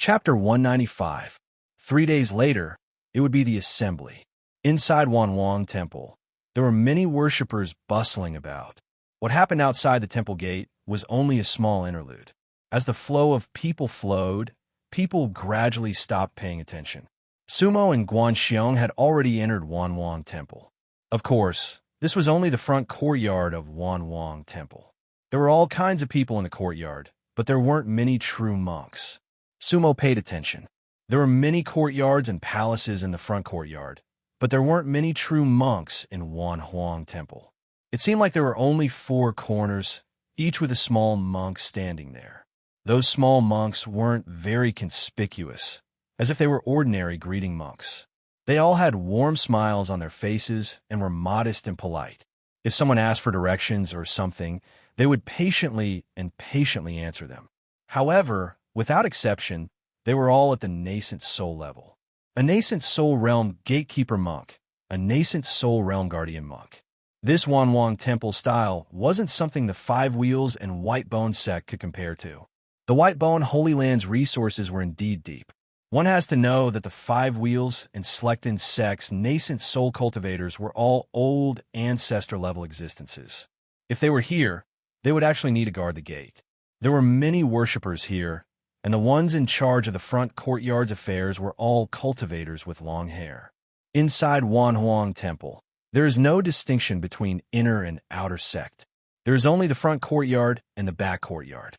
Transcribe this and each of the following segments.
Chapter 195. 3 days later, it would be the assembly. Inside Wanwang Temple, there were many worshippers bustling about. What happened outside the temple gate was only a small interlude. As the flow of people flowed, people gradually stopped paying attention. Sumo and Guanxiong had already entered Wanwang Temple. Of course, this was only the front courtyard of Wanwang Temple. There were all kinds of people in the courtyard, but there weren't many true monks. Sumo paid attention. There were many courtyards and palaces in the front courtyard, but there weren't many true monks in Wanhuang Temple. It seemed like there were only 4 corners, each with a small monk standing there. Those small monks weren't very conspicuous, as if they were ordinary greeting monks. They all had warm smiles on their faces and were modest and polite. If someone asked for directions or something, they would patiently answer them. However, without exception, they were all at the nascent soul level. A nascent soul realm gatekeeper monk, a nascent soul realm guardian monk. This Wanwang Temple style wasn't something the Five Wheels and White Bone sect could compare to. The White Bone Holy Land's resources were indeed deep. One has to know that the Five Wheels and Slekton sect's nascent soul cultivators were all old ancestor-level existences. If they were here, they would actually need to guard the gate. There were many worshippers here, and the ones in charge of the front courtyard's affairs were all cultivators with long hair. Inside Wanhuang Temple, there is no distinction between inner and outer sect. There is only the front courtyard and the back courtyard.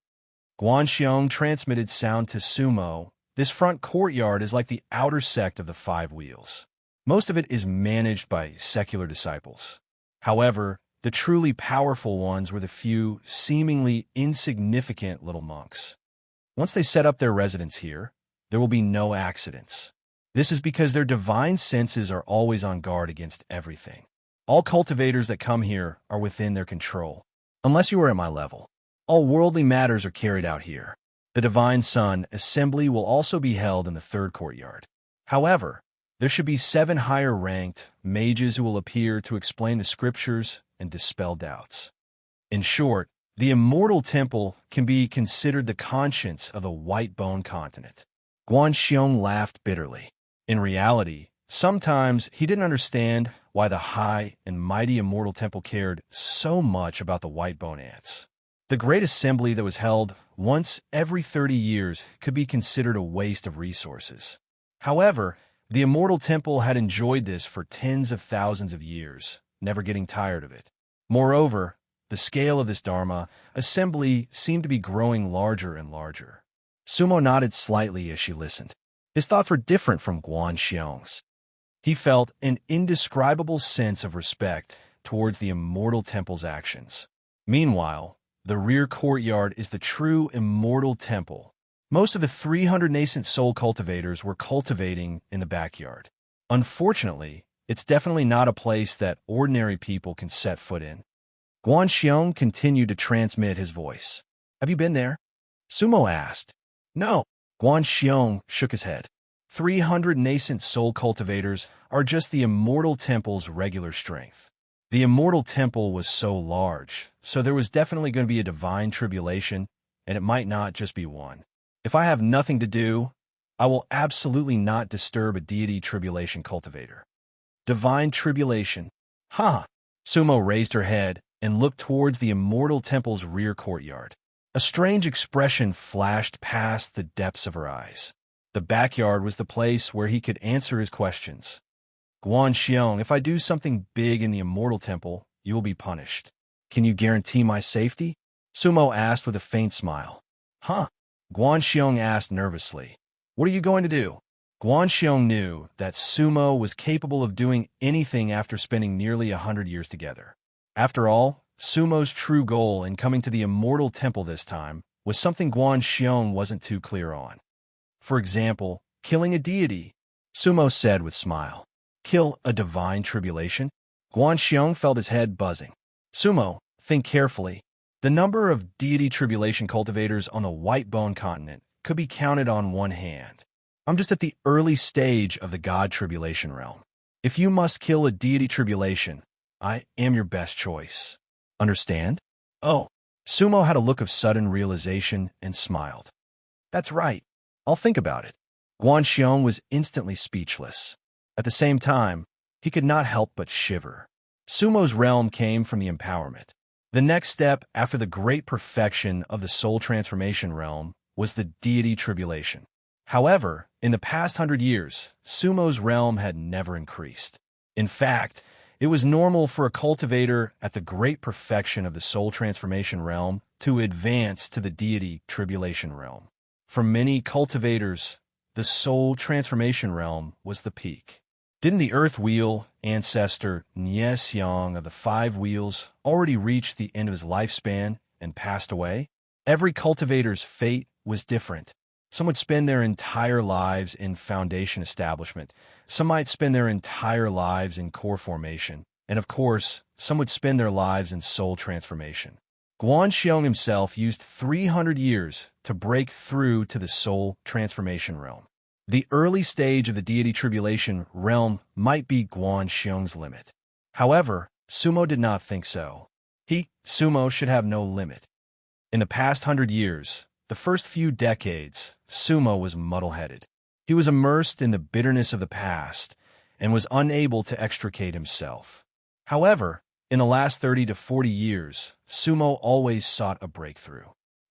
Guanxiong transmitted sound to Sumo. This front courtyard is like the outer sect of the Five Wheels. Most of it is managed by secular disciples. However, the truly powerful ones were the few, seemingly insignificant little monks. Once they set up their residence here, there will be no accidents. This is because their divine senses are always on guard against everything. All cultivators that come here are within their control, unless you are at my level. All worldly matters are carried out here. The Divine Sun assembly will also be held in the third courtyard. However, there should be 7 higher-ranked mages who will appear to explain the scriptures and dispel doubts. In short, the Immortal Temple can be considered the conscience of the White Bone continent. Guanxiong laughed bitterly. In reality, sometimes he didn't understand why the high and mighty Immortal Temple cared so much about the White Bone ants. The great assembly that was held once every 30 years could be considered a waste of resources. However, the Immortal Temple had enjoyed this for tens of thousands of years, never getting tired of it. Moreover, the scale of this Dharma assembly seemed to be growing larger and larger. Sumo nodded slightly as she listened. His thoughts were different from Guanxiong's. He felt an indescribable sense of respect towards the Immortal Temple's actions. Meanwhile, the rear courtyard is the true Immortal Temple. Most of the 300 nascent soul cultivators were cultivating in the backyard. Unfortunately, it's definitely not a place that ordinary people can set foot in. Guanxiong continued to transmit his voice. Have you been there? Sumo asked. No. Guanxiong shook his head. 300 nascent soul cultivators are just the Immortal Temple's regular strength. The Immortal Temple was so large, so there was definitely going to be a divine tribulation, and it might not just be one. If I have nothing to do, I will absolutely not disturb a deity tribulation cultivator. Divine tribulation. Huh. Sumo raised her head and looked towards the Immortal Temple's rear courtyard. A strange expression flashed past the depths of her eyes. The backyard was the place where he could answer his questions. Guanxiong, if I do something big in the Immortal Temple, you will be punished. Can you guarantee my safety? Sumo asked with a faint smile. Huh? Guanxiong asked nervously. What are you going to do? Guanxiong knew that Sumo was capable of doing anything after spending nearly 100 years together. After all, Sumo's true goal in coming to the Immortal Temple this time was something Guanxiong wasn't too clear on. For example, killing a deity, Sumo said with a smile. Kill a divine tribulation? Guanxiong felt his head buzzing. Sumo, think carefully. The number of deity tribulation cultivators on the White Bone continent could be counted on one hand. I'm just at the early stage of the God tribulation realm. If you must kill a deity tribulation, I am your best choice. Understand? Oh. Sumo had a look of sudden realization and smiled. That's right. I'll think about it. Guanxiong was instantly speechless. At the same time, he could not help but shiver. Sumo's realm came from the empowerment. The next step after the great perfection of the soul transformation realm was the deity tribulation. However, in the past 100 years, Sumo's realm had never increased. In fact, it was normal for a cultivator at the great perfection of the soul transformation realm to advance to the deity tribulation realm. For many cultivators, the soul transformation realm was the peak. Didn't the earth wheel ancestor Niexiong of the five wheels already reach the end of his lifespan and passed away? Every cultivator's fate was different. Some would spend their entire lives in foundation establishment. Some might spend their entire lives in core formation. And of course, some would spend their lives in soul transformation. Guanxiong himself used 300 years to break through to the soul transformation realm. The early stage of the deity tribulation realm might be Guanxiong's limit. However, Sumo did not think so. Sumo, should have no limit. In the past 100 years, the first few decades, Sumo was muddle-headed. He was immersed in the bitterness of the past and was unable to extricate himself. However, in the last 30 to 40 years, Sumo always sought a breakthrough.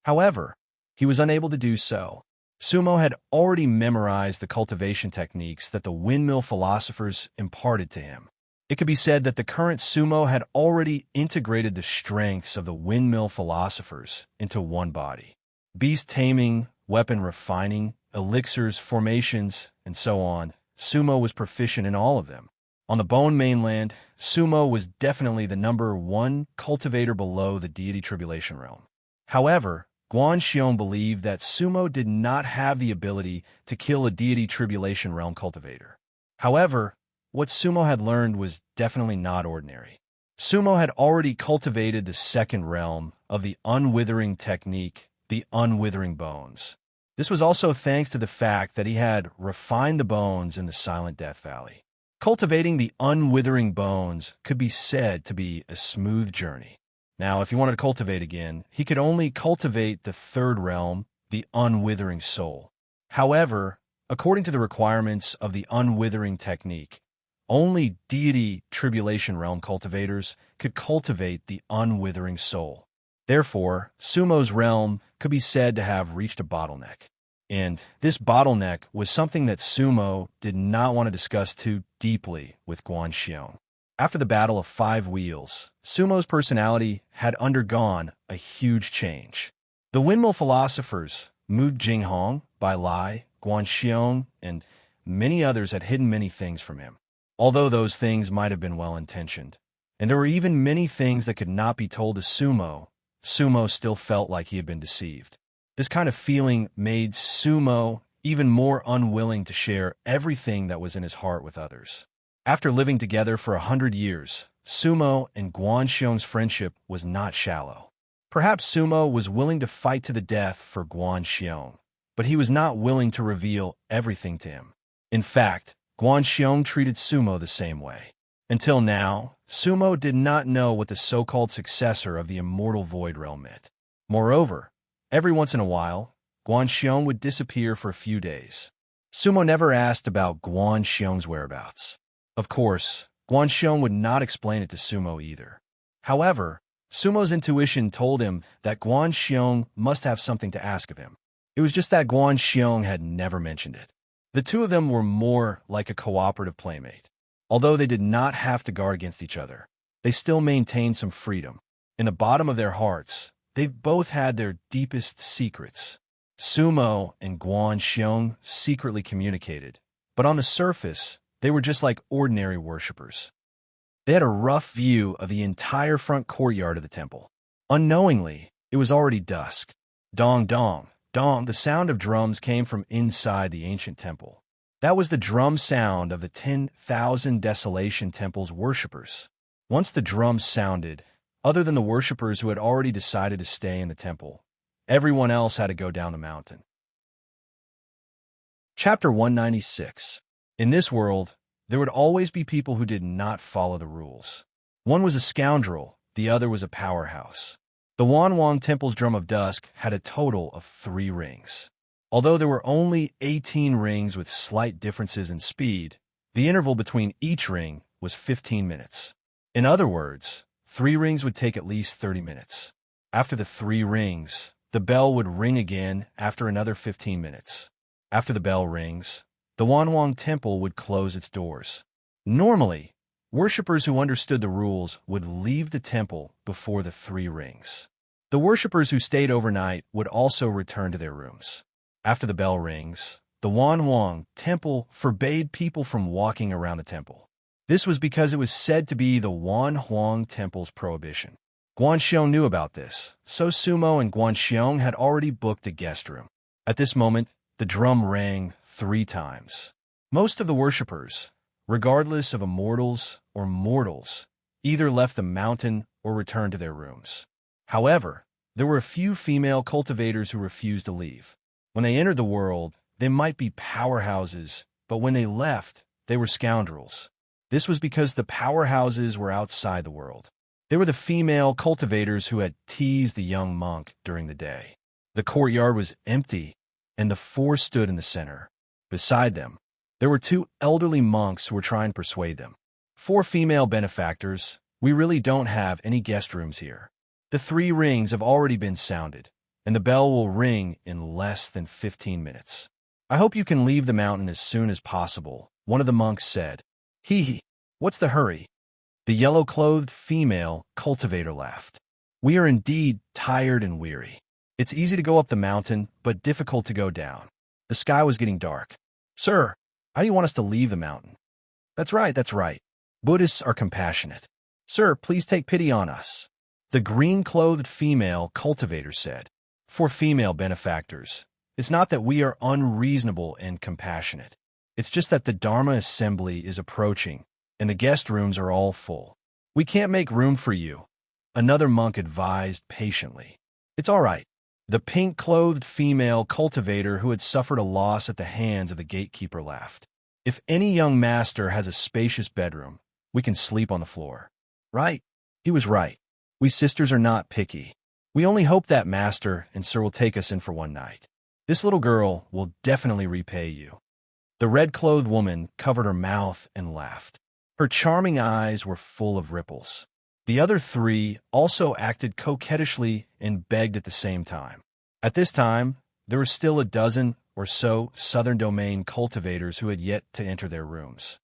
However, he was unable to do so. Sumo had already memorized the cultivation techniques that the windmill philosophers imparted to him. It could be said that the current Sumo had already integrated the strengths of the windmill philosophers into one body. Beast taming, weapon refining, elixirs, formations, and so on, Sumo was proficient in all of them. On the Bone mainland, Sumo was definitely the #1 cultivator below the deity tribulation realm. However, Guanxiong believed that Sumo did not have the ability to kill a deity tribulation realm cultivator. However, what Sumo had learned was definitely not ordinary. Sumo had already cultivated the second realm of the unwithering technique, the unwithering bones. This was also thanks to the fact that he had refined the bones in the Silent Death Valley. Cultivating the unwithering bones could be said to be a smooth journey. Now, if he wanted to cultivate again, he could only cultivate the third realm, the unwithering soul. However, according to the requirements of the unwithering technique, only deity tribulation realm cultivators could cultivate the unwithering soul. Therefore, Sumo's realm could be said to have reached a bottleneck. And this bottleneck was something that Sumo did not want to discuss too deeply with Guanxiong. After the Battle of Five Wheels, Sumo's personality had undergone a huge change. The windmill philosophers, Mu Jinghong, Bai Lai, Guanxiong, and many others had hidden many things from him, although those things might have been well-intentioned. And there were even many things that could not be told to Sumo. Sumo still felt like he had been deceived. This kind of feeling made Sumo even more unwilling to share everything that was in his heart with others. After living together for 100 years, Sumo and Guanxiong's friendship was not shallow. Perhaps Sumo was willing to fight to the death for Guanxiong, but he was not willing to reveal everything to him. In fact, Guanxiong treated Sumo the same way. Until now, Sumo did not know what the so-called successor of the immortal Void Realm meant. Moreover, every once in a while, Guanxiong would disappear for a few days. Sumo never asked about Guanxiong's whereabouts. Of course, Guanxiong would not explain it to Sumo either. However, Sumo's intuition told him that Guanxiong must have something to ask of him. It was just that Guanxiong had never mentioned it. The two of them were more like a cooperative playmate. Although they did not have to guard against each other, they still maintained some freedom. In the bottom of their hearts, they both had their deepest secrets. Sumo and Guanxiong secretly communicated, but on the surface, they were just like ordinary worshippers. They had a rough view of the entire front courtyard of the temple. Unknowingly, it was already dusk. Dong, dong, dong, the sound of drums came from inside the ancient temple. That was the drum sound of the 10,000 Desolation Temple's worshippers. Once the drums sounded, other than the worshippers who had already decided to stay in the temple, everyone else had to go down the mountain. Chapter 196. In this world, there would always be people who did not follow the rules. One was a scoundrel, the other was a powerhouse. The Wanwang Temple's Drum of Dusk had a total of 3 rings. Although there were only 18 rings with slight differences in speed, the interval between each ring was 15 minutes. In other words, 3 rings would take at least 30 minutes. After the 3 rings, the bell would ring again after another 15 minutes. After the bell rings, the Wanwang Temple would close its doors. Normally, worshippers who understood the rules would leave the temple before the 3 rings. The worshippers who stayed overnight would also return to their rooms. After the bell rings, the Wanwang Temple forbade people from walking around the temple. This was because it was said to be the Wanhuang Temple's prohibition. Guanxiong knew about this, so Sumo and Guanxiong had already booked a guest room. At this moment, the drum rang 3 times. Most of the worshippers, regardless of immortals or mortals, either left the mountain or returned to their rooms. However, there were a few female cultivators who refused to leave. When they entered the world, they might be powerhouses, but when they left, they were scoundrels. This was because the powerhouses were outside the world. They were the female cultivators who had teased the young monk during the day. The courtyard was empty, and the 4 stood in the center. Beside them, there were 2 elderly monks who were trying to persuade them. 4 female benefactors, we really don't have any guest rooms here. The 3 rings have already been sounded, and the bell will ring in less than 15 minutes. I hope you can leave the mountain as soon as possible, one of the monks said. Hee, what's the hurry? The yellow-clothed female cultivator laughed. We are indeed tired and weary. It's easy to go up the mountain, but difficult to go down. The sky was getting dark. Sir, how do you want us to leave the mountain? That's right. Buddhists are compassionate. Sir, please take pity on us. The green-clothed female cultivator said. 4 female benefactors, it's not that we are unreasonable and compassionate. It's just that the Dharma assembly is approaching, and the guest rooms are all full. We can't make room for you, another monk advised patiently. It's all right. The pink-clothed female cultivator who had suffered a loss at the hands of the gatekeeper laughed. If any young master has a spacious bedroom, we can sleep on the floor. Right? He was right. We sisters are not picky. We only hope that master and sir will take us in for one night. This little girl will definitely repay you. The red-clothed woman covered her mouth and laughed. Her charming eyes were full of ripples. The other 3 also acted coquettishly and begged at the same time. At this time, there were still a dozen or so Southern Domain cultivators who had yet to enter their rooms.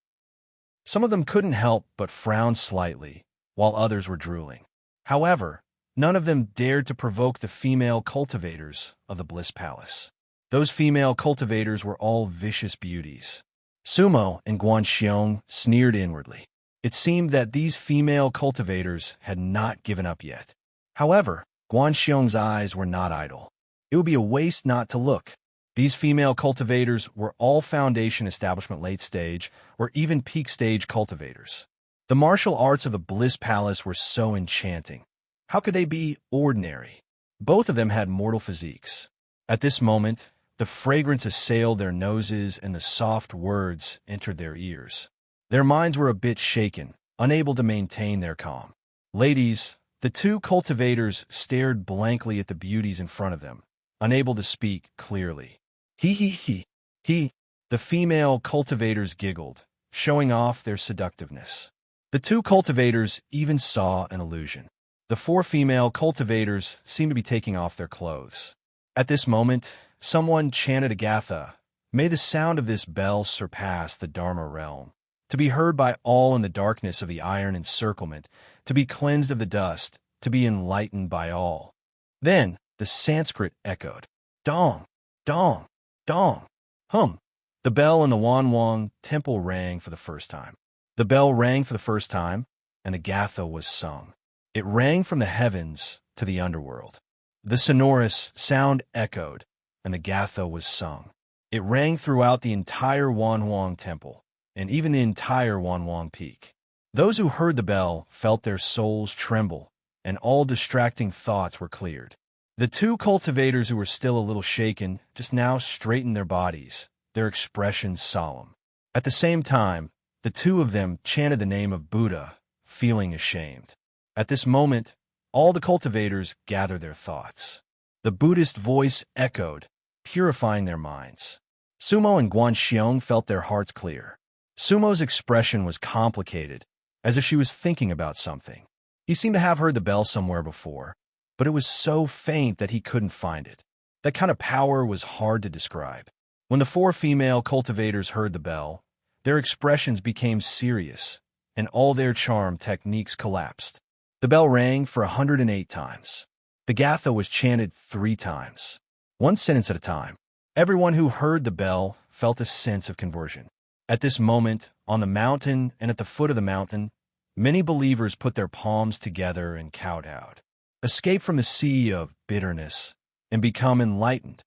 Some of them couldn't help but frown slightly, while others were drooling. However, none of them dared to provoke the female cultivators of the Bliss Palace. Those female cultivators were all vicious beauties. Sumo and Guanxiong sneered inwardly. It seemed that these female cultivators had not given up yet. However, Guanxiong's eyes were not idle. It would be a waste not to look. These female cultivators were all foundation establishment late stage or even peak stage cultivators. The martial arts of the Bliss Palace were so enchanting. How could they be ordinary? Both of them had mortal physiques. At this moment, the fragrance assailed their noses and the soft words entered their ears. Their minds were a bit shaken, unable to maintain their calm. Ladies, the 2 cultivators stared blankly at the beauties in front of them, unable to speak clearly. He. The female cultivators giggled, showing off their seductiveness. The 2 cultivators even saw an illusion. The 4 female cultivators seemed to be taking off their clothes. At this moment, someone chanted Agatha, "May the sound of this bell surpass the Dharma realm, to be heard by all in the darkness of the iron encirclement, to be cleansed of the dust, to be enlightened by all." Then the Sanskrit echoed, "Dong, dong, dong, hum." The bell in the Wanwang Temple rang for the first time. The bell rang for the first time, and Agatha was sung. It rang from the heavens to the underworld. The sonorous sound echoed, and Agatha was sung. It rang throughout the entire Wanwang Temple, and even the entire Wanwang Peak. Those who heard the bell felt their souls tremble, and all distracting thoughts were cleared. The 2 cultivators who were still a little shaken just now straightened their bodies, their expressions solemn. At the same time, the 2 of them chanted the name of Buddha, feeling ashamed. At this moment, all the cultivators gathered their thoughts. The Buddhist voice echoed, purifying their minds. Sumo and Guanxiong felt their hearts clear. Sumo's expression was complicated, as if she was thinking about something. He seemed to have heard the bell somewhere before, but it was so faint that he couldn't find it. That kind of power was hard to describe. When the 4 female cultivators heard the bell, their expressions became serious, and all their charm techniques collapsed. The bell rang for 108 times. The Gatha was chanted 3 times, one sentence at a time. Everyone who heard the bell felt a sense of conversion. At this moment, on the mountain and at the foot of the mountain, many believers put their palms together and kowtowed. Escape from the sea of bitterness and become enlightened.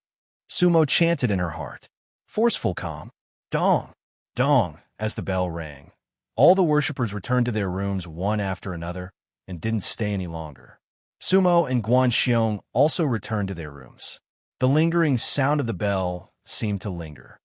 Sumo chanted in her heart. Forceful calm. Dong, dong, as the bell rang. All the worshippers returned to their rooms one after another and didn't stay any longer. Sumo and Guanxiong also returned to their rooms. The lingering sound of the bell seemed to linger.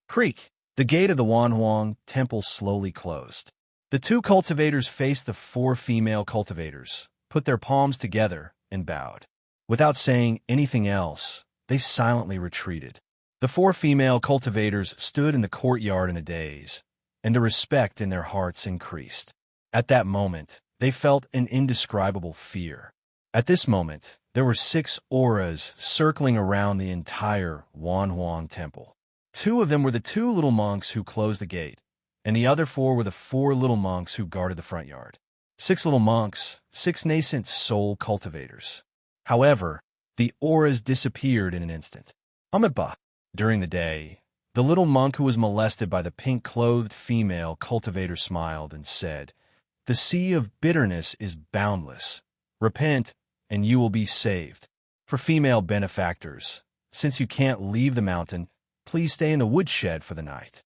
Creak! The gate of the Wanhuang temple slowly closed. The 2 cultivators faced the 4 female cultivators, put their palms together, and bowed. Without saying anything else, they silently retreated. The 4 female cultivators stood in the courtyard in a daze, and the respect in their hearts increased. At that moment, they felt an indescribable fear. At this moment, there were 6 auras circling around the entire Wanhuang temple. 2 of them were the 2 little monks who closed the gate, and the other 4 were the 4 little monks who guarded the front yard. 6 little monks, 6 nascent soul cultivators. However, the auras disappeared in an instant. Amiba. During the day, the little monk who was molested by the pink-clothed female cultivator smiled and said, "The sea of bitterness is boundless. Repent, and you will be saved. For female benefactors, since you can't leave the mountain, please stay in the woodshed for the night."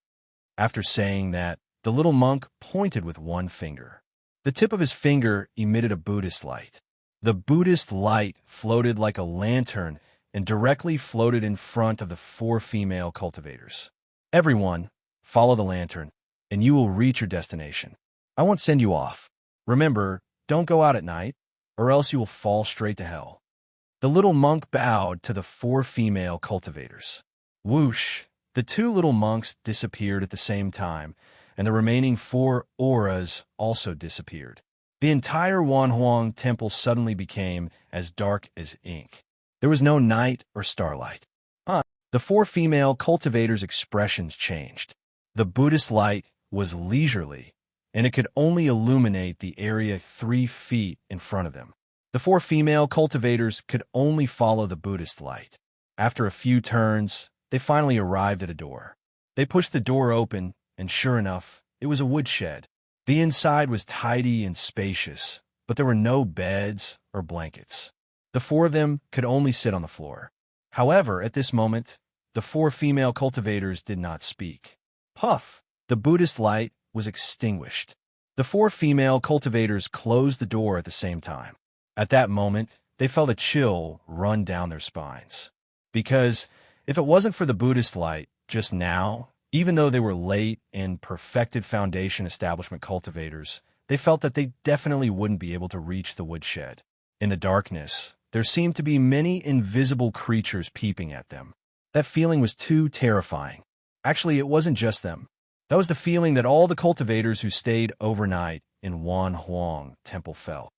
After saying that, the little monk pointed with one finger. The tip of his finger emitted a Buddhist light. The Buddhist light floated like a lantern and directly floated in front of the 4 female cultivators. Everyone, follow the lantern, and you will reach your destination. I won't send you off. Remember, don't go out at night, or else you will fall straight to hell. The little monk bowed to the 4 female cultivators. Whoosh! The 2 little monks disappeared at the same time, and the remaining 4 auras also disappeared. The entire Wanhuang temple suddenly became as dark as ink. There was no night or starlight. The 4 female cultivators' expressions changed. The Buddhist light was leisurely, and it could only illuminate the area 3 feet in front of them. The 4 female cultivators could only follow the Buddhist light. After a few turns, they finally arrived at a door. They pushed the door open, and sure enough, it was a woodshed. The inside was tidy and spacious, but there were no beds or blankets. The 4 of them could only sit on the floor. However, at this moment, the 4 female cultivators did not speak. Puff! The Buddhist light was extinguished. The 4 female cultivators closed the door at the same time. At that moment, they felt a chill run down their spines. Because if it wasn't for the Buddhist light, just now, even though they were late and perfected foundation establishment cultivators, they felt that they definitely wouldn't be able to reach the woodshed. In the darkness, there seemed to be many invisible creatures peeping at them. That feeling was too terrifying. Actually, it wasn't just them. That was the feeling that all the cultivators who stayed overnight in Wanhuang Temple felt.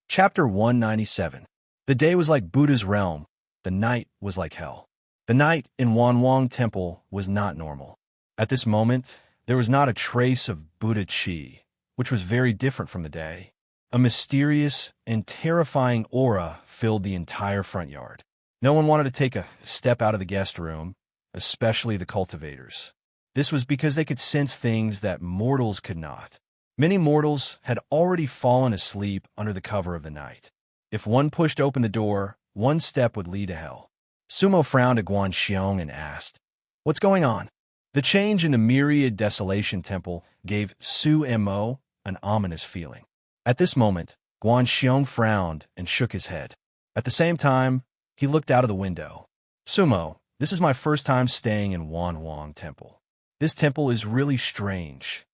Chapter 197. The day was like Buddha's realm. The night was like hell. The night in Wanhuang Temple was not normal. At this moment, there was not a trace of Buddha Chi, which was very different from the day. A mysterious and terrifying aura filled the entire front yard. No one wanted to take a step out of the guest room, especially the cultivators. This was because they could sense things that mortals could not. Many mortals had already fallen asleep under the cover of the night. If one pushed open the door, one step would lead to hell. Sumo frowned at Guanxiong and asked, "What's going on?" The change in the Myriad Desolation Temple gave Su Mo an ominous feeling. At this moment, Guanxiong frowned and shook his head. At the same time, he looked out of the window. "Sumo, this is my first time staying in Wanhuang Temple. This temple is really strange."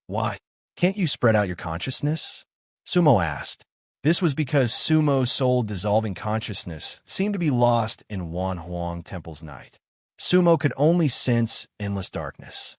"Why? Can't you spread out your consciousness?" Sumo asked. This was because Sumo's soul-dissolving consciousness seemed to be lost in Wanhuang Temple's night. Sumo could only sense endless darkness.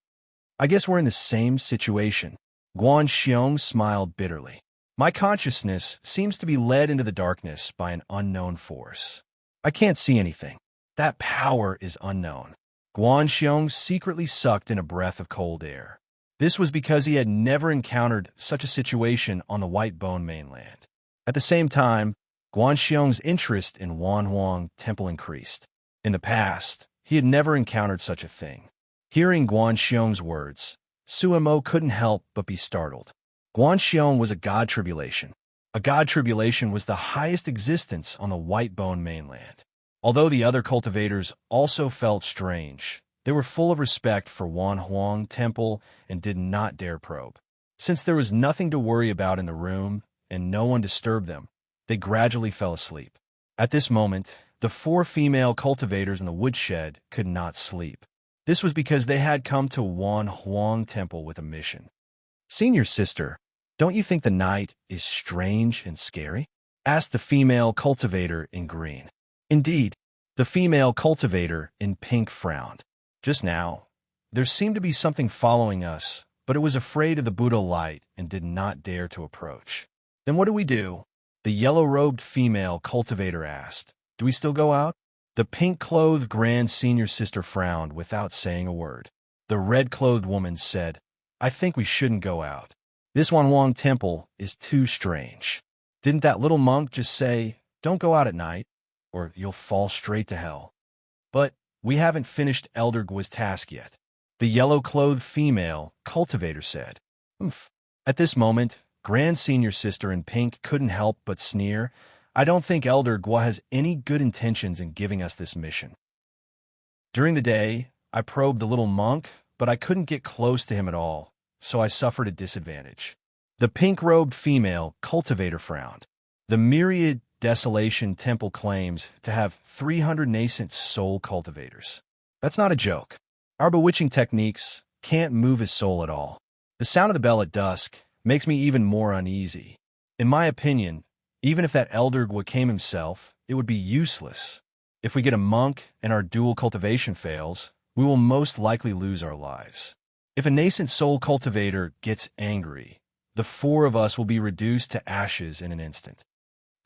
I guess we're in the same situation. Guan Xiong smiled bitterly. My consciousness seems to be led into the darkness by an unknown force. I can't see anything. That power is unknown. Guan Xiong secretly sucked in a breath of cold air. This was because he had never encountered such a situation on the White Bone mainland. At the same time, Guan Xiong's interest in Wanhuang Temple increased. In the past, he had never encountered such a thing. Hearing Guan Xiong's words, Sumo couldn't help but be startled. Guan Xiong was a god tribulation. A god tribulation was the highest existence on the White Bone mainland. Although the other cultivators also felt strange, they were full of respect for Wanhuang Temple and did not dare probe. Since there was nothing to worry about in the room and no one disturbed them, they gradually fell asleep. At this moment, the 4 female cultivators in the woodshed could not sleep. This was because they had come to Wanhuang Temple with a mission. "Senior sister, don't you think the night is strange and scary?" asked the female cultivator in green. Indeed, the female cultivator in pink frowned. Just now, there seemed to be something following us, but it was afraid of the Buddha light and did not dare to approach. "Then what do we do?" the yellow-robed female cultivator asked. "Do we still go out?" The pink-clothed grand senior sister frowned without saying a word. The red-clothed woman said, "I think we shouldn't go out. This Wanhuang Temple is too strange. Didn't that little monk just say, 'Don't go out at night, or you'll fall straight to hell'?" "But we haven't finished Elder Gua's task yet," the yellow-clothed female cultivator said. "Umph." At this moment, grand senior sister in pink couldn't help but sneer. "I don't think Elder Gua has any good intentions in giving us this mission. During the day, I probed the little monk, but I couldn't get close to him at all, so I suffered a disadvantage." The pink-robed female cultivator frowned. The Myriad Desolation Temple claims to have 300 nascent soul cultivators. That's not a joke. Our bewitching techniques can't move his soul at all. The sound of the bell at dusk makes me even more uneasy. In my opinion, even if that Elder Gua came himself, it would be useless. If we get a monk and our dual cultivation fails, we will most likely lose our lives. If a nascent soul cultivator gets angry, the 4 of us will be reduced to ashes in an instant.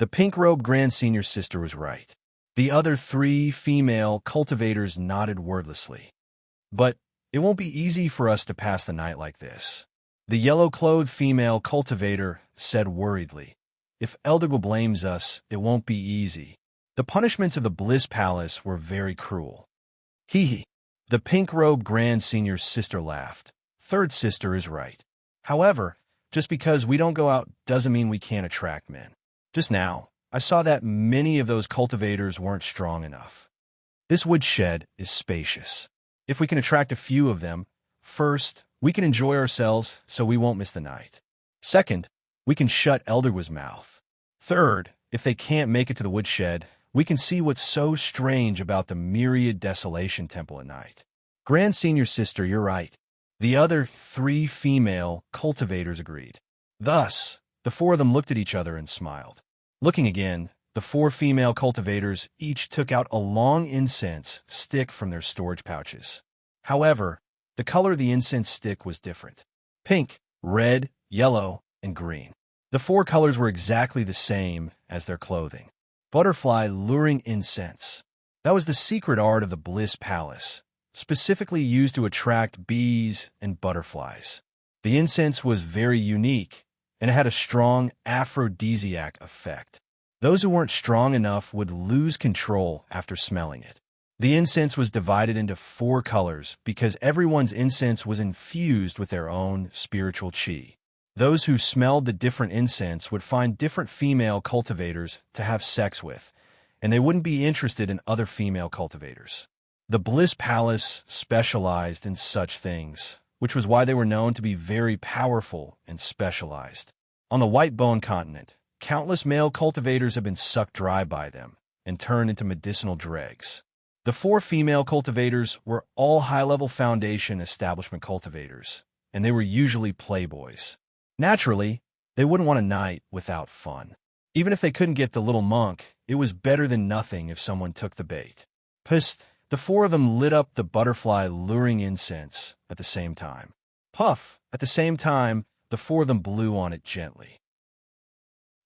The pink-robed grand senior sister was right. The other 3 female cultivators nodded wordlessly. "But it won't be easy for us to pass the night like this," the yellow-clothed female cultivator said worriedly. "If Elder Gua blames us, it won't be easy. The punishments of the Bliss Palace were very cruel." "Hee." The pink-robed grand senior sister laughed. "Third sister is right. However, just because we don't go out doesn't mean we can't attract men. Just now, I saw that many of those cultivators weren't strong enough. This woodshed is spacious. If we can attract a few of them, first, we can enjoy ourselves so we won't miss the night. Second, we can shut Elder Gua's mouth. Third, if they can't make it to the woodshed, we can see what's so strange about the Myriad Desolation Temple at night." "Grand senior sister, you're right." The other 3 female cultivators agreed. Thus, the 4 of them looked at each other and smiled. Looking again, the 4 female cultivators each took out a long incense stick from their storage pouches. However, the color of the incense stick was different: pink, red, yellow, and green. The 4 colors were exactly the same as their clothing. Butterfly luring incense. That was the secret art of the Bliss Palace, specifically used to attract bees and butterflies. The incense was very unique, and it had a strong aphrodisiac effect. Those who weren't strong enough would lose control after smelling it. The incense was divided into 4 colors because everyone's incense was infused with their own spiritual chi. Those who smelled the different incense would find different female cultivators to have sex with, and they wouldn't be interested in other female cultivators. The Bliss Palace specialized in such things, which was why they were known to be very powerful and specialized. On the White Bone continent, countless male cultivators have been sucked dry by them and turned into medicinal dregs. The 4 female cultivators were all high-level foundation establishment cultivators, and they were usually playboys. Naturally, they wouldn't want a night without fun. Even if they couldn't get the little monk, it was better than nothing if someone took the bait. Psst, the four of them lit up the butterfly-luring incense at the same time. Puff, at the same time, the four of them blew on it gently.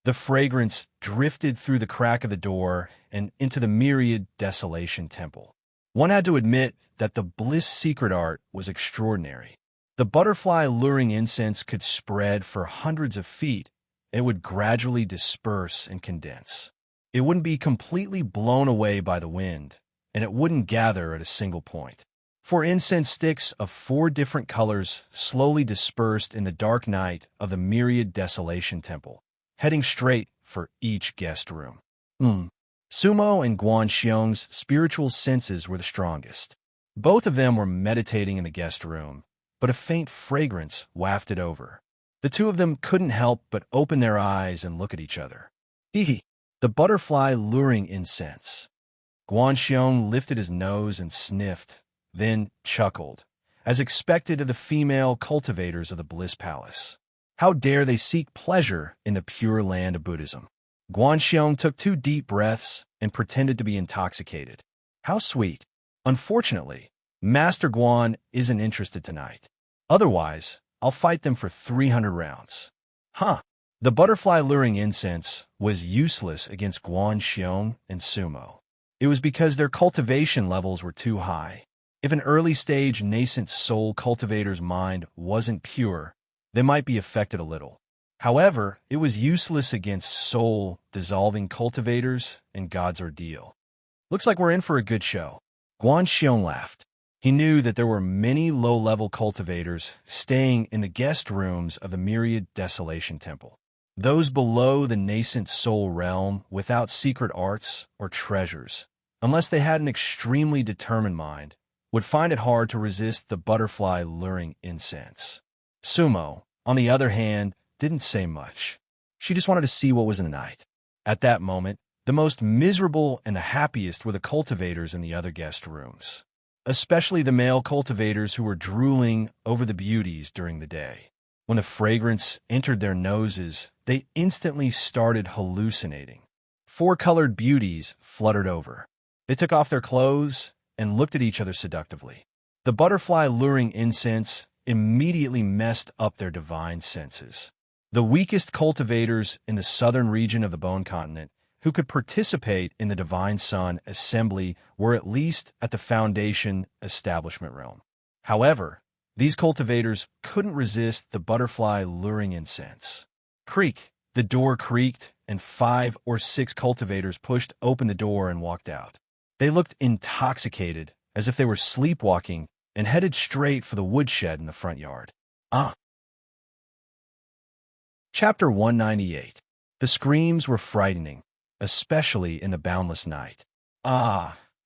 The fragrance drifted through the crack of the door and into the myriad desolation temple. One had to admit that the bliss secret art was extraordinary. The butterfly-luring incense could spread for hundreds of feet. It would gradually disperse and condense. It wouldn't be completely blown away by the wind, and it wouldn't gather at a single point. 4 incense sticks of 4 different colors slowly dispersed in the dark night of the myriad desolation temple, heading straight for each guest room. Sumo and Guanxiong's spiritual senses were the strongest. Both of them were meditating in the guest room, but a faint fragrance wafted over. The two of them couldn't help but open their eyes and look at each other. Hee, the butterfly-luring incense. Guanxiong lifted his nose and sniffed, then chuckled, as expected of the female cultivators of the Bliss Palace. How dare they seek pleasure in the pure land of Buddhism? Guanxiong took 2 deep breaths and pretended to be intoxicated. How sweet. Unfortunately, Master Guan isn't interested tonight. Otherwise, I'll fight them for 300 rounds. The butterfly-luring incense was useless against Guanxiong and Sumo. It was because their cultivation levels were too high. If an early-stage nascent soul cultivator's mind wasn't pure, they might be affected a little. However, it was useless against soul-dissolving cultivators and God's ordeal. Looks like we're in for a good show. Guanxiong laughed. He knew that there were many low-level cultivators staying in the guest rooms of the Myriad Desolation Temple. Those below the nascent soul realm without secret arts or treasures, unless they had an extremely determined mind, would find it hard to resist the butterfly-luring incense. Sumo, on the other hand, didn't say much. She just wanted to see what was in the night. At that moment, the most miserable and the happiest were the cultivators in the other guest rooms, especially the male cultivators who were drooling over the beauties during the day. When the fragrance entered their noses, they instantly started hallucinating. 4-colored beauties fluttered over. They took off their clothes and looked at each other seductively. The butterfly-luring incense immediately messed up their divine senses. The weakest cultivators in the southern region of the Bone Continent who could participate in the Divine Sun assembly were at least at the Foundation establishment realm. However, these cultivators couldn't resist the butterfly-luring incense. Creak! The door creaked, and 5 or 6 cultivators pushed open the door and walked out. They looked intoxicated, as if they were sleepwalking, and headed straight for the woodshed in the front yard. Chapter 198. The screams were frightening, especially in the boundless night.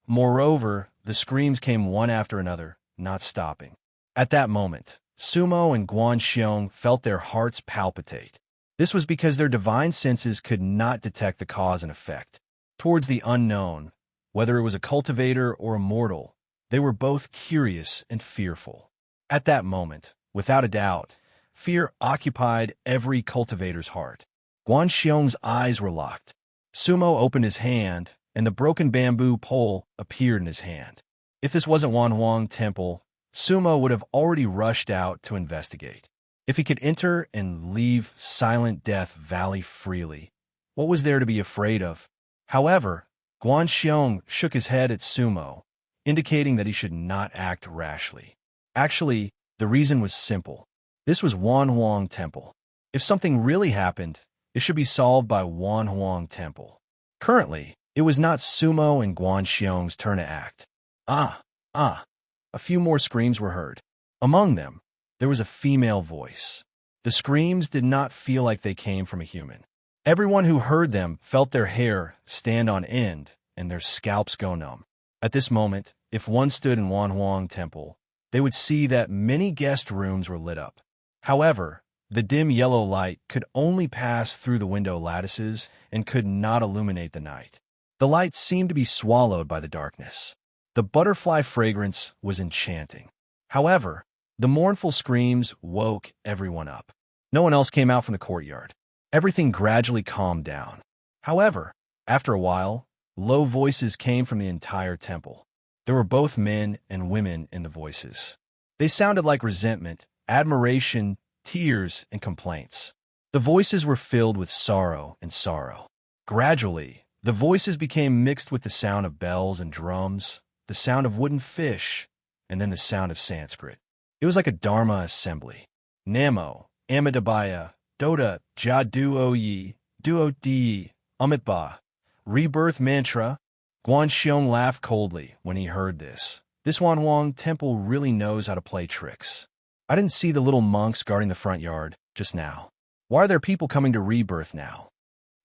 Moreover, the screams came one after another, not stopping. At that moment, Sumo and Guanxiong felt their hearts palpitate. This was because their divine senses could not detect the cause and effect. Towards the unknown, whether it was a cultivator or a mortal, they were both curious and fearful. At that moment, without a doubt, fear occupied every cultivator's heart. Guanxiong's eyes were locked. Sumo opened his hand, and the broken bamboo pole appeared in his hand. If this wasn't Wanhuang Temple, Sumo would have already rushed out to investigate. If he could enter and leave Silent Death Valley freely, what was there to be afraid of? However, Guanxiong shook his head at Sumo, indicating that he should not act rashly. Actually, the reason was simple. This was Wanhuang Temple. If something really happened, it should be solved by Wanhuang Temple. Currently, it was not Sumo and Guanxiong's turn to act. A few more screams were heard. Among them, there was a female voice. The screams did not feel like they came from a human. Everyone who heard them felt their hair stand on end and their scalps go numb. At this moment, if one stood in Wanhuang Temple, they would see that many guest rooms were lit up. However, the dim yellow light could only pass through the window lattices and could not illuminate the night. The light seemed to be swallowed by the darkness. The butterfly fragrance was enchanting. However, the mournful screams woke everyone up. No one else came out from the courtyard. Everything gradually calmed down. However, after a while, low voices came from the entire temple. There were both men and women in the voices. They sounded like resentment, admiration, tears, and complaints. The voices were filled with sorrow and sorrow. Gradually, the voices became mixed with the sound of bells and drums, the sound of wooden fish, and then the sound of Sanskrit. It was like a Dharma assembly. Namo, Amitabhaya, Doda, Ja Duo-yi, Duo-di, Amitba, rebirth mantra. Guanxiong laughed coldly when he heard this. This Wanhuang temple really knows how to play tricks. I didn't see the little monks guarding the front yard just now. Why are there people coming to rebirth now?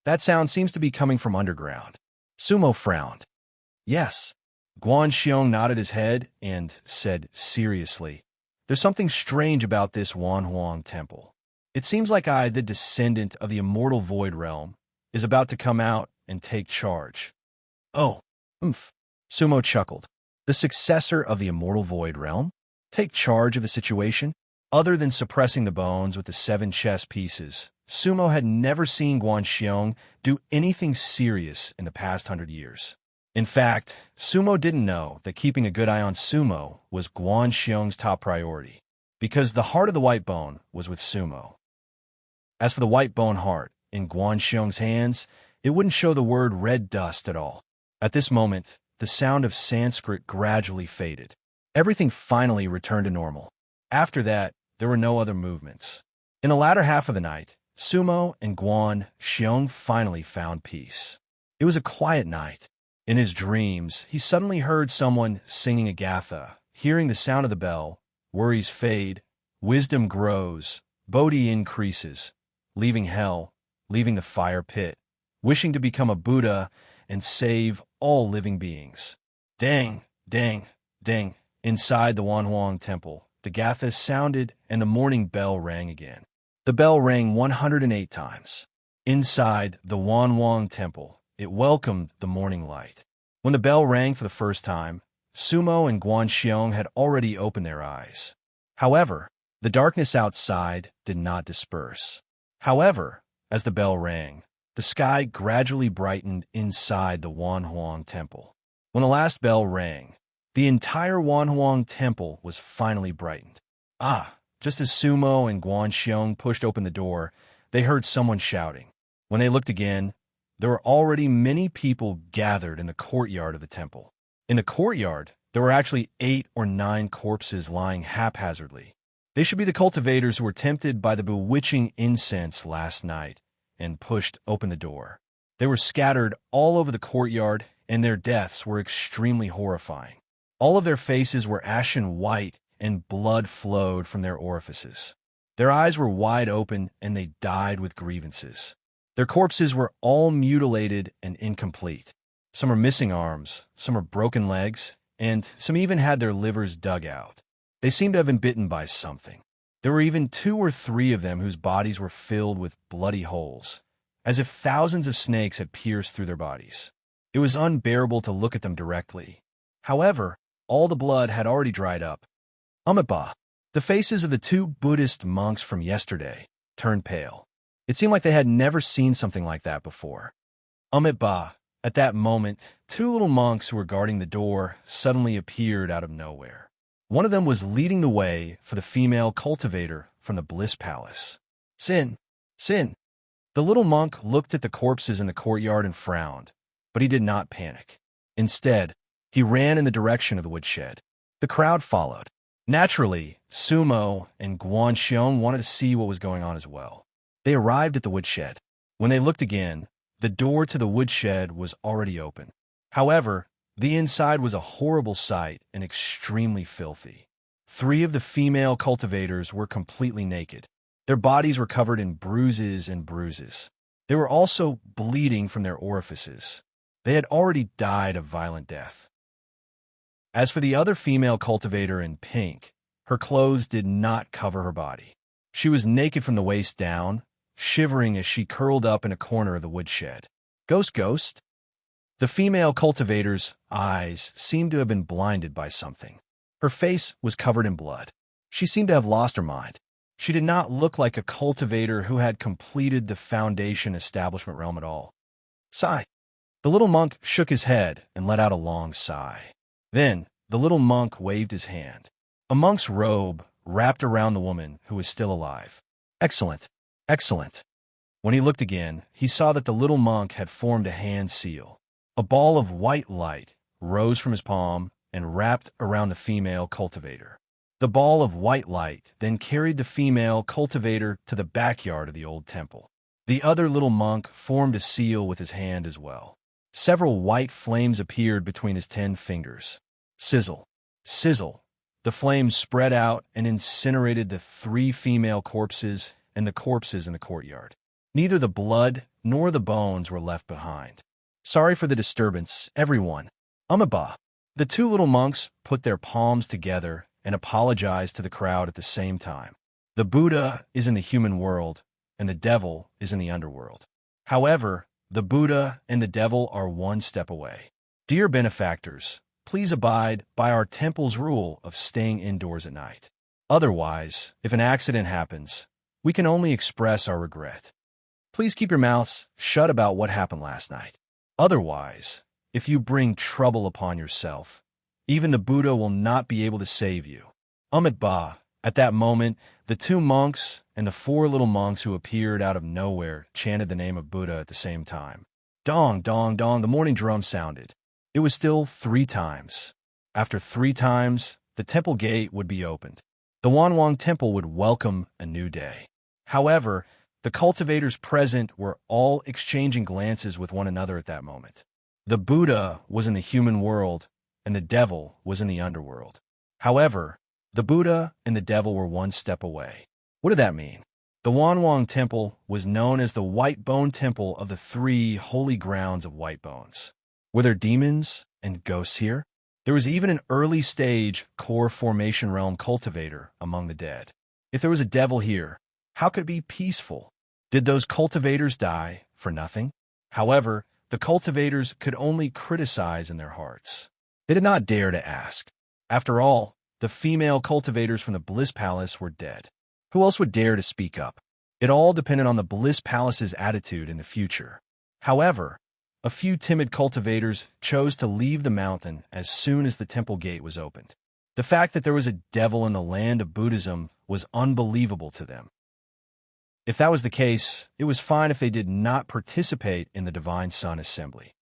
That sound seems to be coming from underground. Sumo frowned. Yes. Guanxiong nodded his head and said seriously, there's something strange about this Wanhuang temple. It seems like I, the descendant of the immortal void realm, is about to come out and take charge. Oh, Sumo chuckled. The successor of the immortal void realm? Take charge of the situation? Other than suppressing the bones with the 7 chess pieces, Sumo had never seen Guanxiong do anything serious in the past 100 years. In fact, Sumo didn't know that keeping a good eye on Sumo was Guanxiong's top priority, because the heart of the white bone was with Sumo. As for the white bone heart in Guanxiong's hands, it wouldn't show the word red dust at all. At this moment, the sound of Sanskrit gradually faded. Everything finally returned to normal. After that, there were no other movements. In the latter half of the night, Sumo and Guanxiong finally found peace. It was a quiet night. In his dreams, he suddenly heard someone singing a gatha. Hearing the sound of the bell, worries fade, wisdom grows, bodhi increases, leaving hell, leaving the fire pit, wishing to become a Buddha and save all living beings. Dang, dang, dang. Inside the Wanhuang temple, the gatha sounded and the morning bell rang again. The bell rang 108 times. Inside the Wanhuang temple, it welcomed the morning light. When the bell rang for the first time, Sumo and Guanxiong had already opened their eyes. However, the darkness outside did not disperse. However, as the bell rang, the sky gradually brightened inside the Wanhuang temple. When the last bell rang, the entire Wanhuang temple was finally brightened. Just as Sumo and Guanxiong pushed open the door, they heard someone shouting. When they looked again, there were already many people gathered in the courtyard of the temple. In the courtyard, there were actually 8 or 9 corpses lying haphazardly. They should be the cultivators who were tempted by the bewitching incense last night and pushed open the door. They were scattered all over the courtyard, and their deaths were extremely horrifying. All of their faces were ashen white, and blood flowed from their orifices. Their eyes were wide open, and they died with grievances. Their corpses were all mutilated and incomplete. Some are missing arms, some are broken legs, and some even had their livers dug out. They seemed to have been bitten by something. There were even 2 or 3 of them whose bodies were filled with bloody holes, as if thousands of snakes had pierced through their bodies. It was unbearable to look at them directly. However, all the blood had already dried up. Amitabha, the faces of the 2 Buddhist monks from yesterday, turned pale. It seemed like they had never seen something like that before. Amitabha, at that moment, 2 little monks who were guarding the door suddenly appeared out of nowhere. One of them was leading the way for the female cultivator from the Bliss Palace. Sin. The little monk looked at the corpses in the courtyard and frowned, but he did not panic. Instead, he ran in the direction of the woodshed. The crowd followed. Naturally, Sumo and Guanxiong wanted to see what was going on as well. They arrived at the woodshed. When they looked again, the door to the woodshed was already open. However, the inside was a horrible sight and extremely filthy. 3 of the female cultivators were completely naked. Their bodies were covered in bruises and bruises. They were also bleeding from their orifices. They had already died a violent death. As for the other female cultivator in pink, her clothes did not cover her body. She was naked from the waist down, shivering as she curled up in a corner of the woodshed. Ghost. The female cultivator's eyes seemed to have been blinded by something. Her face was covered in blood. She seemed to have lost her mind. She did not look like a cultivator who had completed the Foundation establishment realm at all. Sigh. The little monk shook his head and let out a long sigh. Then the little monk waved his hand. A monk's robe wrapped around the woman who was still alive. Excellent. Excellent. When he looked again, he saw that the little monk had formed a hand seal. A ball of white light rose from his palm and wrapped around the female cultivator. The ball of white light then carried the female cultivator to the backyard of the old temple. The other little monk formed a seal with his hand as well. Several white flames appeared between his 10 fingers. Sizzle, sizzle. The flames spread out and incinerated the 3 female corpses and the corpses in the courtyard. Neither the blood nor the bones were left behind. Sorry for the disturbance, everyone. Umaba. The 2 little monks put their palms together and apologized to the crowd at the same time. The Buddha is in the human world, and the devil is in the underworld. However, the Buddha and the devil are one step away. Dear benefactors, please abide by our temple's rule of staying indoors at night. Otherwise, if an accident happens, we can only express our regret. Please keep your mouths shut about what happened last night. Otherwise, if you bring trouble upon yourself, even the Buddha will not be able to save you. Ba. At that moment, the 2 monks and the 4 little monks who appeared out of nowhere chanted the name of Buddha at the same time. Dong, dong, dong, the morning drum sounded. It was still 3 times. After 3 times, the temple gate would be opened. The Wanwang temple would welcome a new day. However, the cultivators present were all exchanging glances with one another at that moment. The Buddha was in the human world, and the devil was in the underworld. However, the Buddha and the devil were one step away. What did that mean? The Wanwang temple was known as the White Bone Temple of the 3 holy grounds of white bones. Were there demons and ghosts here? There was even an early-stage core formation realm cultivator among the dead. If there was a devil here, how could it be peaceful? Did those cultivators die for nothing? However, the cultivators could only criticize in their hearts. They did not dare to ask. After all, the female cultivators from the Bliss Palace were dead. Who else would dare to speak up? It all depended on the Bliss Palace's attitude in the future. However, a few timid cultivators chose to leave the mountain as soon as the temple gate was opened. The fact that there was a devil in the land of Buddhism was unbelievable to them. If that was the case, it was fine if they did not participate in the Divine Sun Assembly.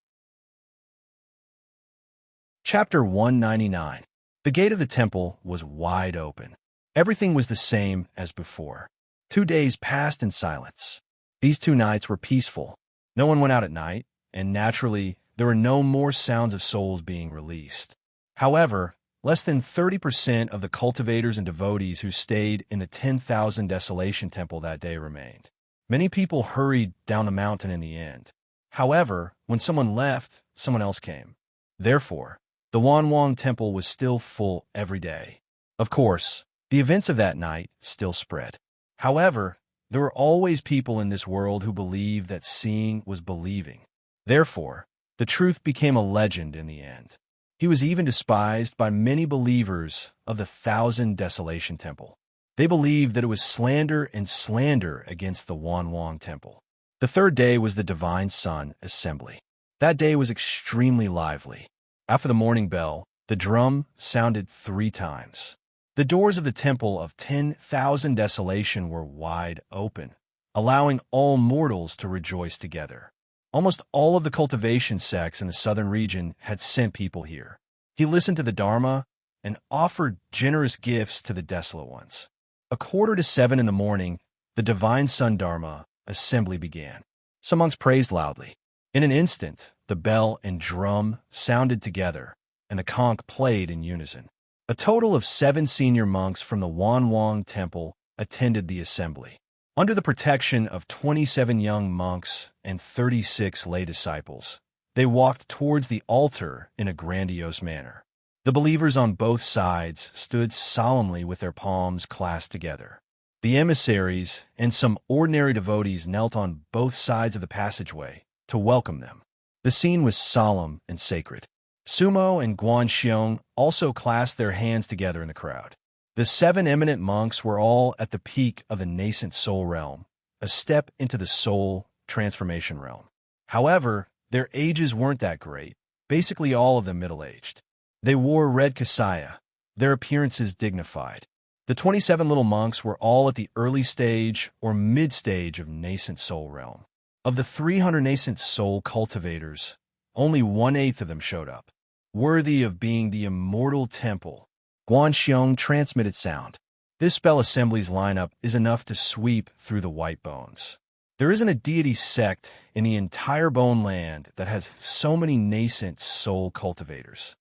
Chapter 199. The gate of the temple was wide open. Everything was the same as before. 2 days passed in silence. These 2 nights were peaceful. No one went out at night, and naturally, there were no more sounds of souls being released. However, less than 30% of the cultivators and devotees who stayed in the 10,000 Desolation Temple that day remained. Many people hurried down the mountain in the end. However, when someone left, someone else came. Therefore, the Wanwang Temple was still full every day. Of course, the events of that night still spread. However, there were always people in this world who believed that seeing was believing. Therefore, the truth became a legend in the end. He was even despised by many believers of the 1,000 Desolation Temple. They believed that it was slander and slander against the Wanwang Temple. The 3rd day was the Divine Sun Assembly. That day was extremely lively. After the morning bell, the drum sounded 3 times. The doors of the temple of 10,000 Desolation were wide open, allowing all mortals to rejoice together. Almost all of the cultivation sects in the southern region had sent people here. He listened to the Dharma and offered generous gifts to the desolate ones. 6:45 in the morning, the Divine Sun Dharma assembly began. Some monks praised loudly. In an instant, the bell and drum sounded together, and the conch played in unison. A total of 7 senior monks from the Wanwang Temple attended the assembly. Under the protection of 27 young monks and 36 lay disciples, they walked towards the altar in a grandiose manner. The believers on both sides stood solemnly with their palms clasped together. The emissaries and some ordinary devotees knelt on both sides of the passageway to welcome them. The scene was solemn and sacred. Sumo and Guanxiong also clasped their hands together in the crowd. The 7 eminent monks were all at the peak of the nascent soul realm, a step into the soul transformation realm. However, Their ages weren't that great, basically all of them middle-aged. They wore red kasaya, their appearances dignified. The 27 little monks were all at the early stage or mid-stage of nascent soul realm. Of the 300 nascent soul cultivators, only 1/8 of them showed up, worthy of being the immortal temple. Guanxiong transmitted sound. This spell assembly's lineup is enough to sweep through the white bones. There isn't a deity sect in the entire bone land that has so many nascent soul cultivators.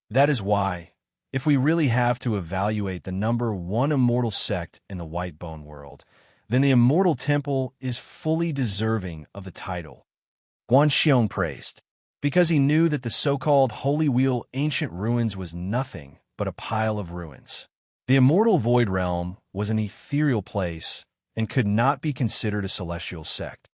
That is why, if we really have to evaluate the number one immortal sect in the white bone world, then the Immortal Temple is fully deserving of the title. Guanxiong praised, because he knew that the so-called Holy Wheel Ancient Ruins was nothing but a pile of ruins. The Immortal Void Realm was an ethereal place and could not be considered a celestial sect.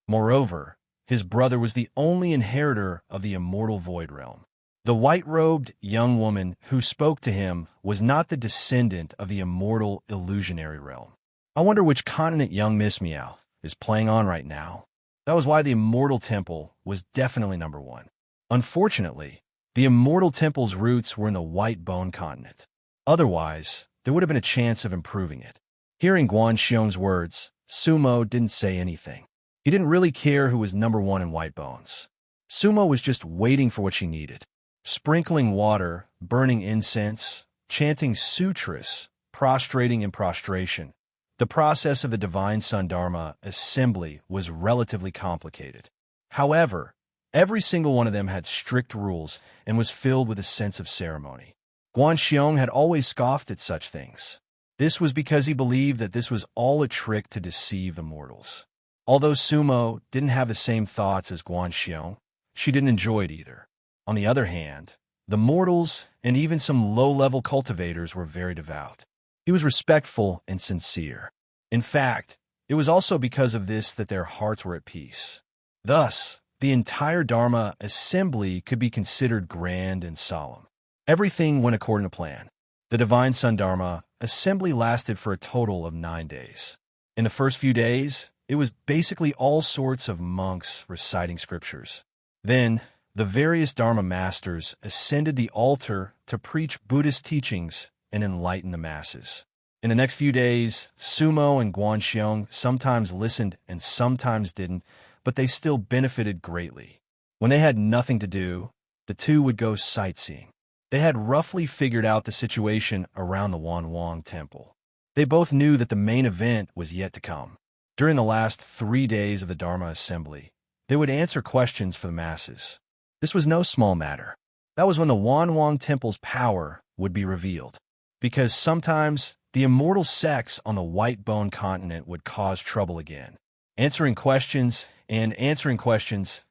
Moreover, his brother was the only inheritor of the Immortal Void Realm. The white-robed young woman who spoke to him was not the descendant of the Immortal Illusionary Realm. I wonder which continent young Miss Meow is playing on right now. That was why the Immortal Temple was definitely number one. Unfortunately, the Immortal Temple's roots were in the White Bone continent. Otherwise, there would have been a chance of improving it. Hearing Guanxiong's words, Sumo didn't say anything. He didn't really care who was number one in White Bones. Sumo was just waiting for what she needed. Sprinkling water, burning incense, chanting sutras, prostrating in prostration. The process of the Divine Sun Dharma assembly was relatively complicated. However, every single one of them had strict rules and was filled with a sense of ceremony. Guanxiong had always scoffed at such things. This was because he believed that this was all a trick to deceive the mortals. Although Sumo didn't have the same thoughts as Guanxiong, she didn't enjoy it either. On the other hand, the mortals and even some low-level cultivators were very devout. He was respectful and sincere. In fact, it was also because of this that their hearts were at peace. Thus, the entire Dharma assembly could be considered grand and solemn. Everything went according to plan. The Divine Sun Dharma assembly lasted for a total of 9 days. In the first few days, it was basically all sorts of monks reciting scriptures. Then, the various Dharma masters ascended the altar to preach Buddhist teachings and enlighten the masses. In the next few days, Sumo and Guanxiong sometimes listened and sometimes didn't, but they still benefited greatly. When they had nothing to do, the two would go sightseeing. They had roughly figured out the situation around the Wanwang Temple. They both knew that the main event was yet to come. During the last 3 days of the Dharma assembly, they would answer questions for the masses. This was no small matter. That was when the Wanwang Temple's power would be revealed. Because sometimes the immortal sects on the White Bone continent would cause trouble again. Answering questions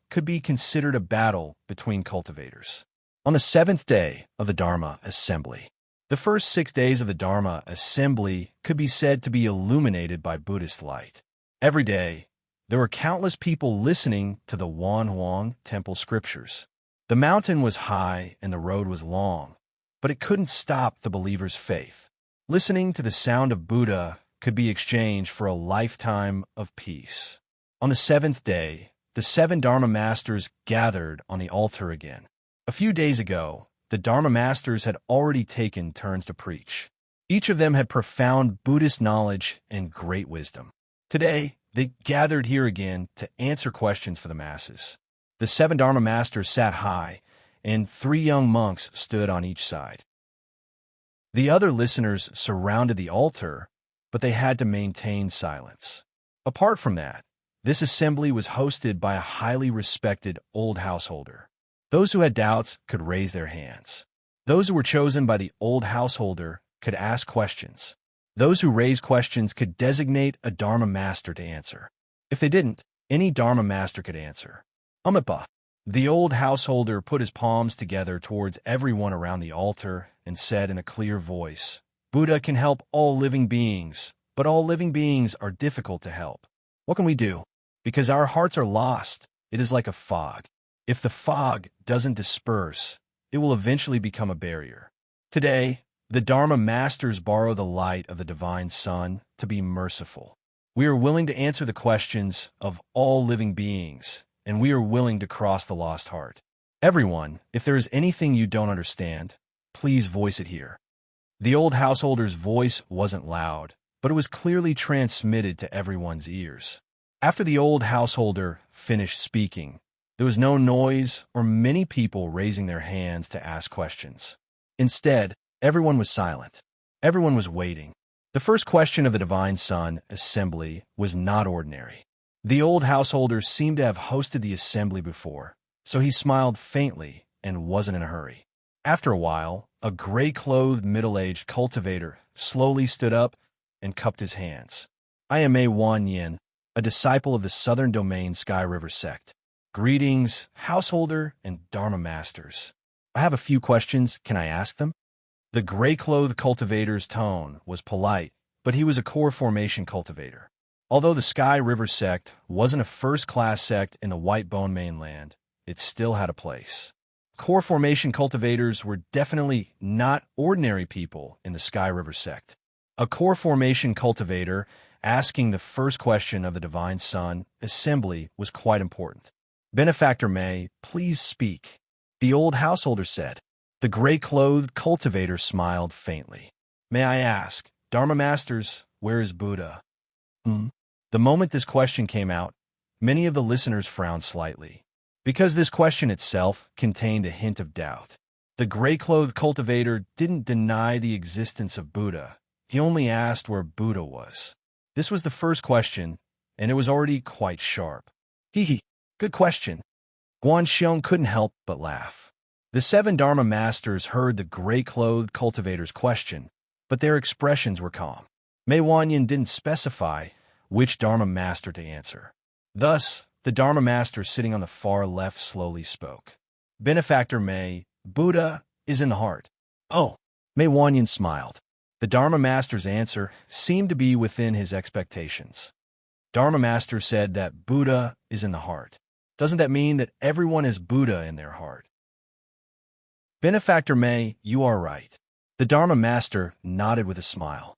could be considered a battle between cultivators. On the 7th day of the Dharma assembly, the first 6 days of the Dharma assembly could be said to be illuminated by Buddhist light. Every day, there were countless people listening to the Wanwang Temple scriptures. The mountain was high and the road was long, but it couldn't stop the believer's faith. Listening to the sound of Buddha could be exchanged for a lifetime of peace. On the 7th day, the 7 Dharma masters gathered on the altar again. A few days ago, the Dharma masters had already taken turns to preach. Each of them had profound Buddhist knowledge and great wisdom. Today, they gathered here again to answer questions for the masses. The 7 Dharma masters sat high, and 3 young monks stood on each side. The other listeners surrounded the altar, but they had to maintain silence. Apart from that, this assembly was hosted by a highly respected old householder. Those who had doubts could raise their hands. Those who were chosen by the old householder could ask questions. Those who raised questions could designate a Dharma master to answer. If they didn't, any Dharma master could answer. Amipa. The old householder put his palms together towards everyone around the altar and said in a clear voice, Buddha can help all living beings, but all living beings are difficult to help. What can we do? Because our hearts are lost, it is like a fog. If the fog doesn't disperse, it will eventually become a barrier. Today, the Dharma masters borrow the light of the Divine Sun to be merciful. We are willing to answer the questions of all living beings and we are willing to cross the lost heart. Everyone, if there is anything you don't understand, please voice it here. The old householder's voice wasn't loud, but it was clearly transmitted to everyone's ears. After the old householder finished speaking, there was no noise or many people raising their hands to ask questions. Instead, everyone was silent. Everyone was waiting. The first question of the Divine Son assembly was not ordinary. The old householder seemed to have hosted the assembly before, so he smiled faintly and wasn't in a hurry. After a while, a gray-clothed middle-aged cultivator slowly stood up and cupped his hands. I am Mei Wanyin, a disciple of the Southern Domain Sky River sect. Greetings, householder and Dharma masters. I have a few questions. Can I ask them? The gray-clothed cultivator's tone was polite, but he was a core formation cultivator. Although the Sky River sect wasn't a first-class sect in the White Bone mainland, it still had a place. Core formation cultivators were definitely not ordinary people in the Sky River sect. A core formation cultivator asking the first question of the Divine Son assembly was quite important. Benefactor May, please speak, the old householder said. The gray-clothed cultivator smiled faintly. May I ask, Dharma Masters, where is Buddha? The moment this question came out, many of the listeners frowned slightly, because this question itself contained a hint of doubt. The gray-clothed cultivator didn't deny the existence of Buddha. He only asked where Buddha was. This was the first question, and it was already quite sharp. Hee, good question. Guanxiong couldn't help but laugh. The 7 Dharma Masters heard the gray-clothed cultivator's question, but their expressions were calm. Mei Wanyin didn't specify which Dharma Master to answer. Thus, the Dharma Master sitting on the far left slowly spoke. Benefactor Mei, Buddha is in the heart. Oh, Mei Wanyin smiled. The Dharma Master's answer seemed to be within his expectations. Dharma Master said that Buddha is in the heart. Doesn't that mean that everyone is Buddha in their heart? Benefactor Mei, you are right. The Dharma Master nodded with a smile.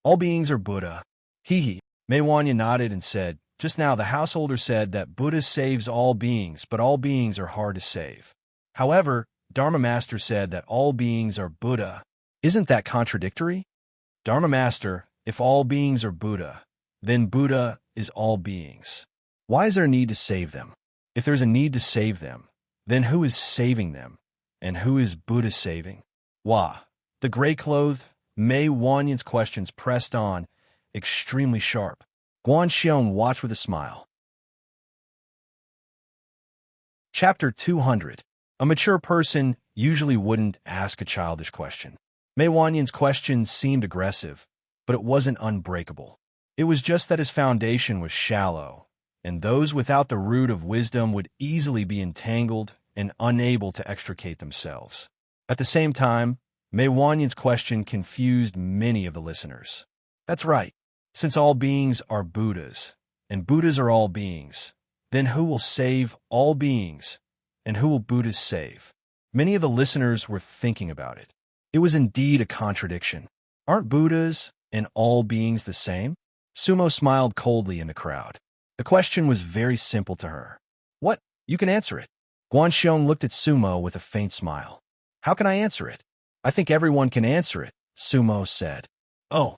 All beings are Buddha. Hee. Mei Wanyin nodded and said, just now the householder said that Buddha saves all beings, but all beings are hard to save. However, Dharma Master said that all beings are Buddha. Isn't that contradictory? Dharma Master, if all beings are Buddha, then Buddha is all beings. Why is there a need to save them? If there's a need to save them, then who is saving them? And who is Buddha saving? Wah. The gray-clothed Mei Wanyin's questions pressed on, extremely sharp. Guanxiong watched with a smile. Chapter 200. A mature person usually wouldn't ask a childish question. Mei Wanyin's question seemed aggressive, but it wasn't unbreakable. It was just that his foundation was shallow, and those without the root of wisdom would easily be entangled and unable to extricate themselves. At the same time, Mei Wanyin's question confused many of the listeners. That's right. Since all beings are Buddhas, and Buddhas are all beings, then who will save all beings, and who will Buddhas save? Many of the listeners were thinking about it. It was indeed a contradiction. Aren't Buddhas and all beings the same? Sumo smiled coldly in the crowd. The question was very simple to her. What? You can answer it. Guanxiong looked at Sumo with a faint smile. How can I answer it? I think everyone can answer it, Sumo said. Oh.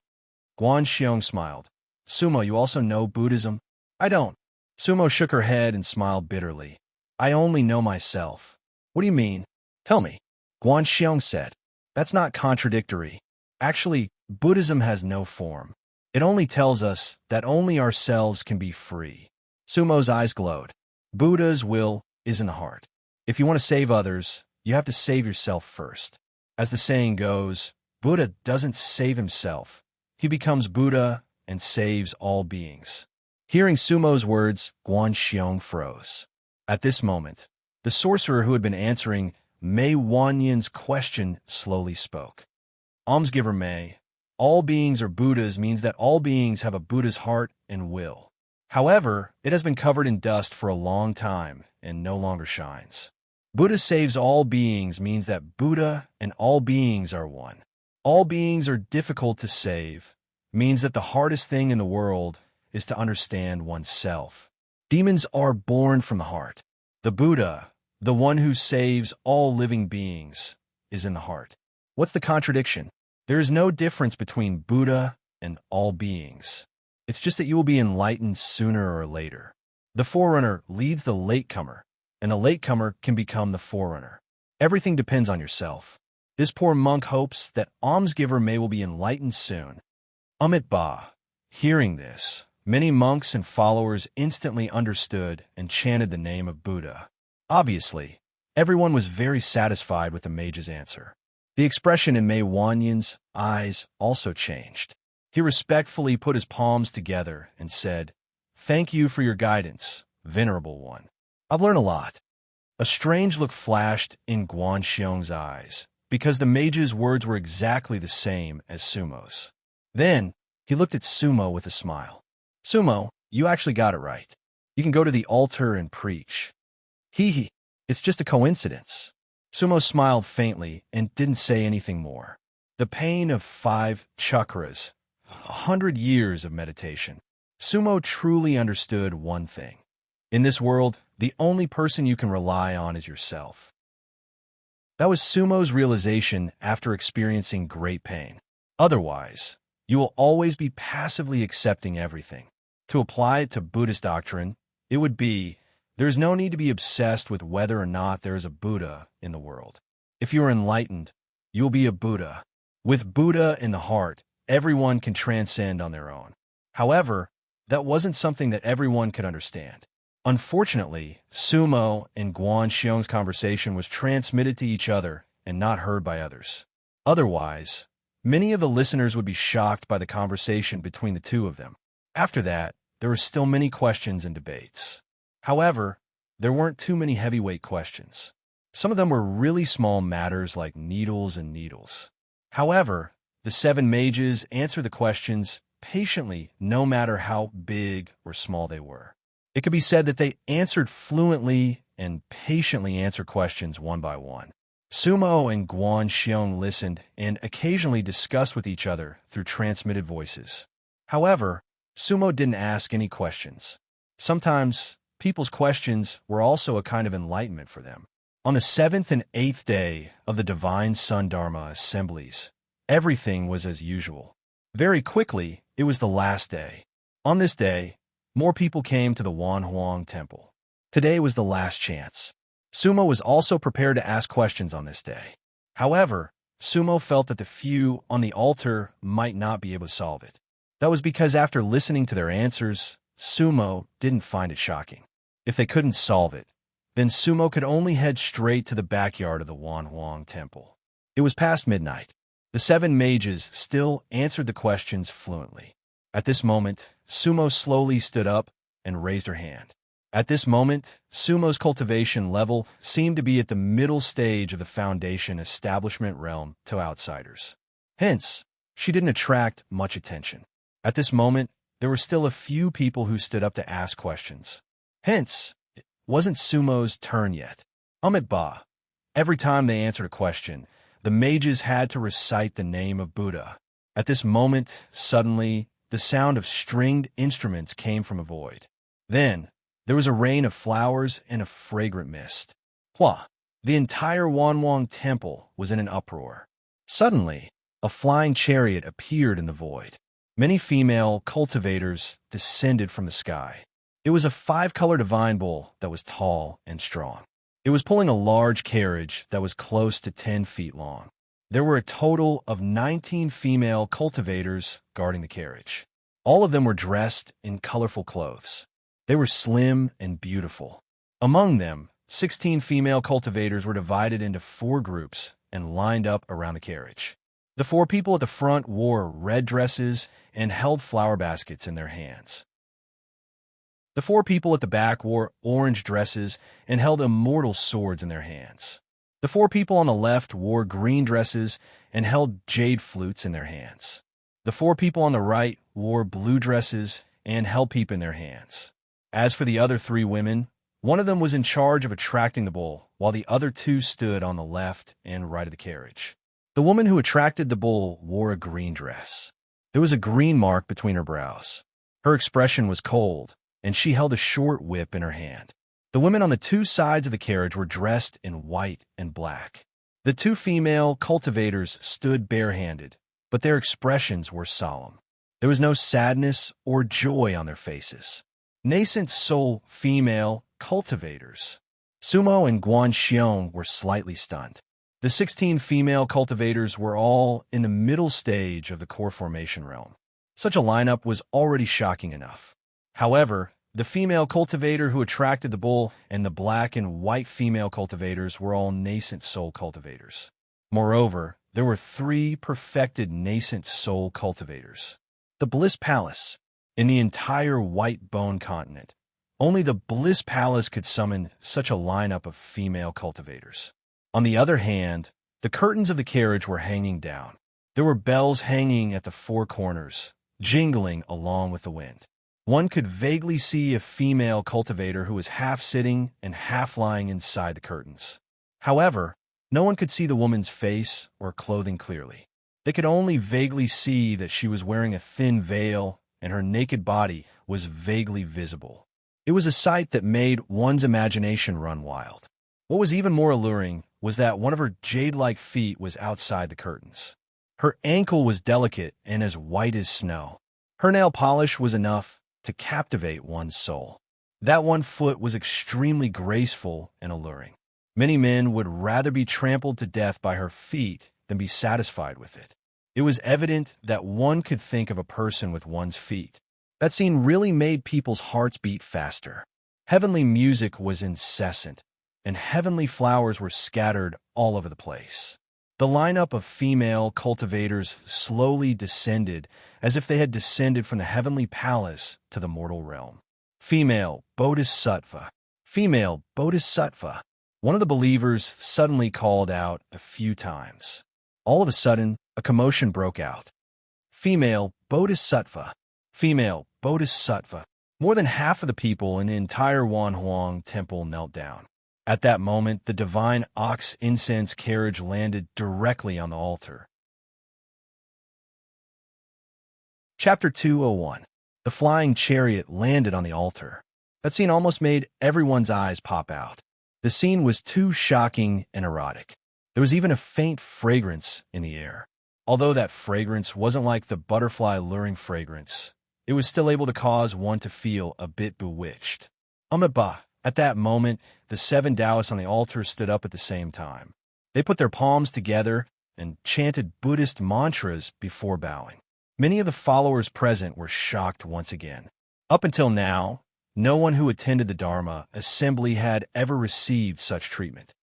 Guanxiong smiled. Sumo, you also know Buddhism? I don't. Sumo shook her head and smiled bitterly. I only know myself. What do you mean? Tell me. Guanxiong said. That's not contradictory. Actually, Buddhism has no form. It only tells us that only ourselves can be free. Sumo's eyes glowed. Buddha's will is in the heart. If you want to save others, you have to save yourself first. As the saying goes, Buddha doesn't save himself. He becomes Buddha and saves all beings. Hearing Sumo's words, Guanxiong froze. At this moment, the sorcerer who had been answering Mei Wanyin's question slowly spoke. Almsgiver Mei, all beings are Buddhas means that all beings have a Buddha's heart and will. However, it has been covered in dust for a long time and no longer shines. Buddha saves all beings means that Buddha and all beings are one. All beings are difficult to save means that the hardest thing in the world is to understand oneself. Demons are born from the heart. The Buddha, the one who saves all living beings, is in the heart. What's the contradiction? There is no difference between Buddha and all beings. It's just that you will be enlightened sooner or later. The forerunner leads the latecomer, and the latecomer can become the forerunner. Everything depends on yourself. This poor monk hopes that almsgiver will be enlightened soon. Ba. Hearing this, many monks and followers instantly understood and chanted the name of Buddha. Obviously, everyone was very satisfied with the mage's answer. The expression in Mei Wanyan's eyes also changed. He respectfully put his palms together and said, "Thank you for your guidance, Venerable One. I've learned a lot." A strange look flashed in Guanxiong's eyes, because the mage's words were exactly the same as Sumo's. Then, he looked at Sumo with a smile. "Sumo, you actually got it right. You can go to the altar and preach." Hee, it's just a coincidence." Sumo smiled faintly and didn't say anything more. The pain of 5 chakras, 100 years of meditation. Sumo truly understood one thing. In this world, the only person you can rely on is yourself. That was Sumo's realization after experiencing great pain. Otherwise, you will always be passively accepting everything. To apply it to Buddhist doctrine, it would be, there is no need to be obsessed with whether or not there is a Buddha in the world. If you are enlightened, you will be a Buddha. With Buddha in the heart, everyone can transcend on their own. However, that wasn't something that everyone could understand. Unfortunately, Sumo and Guanxiong's conversation was transmitted to each other and not heard by others. Otherwise, many of the listeners would be shocked by the conversation between the two of them. After that, there were still many questions and debates. However, there weren't too many heavyweight questions. Some of them were really small matters like needles and needles. However, the 7 mages answered the questions patiently, no matter how big or small they were. It could be said that they answered fluently and patiently answered questions one by one. Sumo and Guanxiong listened and occasionally discussed with each other through transmitted voices. However, Sumo didn't ask any questions. Sometimes, people's questions were also a kind of enlightenment for them. On the 7th and 8th day of the Divine Sun Dharma assemblies, everything was as usual. Very quickly, it was the last day. On this day, more people came to the Wanhuang Temple. Today was the last chance. Sumo was also prepared to ask questions on this day. However, Sumo felt that the few on the altar might not be able to solve it. That was because after listening to their answers, Sumo didn't find it shocking. If they couldn't solve it, then Sumo could only head straight to the backyard of the Wanhuang Temple. It was past midnight. The 7 mages still answered the questions fluently. At this moment, Sumo slowly stood up and raised her hand. At this moment, Sumo's cultivation level seemed to be at the middle stage of the foundation establishment realm to outsiders. Hence, she didn't attract much attention. At this moment, there were still a few people who stood up to ask questions. Hence, it wasn't Sumo's turn yet. Ba. Every time they answered a question, the mages had to recite the name of Buddha. At this moment, suddenly, the sound of stringed instruments came from a void. Then, there was a rain of flowers and a fragrant mist. Hua! The entire Wanhuang Temple was in an uproar. Suddenly, a flying chariot appeared in the void. Many female cultivators descended from the sky. It was a 5-color divine bull that was tall and strong. It was pulling a large carriage that was close to 10 feet long. There were a total of 19 female cultivators guarding the carriage. All of them were dressed in colorful clothes. They were slim and beautiful. Among them, 16 female cultivators were divided into 4 groups and lined up around the carriage. The 4 people at the front wore red dresses and held flower baskets in their hands. The 4 people at the back wore orange dresses and held immortal swords in their hands. The 4 people on the left wore green dresses and held jade flutes in their hands. The 4 people on the right wore blue dresses and held peep in their hands. As for the other 3 women, one of them was in charge of attracting the bull, while the other 2 stood on the left and right of the carriage. The woman who attracted the bull wore a green dress. There was a green mark between her brows. Her expression was cold, and she held a short whip in her hand. The women on the two sides of the carriage were dressed in white and black. The two female cultivators stood barehanded, but their expressions were solemn. There was no sadness or joy on their faces. Nascent soul female cultivators. Sumo and Guanxiong were slightly stunned. The 16 female cultivators were all in the middle stage of the core formation realm. Such a lineup was already shocking enough. However, the female cultivator who attracted the bull and the black and white female cultivators were all nascent soul cultivators. Moreover, there were 3 perfected nascent soul cultivators. The Bliss Palace. In the entire White Bone continent, only the Bliss Palace could summon such a lineup of female cultivators. On the other hand, the curtains of the carriage were hanging down. There were bells hanging at the 4 corners, jingling along with the wind. One could vaguely see a female cultivator who was half sitting and half lying inside the curtains. However, no one could see the woman's face or clothing clearly. They could only vaguely see that she was wearing a thin veil and her naked body was vaguely visible. It was a sight that made one's imagination run wild. What was even more alluring was that one of her jade-like feet was outside the curtains. Her ankle was delicate and as white as snow. Her nail polish was enough to captivate one's soul. That one foot was extremely graceful and alluring. Many men would rather be trampled to death by her feet than be satisfied with it. It was evident that one could think of a person with one's feet. That scene really made people's hearts beat faster. Heavenly music was incessant, and heavenly flowers were scattered all over the place. The lineup of female cultivators slowly descended as if they had descended from the heavenly palace to the mortal realm. Female Bodhisattva. Female Bodhisattva. One of the believers suddenly called out a few times. All of a sudden, a commotion broke out. Female Bodhisattva. Female Bodhisattva. More than half of the people in the entire Wanhuang temple knelt down. At that moment, the divine ox incense carriage landed directly on the altar. Chapter 201. The flying chariot landed on the altar. That scene almost made everyone's eyes pop out. The scene was too shocking and erotic. There was even a faint fragrance in the air. Although that fragrance wasn't like the butterfly-luring fragrance, it was still able to cause one to feel a bit bewitched. At that moment, the 7 Taoists on the altar stood up at the same time. They put their palms together and chanted Buddhist mantras before bowing. Many of the followers present were shocked once again. Up until now, no one who attended the Dharma assembly had ever received such treatment.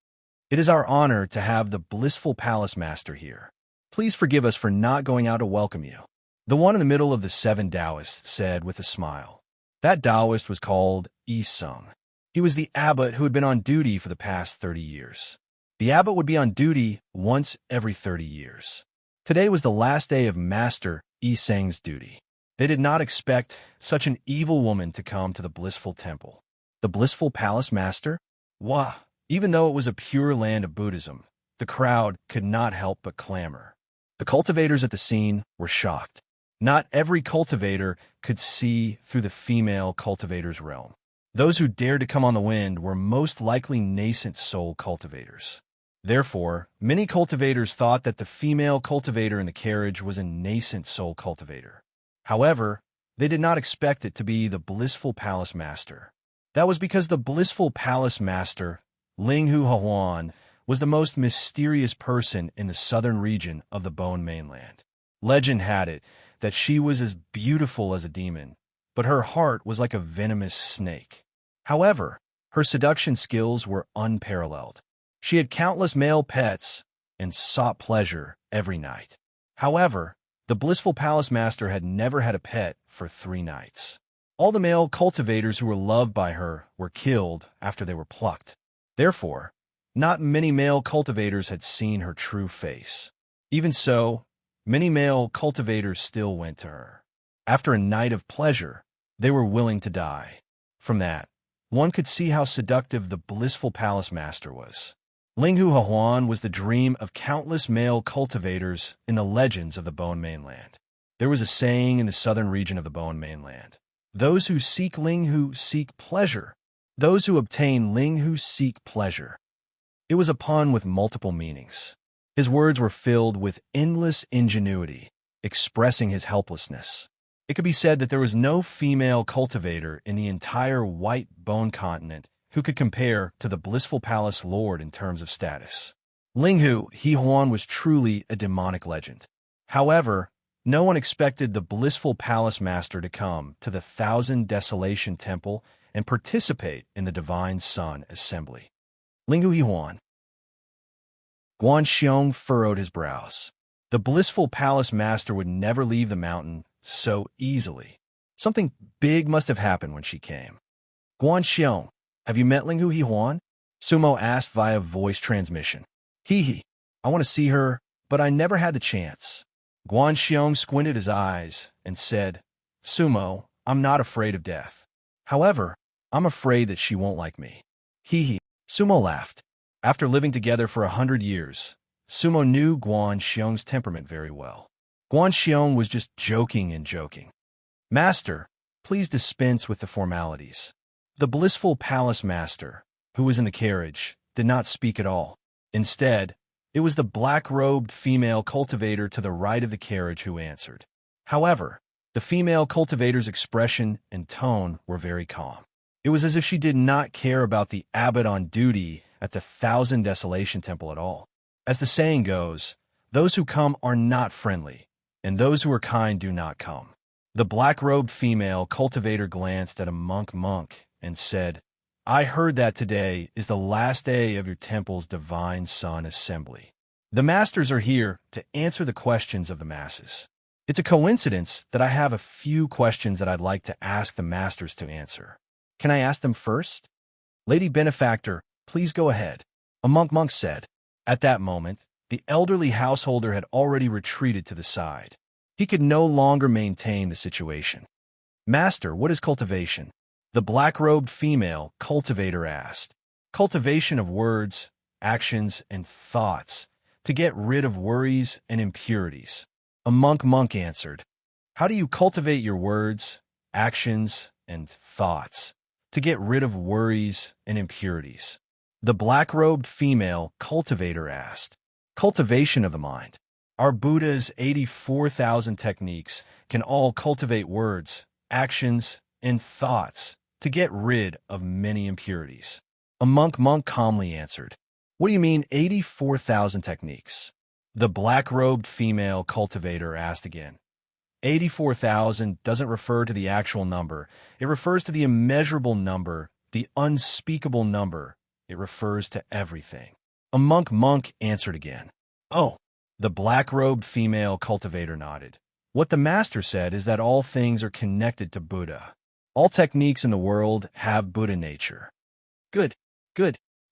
It is our honor to have the blissful palace master here. Please forgive us for not going out to welcome you. The one in the middle of the 7 Taoists said with a smile. That Taoist was called Yi Sung. He was the abbot who had been on duty for the past 30 years. The abbot would be on duty once every 30 years. Today was the last day of Master Yi Sung's duty. They did not expect such an evil woman to come to the blissful temple. The blissful palace master? Wah! Even though it was a pure land of Buddhism, the crowd could not help but clamor. The cultivators at the scene were shocked. Not every cultivator could see through the female cultivator's realm. Those who dared to come on the wind were most likely nascent soul cultivators. Therefore, many cultivators thought that the female cultivator in the carriage was a nascent soul cultivator. However, they did not expect it to be the blissful palace master. That was because the blissful palace master, Ling Hu Huan, was the most mysterious person in the southern region of the Bone Mainland. Legend had it that she was as beautiful as a demon, but her heart was like a venomous snake. However, her seduction skills were unparalleled. She had countless male pets and sought pleasure every night. However, the blissful palace master had never had a pet for 3 nights. All the male cultivators who were loved by her were killed after they were plucked. Therefore, not many male cultivators had seen her true face. Even so, many male cultivators still went to her. After a night of pleasure, they were willing to die. From that, one could see how seductive the blissful palace master was. Ling Hu Huan was the dream of countless male cultivators in the legends of the Bone Mainland. There was a saying in the southern region of the Bone Mainland. Those who seek Ling Hu seek pleasure. Those who obtain Ling Hu seek pleasure. It was a pun with multiple meanings. His words were filled with endless ingenuity, expressing his helplessness. It could be said that there was no female cultivator in the entire white bone continent who could compare to the blissful palace lord in terms of status. Ling Hu He Huan was truly a demonic legend. However, no one expected the blissful palace master to come to the Thousand Desolation Temple and participate in the Divine Sun Assembly. Ling Hu He Huan. Guan Xiong furrowed his brows. The blissful palace master would never leave the mountain so easily. Something big must have happened when she came. Guan Xiong, have you met Ling Hu He Huan? Sumo asked via voice transmission. Hee, I want to see her, but I never had the chance. Guan Xiong squinted his eyes and said, Sumo, I'm not afraid of death. However, I'm afraid that she won't like me. Hee. Sumo laughed. After living together for 100 years, Sumo knew Guan Xiong's temperament very well. Guan Xiong was just joking and joking. Master, please dispense with the formalities. The blissful palace master, who was in the carriage, did not speak at all. Instead, it was the black-robed female cultivator to the right of the carriage who answered. However, the female cultivator's expression and tone were very calm. It was as if she did not care about the abbot on duty at the Thousand Desolation Temple at all. As the saying goes, those who come are not friendly, and those who are kind do not come. The black-robed female cultivator glanced at a monk and said, I heard that today is the last day of your temple's Divine Sun Assembly. The masters are here to answer the questions of the masses. It's a coincidence that I have a few questions that I'd like to ask the masters to answer. Can I ask them first? Lady Benefactor, please go ahead, a monk said. At that moment, the elderly householder had already retreated to the side. He could no longer maintain the situation. Master, what is cultivation? The black-robed female cultivator asked. Cultivation of words, actions, and thoughts to get rid of worries and impurities. A monk answered. How do you cultivate your words, actions, and thoughts to get rid of worries and impurities? The black-robed female cultivator asked. Cultivation of the mind. Our Buddha's 84,000 techniques can all cultivate words, actions, and thoughts to get rid of many impurities. A monk calmly answered. What do you mean 84,000 techniques? The black-robed female cultivator asked again. 84,000 doesn't refer to the actual number. It refers to the immeasurable number, the unspeakable number. It refers to everything. A monk answered again. Oh, the black-robed female cultivator nodded. What the master said is that all things are connected to Buddha. All techniques in the world have Buddha nature. Good.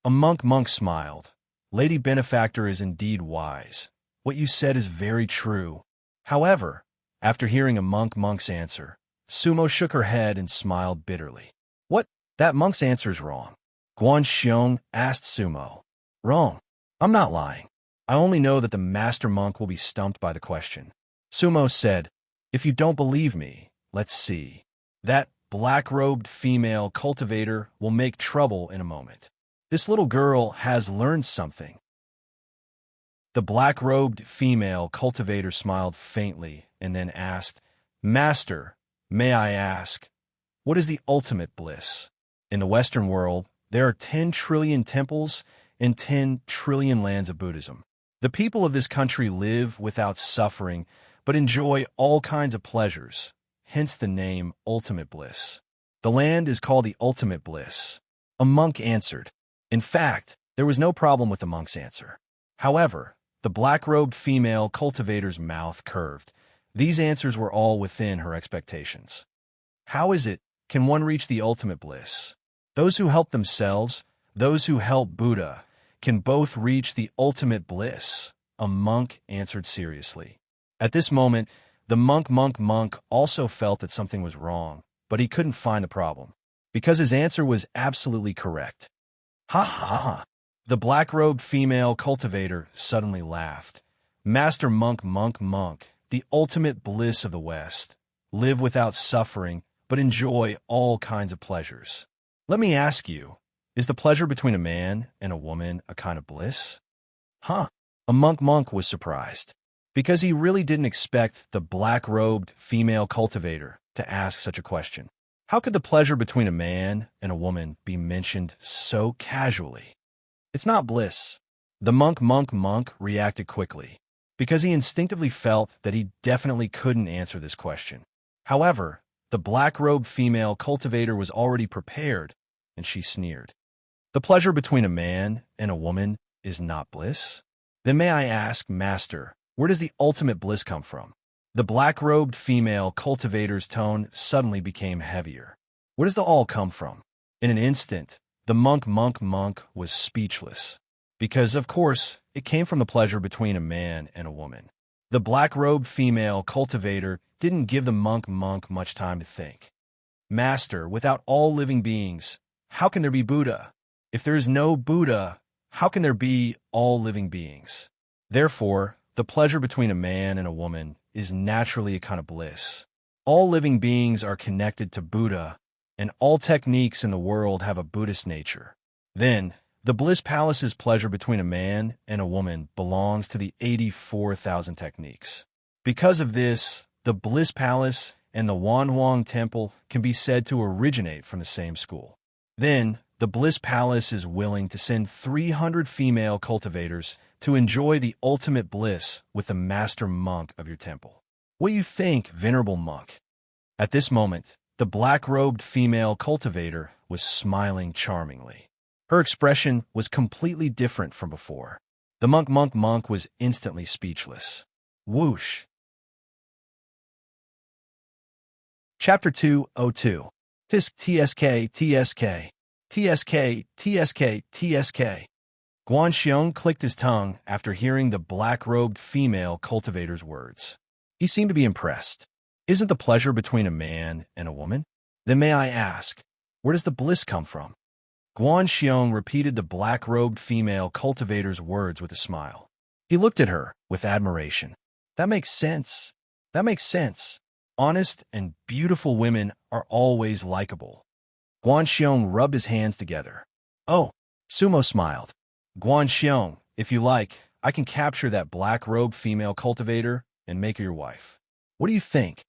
A monk smiled. Lady Benefactor is indeed wise. What you said is very true. However, after hearing a monk's answer, Sumo shook her head and smiled bitterly. What? That monk's answer is wrong. Guan Xiong asked Sumo. Wrong. I'm not lying. I only know that the master monk will be stumped by the question. Sumo said, If you don't believe me, let's see. That black-robed female cultivator will make trouble in a moment. This little girl has learned something. The black-robed female cultivator smiled faintly and then asked, Master, may I ask, what is the ultimate bliss? In the Western world, there are 10 trillion temples and 10 trillion lands of Buddhism. The people of this country live without suffering, but enjoy all kinds of pleasures, hence the name ultimate bliss. The land is called the ultimate bliss. A monk answered. In fact, there was no problem with the monk's answer. However, the black-robed female cultivator's mouth curved. These answers were all within her expectations. How is it can one reach the ultimate bliss? Those who help themselves, those who help Buddha, can both reach the ultimate bliss, a monk answered seriously. At this moment, the monk also felt that something was wrong, but he couldn't find the problem, because his answer was absolutely correct. Ha. The black-robed female cultivator suddenly laughed. Master monk, the ultimate bliss of the West. Live without suffering, but enjoy all kinds of pleasures. Let me ask you, is the pleasure between a man and a woman a kind of bliss? Huh? A monk was surprised, because he really didn't expect the black-robed female cultivator to ask such a question. How could the pleasure between a man and a woman be mentioned so casually? It's not bliss. The monk reacted quickly, because he instinctively felt that he definitely couldn't answer this question. However, the black-robed female cultivator was already prepared, and she sneered. The pleasure between a man and a woman is not bliss? Then may I ask, Master, where does the ultimate bliss come from? The black-robed female cultivator's tone suddenly became heavier. Where does the all come from? In an instant, the monk was speechless, because, of course, it came from the pleasure between a man and a woman. The black-robed female cultivator didn't give the monk much time to think. Master, without all living beings, how can there be Buddha? If there is no Buddha, how can there be all living beings? Therefore, the pleasure between a man and a woman is naturally a kind of bliss. All living beings are connected to Buddha, and all techniques in the world have a Buddhist nature. Then, the Bliss Palace's pleasure between a man and a woman belongs to the 84,000 techniques. Because of this, the Bliss Palace and the Wanhuang Temple can be said to originate from the same school. Then, the Bliss Palace is willing to send 300 female cultivators to enjoy the ultimate bliss with the master monk of your temple. What do you think, venerable monk? At this moment, the black-robed female cultivator was smiling charmingly. Her expression was completely different from before. The monk was instantly speechless. Whoosh! Chapter 202. TSK. Guan Xiong clicked his tongue after hearing the black-robed female cultivator's words. He seemed to be impressed. Isn't the pleasure between a man and a woman? Then may I ask, where does the bliss come from? Guan Xiong repeated the black-robed female cultivator's words with a smile. He looked at her with admiration. That makes sense. Honest and beautiful women are always likable. Guan Xiong rubbed his hands together. Oh, Sumo smiled. Guan Xiong, if you like, I can capture that black-robed female cultivator and make her your wife. What do you think?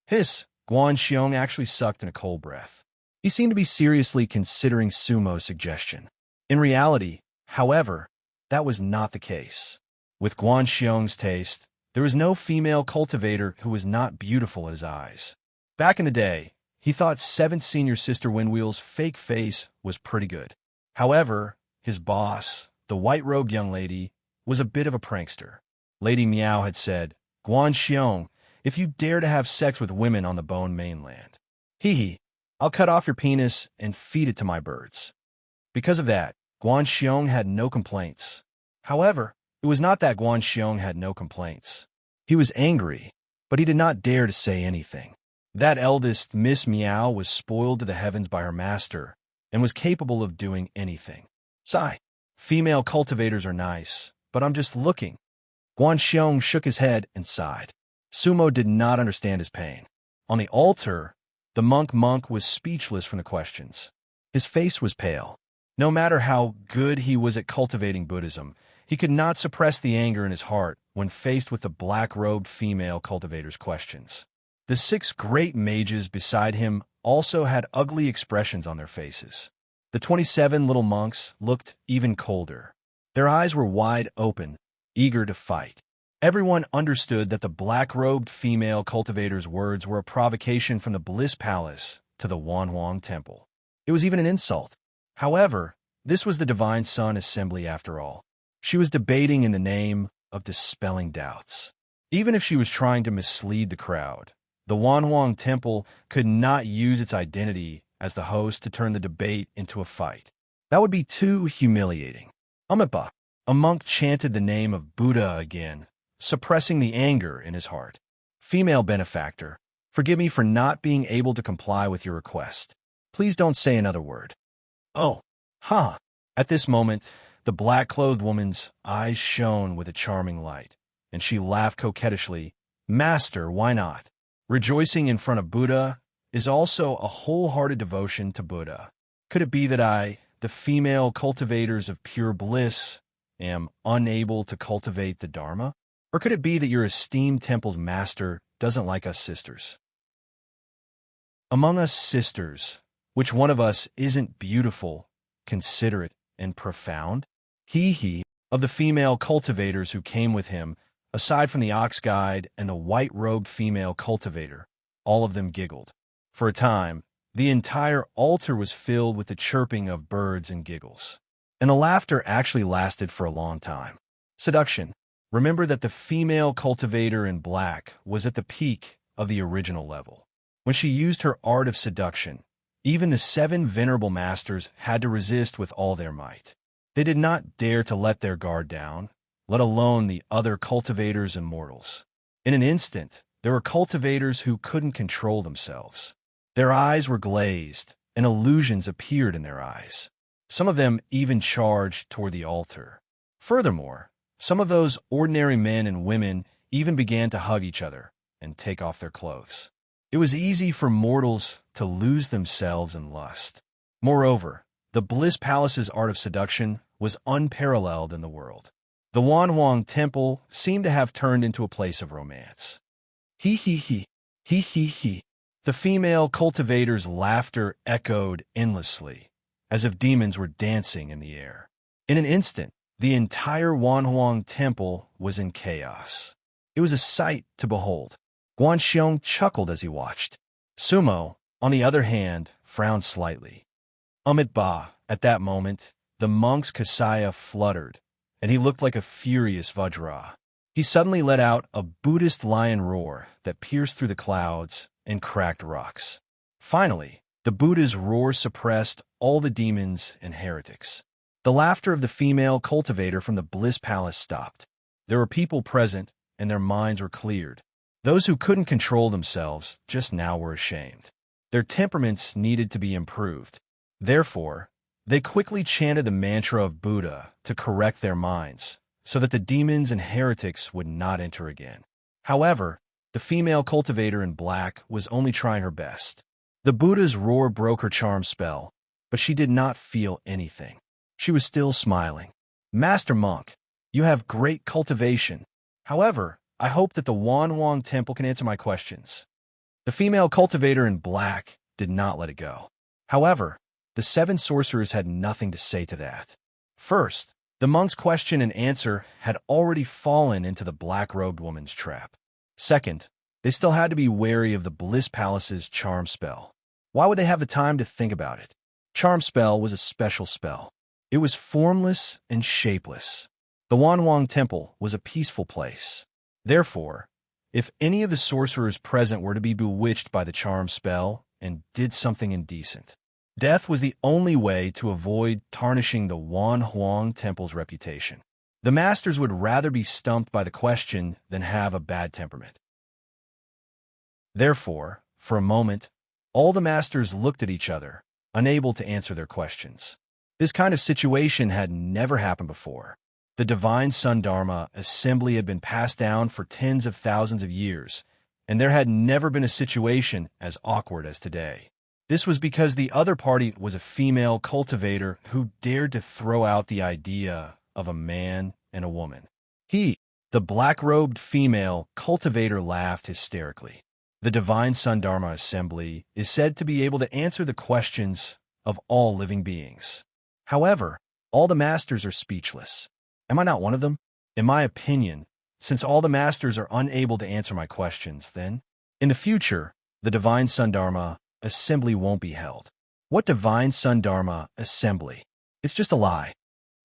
Hiss, Guan Xiong actually sucked in a cold breath. He seemed to be seriously considering Sumo's suggestion. In reality, however, that was not the case. With Guan Xiong's taste, there was no female cultivator who was not beautiful in his eyes. Back in the day, he thought 7th Senior Sister Windwheel's fake face was pretty good. However, his boss, the white-robed young lady, was a bit of a prankster. Lady Miao had said, Guan Xiong, if you dare to have sex with women on the Bone Mainland, I'll cut off your penis and feed it to my birds. Because of that, Guan Xiong had no complaints. However, it was not that Guan Xiong had no complaints. He was angry, but he did not dare to say anything. That eldest Miss Miao was spoiled to the heavens by her master and was capable of doing anything. Sigh. Female cultivators are nice, but I'm just looking. Guan Xiong shook his head and sighed. Sumo did not understand his pain. On the altar, the monk was speechless from the questions. His face was pale. No matter how good he was at cultivating Buddhism, he could not suppress the anger in his heart when faced with the black-robed female cultivator's questions. The 6 great mages beside him also had ugly expressions on their faces. The 27 little monks looked even colder. Their eyes were wide open, eager to fight. Everyone understood that the black-robed female cultivator's words were a provocation from the Bliss Palace to the Wanhuang Temple. It was even an insult. However, this was the Divine Sun Assembly after all. She was debating in the name of dispelling doubts. Even if she was trying to mislead the crowd, the Wanhuang Temple could not use its identity as the host to turn the debate into a fight. That would be too humiliating. Amipa, a monk chanted the name of Buddha again, suppressing the anger in his heart. Female benefactor, forgive me for not being able to comply with your request. Please don't say another word. Oh, At this moment, the black-clothed woman's eyes shone with a charming light, and she laughed coquettishly. Master, why not? Rejoicing in front of Buddha is also a wholehearted devotion to Buddha. Could it be that I, the female cultivators of pure bliss, am unable to cultivate the Dharma? Or could it be that your esteemed temple's master doesn't like us sisters? Among us sisters, which one of us isn't beautiful, considerate, and profound? He, of the female cultivators who came with him, aside from the ox guide and the white-robed female cultivator, all of them giggled. For a time, the entire altar was filled with the chirping of birds and giggles. And the laughter actually lasted for a long time. Seduction. Remember that the female cultivator in black was at the peak of the original level. When she used her art of seduction, even the 7 venerable masters had to resist with all their might. They did not dare to let their guard down, let alone the other cultivators and mortals. In an instant, there were cultivators who couldn't control themselves. Their eyes were glazed, and illusions appeared in their eyes. Some of them even charged toward the altar. Furthermore, some of those ordinary men and women even began to hug each other and take off their clothes. It was easy for mortals to lose themselves in lust. Moreover, the Bliss Palace's art of seduction was unparalleled in the world. The Wanhuang Temple seemed to have turned into a place of romance. He. The female cultivator's laughter echoed endlessly, as if demons were dancing in the air. In an instant, the entire Wanhuang Temple was in chaos. It was a sight to behold. Guanxiong chuckled as he watched. Sumo, on the other hand, frowned slightly. Ba, at that moment, the monk's kasaya fluttered, and he looked like a furious Vajra. He suddenly let out a Buddhist lion roar that pierced through the clouds and cracked rocks. Finally, the Buddha's roar suppressed all the demons and heretics. The laughter of the female cultivator from the Bliss Palace stopped. There were people present, and their minds were cleared. Those who couldn't control themselves just now were ashamed. Their temperaments needed to be improved. Therefore, they quickly chanted the mantra of Buddha to correct their minds, so that the demons and heretics would not enter again. However, the female cultivator in black was only trying her best. The Buddha's roar broke her charm spell, but she did not feel anything. She was still smiling. Master Monk, you have great cultivation. However, I hope that the Wanhuang Temple can answer my questions. The female cultivator in black did not let it go. However, the 7 sorcerers had nothing to say to that. First, the monk's question and answer had already fallen into the black-robed woman's trap. Second, they still had to be wary of the Bliss Palace's charm spell. Why would they have the time to think about it? Charm spell was a special spell. It was formless and shapeless. The Wanhuang Temple was a peaceful place. Therefore, if any of the sorcerers present were to be bewitched by the charm spell and did something indecent, death was the only way to avoid tarnishing the Wanhuang Temple's reputation. The masters would rather be stumped by the question than have a bad temperament. Therefore, for a moment, all the masters looked at each other, unable to answer their questions. This kind of situation had never happened before. The Divine Sun Dharma assembly had been passed down for tens of thousands of years, and there had never been a situation as awkward as today. This was because the other party was a female cultivator who dared to throw out the idea of a man and a woman. The black-robed female cultivator, laughed hysterically. The Divine Sun Dharma assembly is said to be able to answer the questions of all living beings. However, all the masters are speechless. Am I not one of them? In my opinion, since all the masters are unable to answer my questions, then, in the future, the Divine Sun Dharma assembly won't be held. What Divine Sun Dharma assembly? It's just a lie.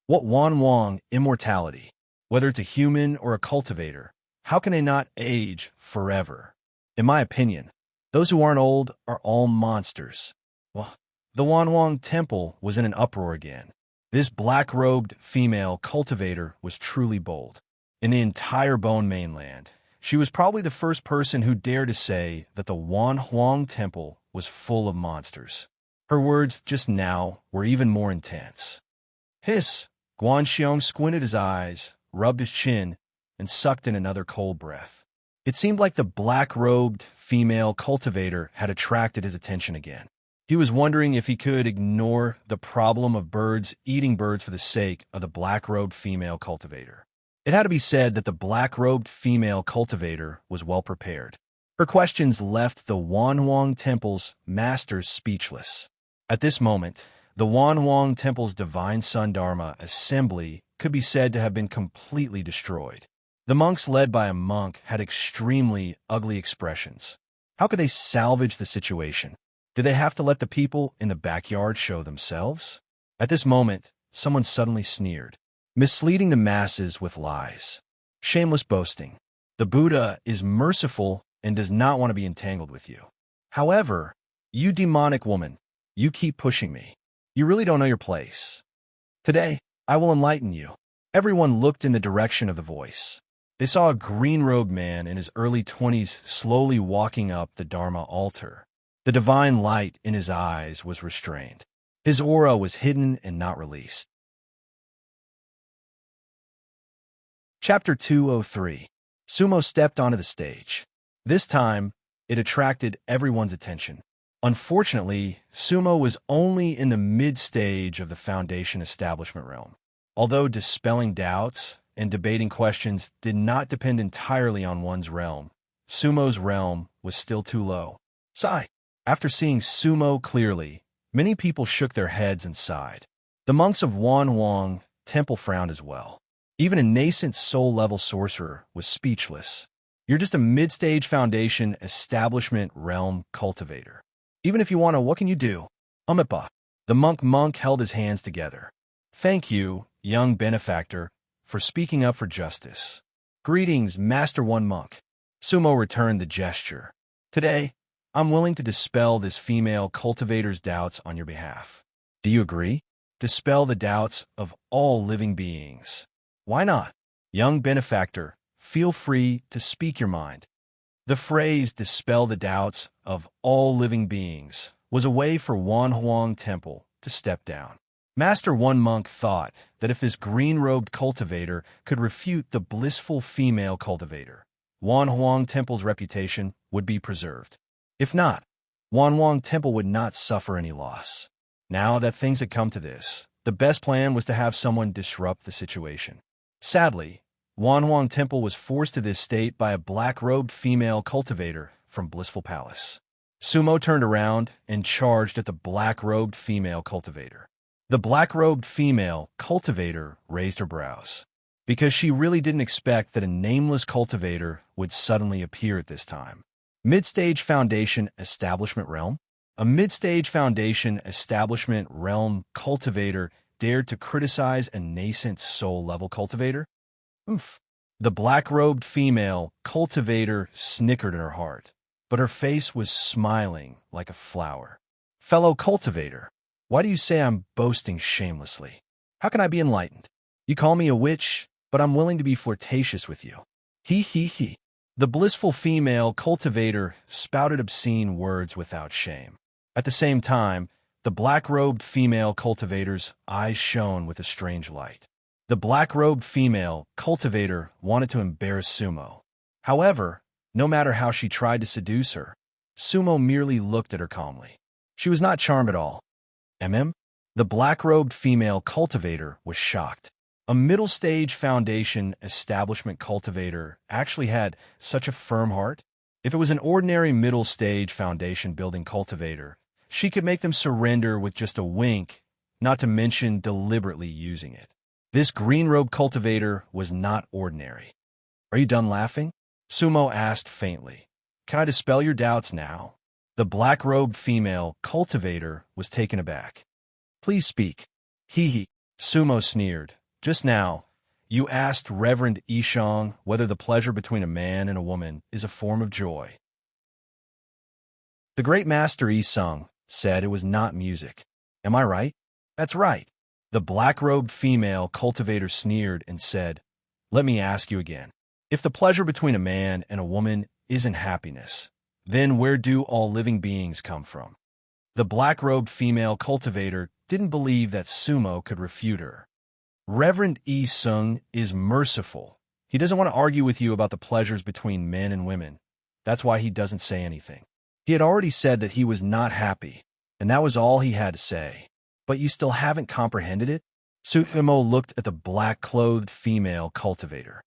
What Wanhuang immortality? Whether it's a human or a cultivator, how can they not age forever? In my opinion, those who aren't old are all monsters. Well, the Wanhuang Temple was in an uproar again. This black-robed female cultivator was truly bold. In the entire Bone Mainland, she was probably the first person who dared to say that the Wanhuang Temple was full of monsters. Her words just now were even more intense. Hiss! Guanxiong squinted his eyes, rubbed his chin, and sucked in another cold breath. It seemed like the black-robed female cultivator had attracted his attention again. He was wondering if he could ignore the problem of birds eating birds for the sake of the black-robed female cultivator. It had to be said that the black-robed female cultivator was well prepared. Her questions left the Wanhuang Temple's masters speechless. At this moment, the Wanhuang Temple's Divine Sun Dharma assembly could be said to have been completely destroyed. The monks led by a monk had extremely ugly expressions. How could they salvage the situation? Did they have to let the people in the backyard show themselves? At this moment, someone suddenly sneered, misleading the masses with lies. Shameless boasting. The Buddha is merciful and does not want to be entangled with you. However, you demonic woman, you keep pushing me. You really don't know your place. Today, I will enlighten you. Everyone looked in the direction of the voice. They saw a green-robed man in his early 20s slowly walking up the Dharma altar. The divine light in his eyes was restrained. His aura was hidden and not released. Chapter 203. Sumo stepped onto the stage. This time, it attracted everyone's attention. Unfortunately, Sumo was only in the mid-stage of the Foundation establishment realm. Although dispelling doubts and debating questions did not depend entirely on one's realm, Sumo's realm was still too low. Sigh. After seeing Sumo clearly, many people shook their heads and sighed. The monks of Wanhuang Temple frowned as well. Even a nascent soul-level sorcerer was speechless. You're just a mid-stage Foundation establishment realm cultivator. Even if you want to, what can you do? Umipa. The monk held his hands together. Thank you, young benefactor, for speaking up for justice. Greetings, Master One Monk. Sumo returned the gesture. Today, I'm willing to dispel this female cultivator's doubts on your behalf. Do you agree? Dispel the doubts of all living beings. Why not? Young benefactor, feel free to speak your mind. The phrase, dispel the doubts of all living beings, was a way for Wanhuang Temple to step down. Master One Monk thought that if this green-robed cultivator could refute the blissful female cultivator, Wanhuang Temple's reputation would be preserved. If not, Wanhuang Temple would not suffer any loss. Now that things had come to this, the best plan was to have someone disrupt the situation. Sadly, Wanhuang Temple was forced to this state by a black-robed female cultivator from Blissful Palace. Sumo turned around and charged at the black-robed female cultivator. The black-robed female cultivator raised her brows, because she really didn't expect that a nameless cultivator would suddenly appear at this time. Mid-stage Foundation Establishment Realm? A mid-stage Foundation Establishment Realm cultivator dared to criticize a nascent soul-level cultivator? Oof. The black-robed female cultivator snickered in her heart, but her face was smiling like a flower. Fellow cultivator, why do you say I'm boasting shamelessly? How can I be enlightened? You call me a witch, but I'm willing to be flirtatious with you. He. The blissful female cultivator spouted obscene words without shame. At the same time, the black-robed female cultivator's eyes shone with a strange light. The black-robed female cultivator wanted to embarrass Sumo. However, no matter how she tried to seduce her, Sumo merely looked at her calmly. She was not charmed at all. The black-robed female cultivator was shocked. A middle-stage Foundation establishment cultivator actually had such a firm heart? If it was an ordinary middle-stage Foundation building cultivator, she could make them surrender with just a wink, not to mention deliberately using it. This green-robe cultivator was not ordinary. Are you done laughing? Sumo asked faintly. Can I dispel your doubts now? The black-robed female cultivator was taken aback. Please speak. He. Sumo sneered. Just now, you asked Reverend Yishang whether the pleasure between a man and a woman is a form of joy. The great master Yisung said it was not music. Am I right? That's right. The black-robed female cultivator sneered and said, let me ask you again. If the pleasure between a man and a woman isn't happiness, then where do all living beings come from? The black-robed female cultivator didn't believe that Sumo could refute her. Reverend Yi Sung is merciful. He doesn't want to argue with you about the pleasures between men and women. That's why he doesn't say anything. He had already said that he was not happy, and that was all he had to say. But you still haven't comprehended it? Sumo looked at the black-clothed female cultivator.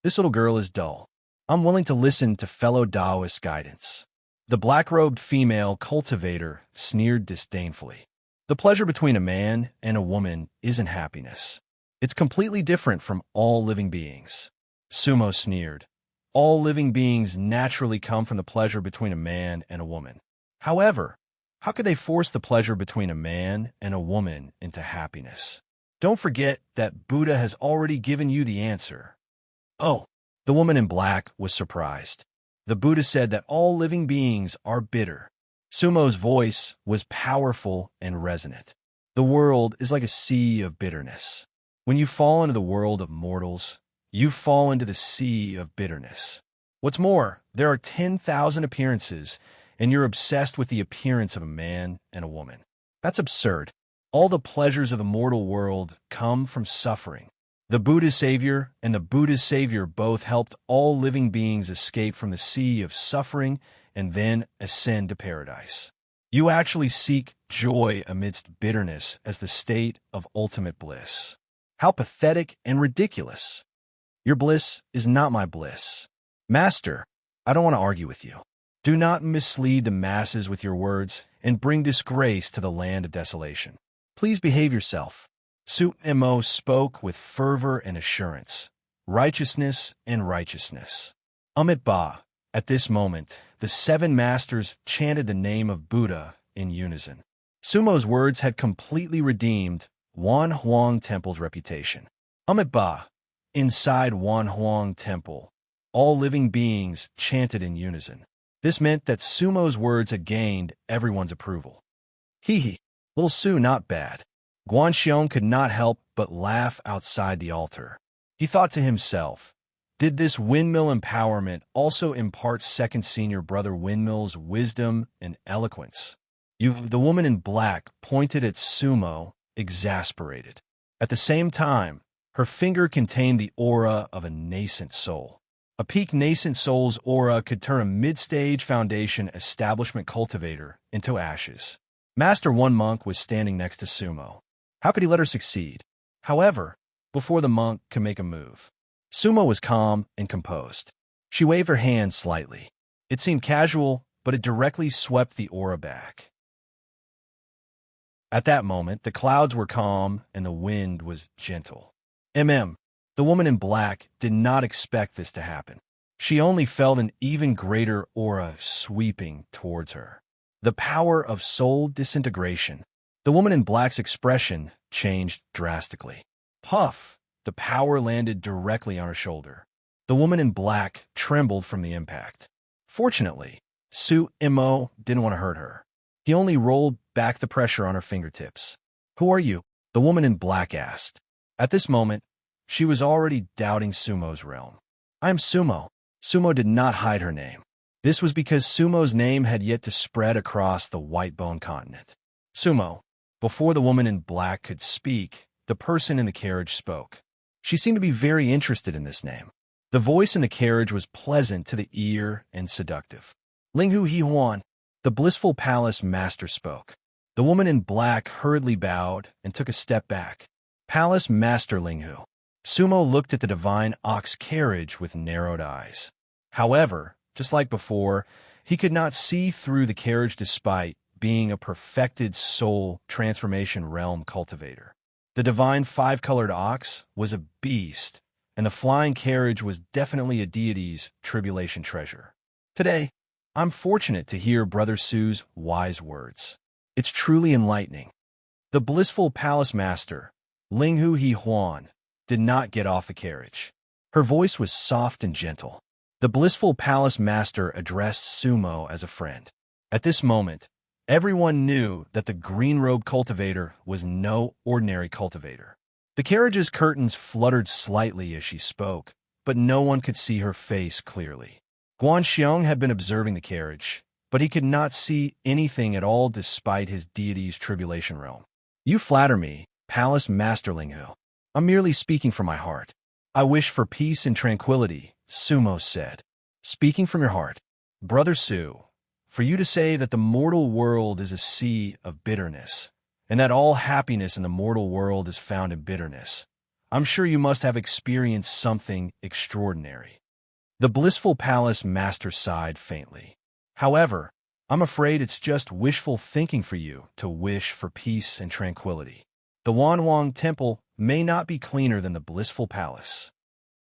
This little girl is dull. I'm willing to listen to fellow Taoist guidance. The black-robed female cultivator sneered disdainfully. The pleasure between a man and a woman isn't happiness. It's completely different from all living beings. Sumo sneered. All living beings naturally come from the pleasure between a man and a woman. However, how could they force the pleasure between a man and a woman into happiness? Don't forget that Buddha has already given you the answer. Oh, the woman in black was surprised. The Buddha said that all living beings are bitter. Sumo's voice was powerful and resonant. The world is like a sea of bitterness. When you fall into the world of mortals, you fall into the sea of bitterness. What's more, there are 10,000 appearances, and you're obsessed with the appearance of a man and a woman. That's absurd. All the pleasures of the mortal world come from suffering. The Buddha's Savior and the Buddha's Savior both helped all living beings escape from the sea of suffering and then ascend to paradise. You actually seek joy amidst bitterness as the state of ultimate bliss. How pathetic and ridiculous. Your bliss is not my bliss. Master, I don't want to argue with you. Do not mislead the masses with your words and bring disgrace to the land of desolation. Please behave yourself. Sumo spoke with fervor and assurance, righteousness and righteousness. Amit Ba. At this moment, the 7 masters chanted the name of Buddha in unison. Sumo's words had completely redeemed Wan Huang Temple's reputation. Amit Ba. Inside Wan Huang Temple, all living beings chanted in unison. This meant that Sumo's words had gained everyone's approval. Hee hee, little Su not bad. Guanxiong could not help but laugh outside the altar. He thought to himself, did this windmill empowerment also impart second senior brother Windmill's wisdom and eloquence? The woman in black pointed at Sumo, exasperated. At the same time, her finger contained the aura of a nascent soul. A peak nascent soul's aura could turn a mid-stage foundation establishment cultivator into ashes. Master One Monk was standing next to Sumo. How could he let her succeed? However, before the monk could make a move, Sumo was calm and composed. She waved her hand slightly. It seemed casual, but it directly swept the aura back. At that moment, the clouds were calm and the wind was gentle. The woman in black did not expect this to happen. She only felt an even greater aura sweeping towards her. The power of soul disintegration. The woman in black's expression changed drastically. Puff! The power landed directly on her shoulder. The woman in black trembled from the impact. Fortunately, Sumo didn't want to hurt her. He only rolled back the pressure on her fingertips. Who are you? The woman in black asked. At this moment, she was already doubting Sumo's realm. I am Sumo. Sumo did not hide her name. This was because Sumo's name had yet to spread across the white bone continent. Sumo. Before the woman in black could speak, the person in the carriage spoke. She seemed to be very interested in this name. The voice in the carriage was pleasant to the ear and seductive. Linghu He Huan, the blissful palace master spoke. The woman in black hurriedly bowed and took a step back. Palace Master Linghu. Sumo looked at the divine ox carriage with narrowed eyes. However, just like before, he could not see through the carriage despite being a perfected soul transformation realm cultivator. The divine 5-colored ox was a beast, and the flying carriage was definitely a deity's tribulation treasure. Today, I'm fortunate to hear Brother Su's wise words. It's truly enlightening. The blissful palace master, Linghu He Huan, did not get off the carriage. Her voice was soft and gentle. The blissful palace master addressed Sumo as a friend. At this moment, everyone knew that the green-robe cultivator was no ordinary cultivator. The carriage's curtains fluttered slightly as she spoke, but no one could see her face clearly. Guanxiong had been observing the carriage, but he could not see anything at all despite his deity's tribulation realm. You flatter me, Palace Master Linghu. I'm merely speaking from my heart. I wish for peace and tranquility, Sumo said, speaking from your heart. Brother Su, for you to say that the mortal world is a sea of bitterness, and that all happiness in the mortal world is found in bitterness, I'm sure you must have experienced something extraordinary. The blissful palace master sighed faintly. However, I'm afraid it's just wishful thinking for you to wish for peace and tranquility. The Wanwang Temple may not be cleaner than the blissful palace.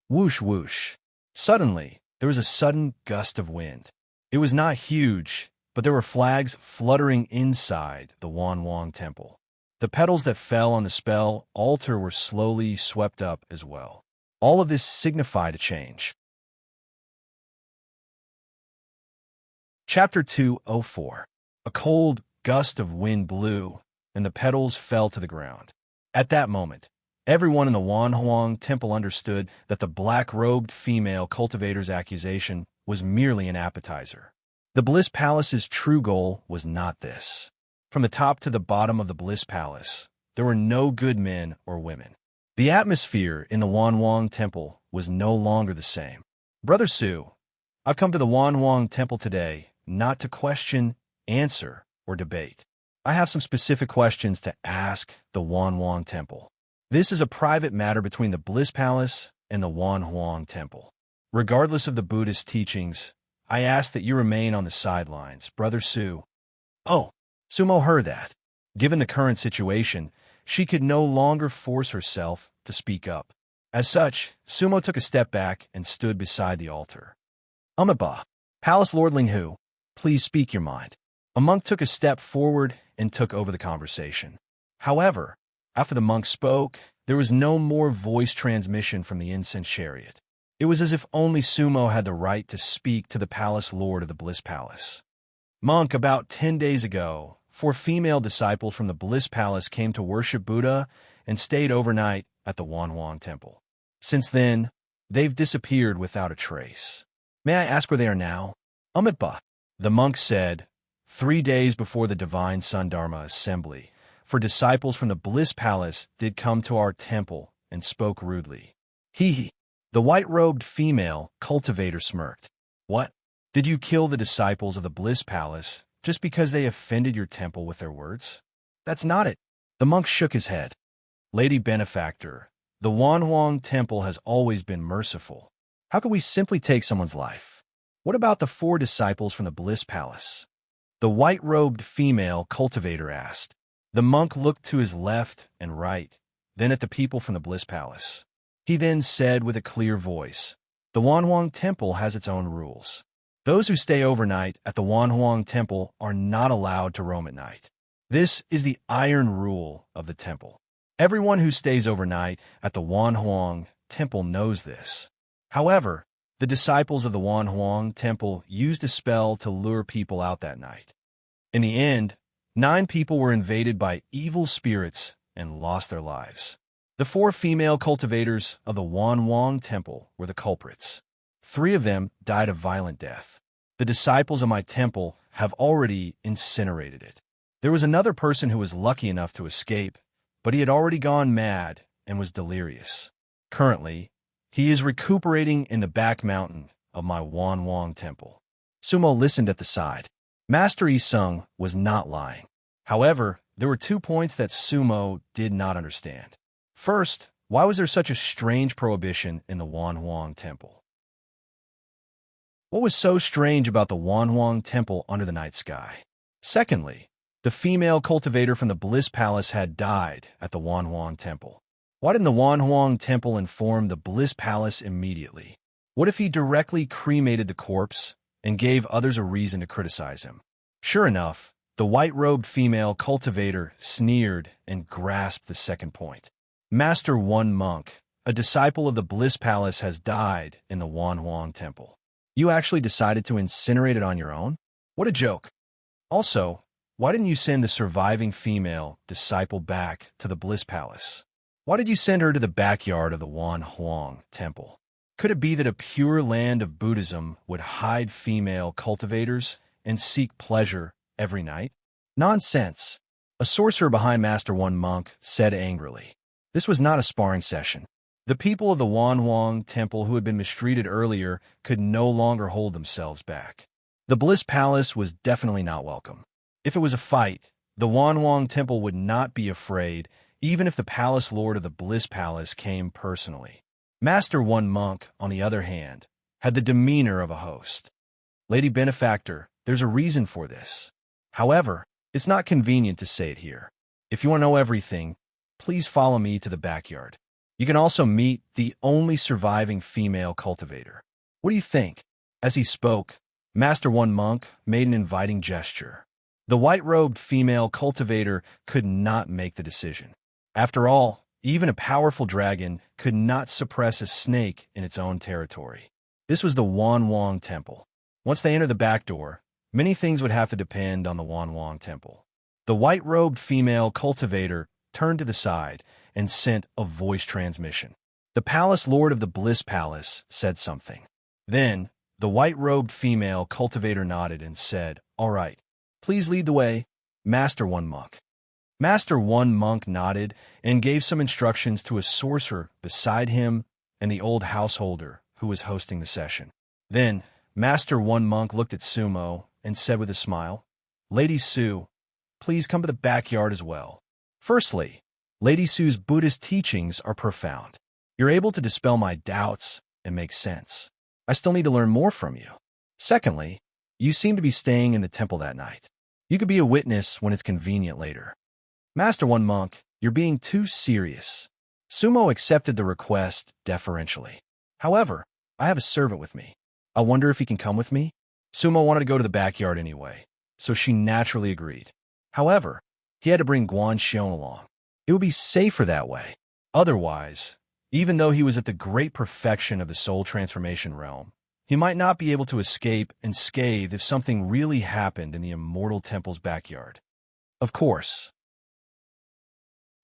Whoosh whoosh. Suddenly, there was a sudden gust of wind. It was not huge, but there were flags fluttering inside the Wanwang Temple. The petals that fell on the spell altar were slowly swept up as well. All of this signified a change. Chapter 204. A cold gust of wind blew, and the petals fell to the ground. At that moment, everyone in the Wanhuang Temple understood that the black-robed female cultivator's accusation was merely an appetizer. The Bliss Palace's true goal was not this. From the top to the bottom of the Bliss Palace, there were no good men or women. The atmosphere in the Wanwang Temple was no longer the same. Brother Su, I've come to the Wanwang Temple today not to question, answer, or debate. I have some specific questions to ask the Wanwang Temple. This is a private matter between the Bliss Palace and the Wanhuang Temple. Regardless of the Buddhist teachings, I ask that you remain on the sidelines, Brother Su. Oh, Sumo heard that. Given the current situation, she could no longer force herself to speak up. As such, Sumo took a step back and stood beside the altar. Umaba, Palace Lord Linghu, please speak your mind. A monk took a step forward and took over the conversation. However, after the monk spoke, there was no more voice transmission from the incense chariot. It was as if only Sumo had the right to speak to the Palace Lord of the Bliss Palace. Monk, about 10 days ago, 4 female disciples from the Bliss Palace came to worship Buddha and stayed overnight at the Wanhuang Temple. Since then, they've disappeared without a trace. May I ask where they are now? Amitba, the monk said, 3 days before the Divine Sun Dharma assembly, 4 disciples from the Bliss Palace did come to our temple and spoke rudely. He, the white-robed female cultivator smirked. What? Did you kill the disciples of the Bliss Palace just because they offended your temple with their words? That's not it. The monk shook his head. Lady Benefactor, the Wanhuang Temple has always been merciful. How could we simply take someone's life? What about the 4 disciples from the Bliss Palace? The white-robed female cultivator asked. The monk looked to his left and right, then at the people from the Bliss Palace. He then said with a clear voice, the Wanhuang Temple has its own rules. Those who stay overnight at the Wanhuang Temple are not allowed to roam at night. This is the iron rule of the temple. Everyone who stays overnight at the Wanhuang Temple knows this. However, the disciples of the Wanhuang Temple used a spell to lure people out that night. In the end, 9 people were invaded by evil spirits and lost their lives. The 4 female cultivators of the Wanhuang Temple were the culprits. 3 of them died a violent death. The disciples of my temple have already incinerated it. There was another person who was lucky enough to escape, but he had already gone mad and was delirious. Currently, he is recuperating in the back mountain of my Wanhuang Temple. Sumo listened at the side. Master Isung was not lying. However, there were 2 points that Sumo did not understand. First, why was there such a strange prohibition in the Wanhuang Temple? What was so strange about the Wanhuang Temple under the night sky? Secondly, the female cultivator from the Bliss Palace had died at the Wanhuang Temple. Why didn't the Wanhuang Temple inform the Bliss Palace immediately? What if he directly cremated the corpse and gave others a reason to criticize him? Sure enough, the white-robed female cultivator sneered and grasped the second point. Master One Monk, a disciple of the Bliss Palace, has died in the Wanhuang Temple. You actually decided to incinerate it on your own? What a joke. Also, why didn't you send the surviving female disciple back to the Bliss Palace? Why did you send her to the backyard of the Wanhuang Temple? Could it be that a pure land of Buddhism would hide female cultivators and seek pleasure every night? Nonsense. A sorcerer behind Master One Monk said angrily. This was not a sparring session. The people of the Wanhuang Temple who had been mistreated earlier could no longer hold themselves back. The Bliss Palace was definitely not welcome. If it was a fight, the Wanhuang Temple would not be afraid, even if the Palace Lord of the Bliss Palace came personally. Master One Monk, on the other hand, had the demeanor of a host. Lady Benefactor, there's a reason for this. However, it's not convenient to say it here. If you want to know everything, please follow me to the backyard. You can also meet the only surviving female cultivator. What do you think? As he spoke, Master One Monk made an inviting gesture. The white-robed female cultivator could not make the decision. After all, even a powerful dragon could not suppress a snake in its own territory. This was the Wanhuang Temple. Once they entered the back door, many things would have to depend on the Wanhuang Temple. The white-robed female cultivator turned to the side and sent a voice transmission. The Palace Lord of the Bliss Palace said something. Then, the white-robed female cultivator nodded and said, "All right, please lead the way, Master One Monk." Master One Monk nodded and gave some instructions to a sorcerer beside him and the old householder who was hosting the session. Then, Master One Monk looked at Sumo and said with a smile, "Lady Su, please come to the backyard as well." Firstly, Lady Su's Buddhist teachings are profound. You're able to dispel my doubts and make sense. I still need to learn more from you. Secondly, you seem to be staying in the temple that night. You could be a witness when it's convenient later. Master One Monk, you're being too serious. Sumo accepted the request deferentially. However, I have a servant with me. I wonder if he can come with me? Sumo wanted to go to the backyard anyway, so she naturally agreed. However, he had to bring Guan Xiong along. It would be safer that way. Otherwise, even though he was at the great perfection of the soul transformation realm, he might not be able to escape unscathed if something really happened in the immortal temple's backyard. Of course.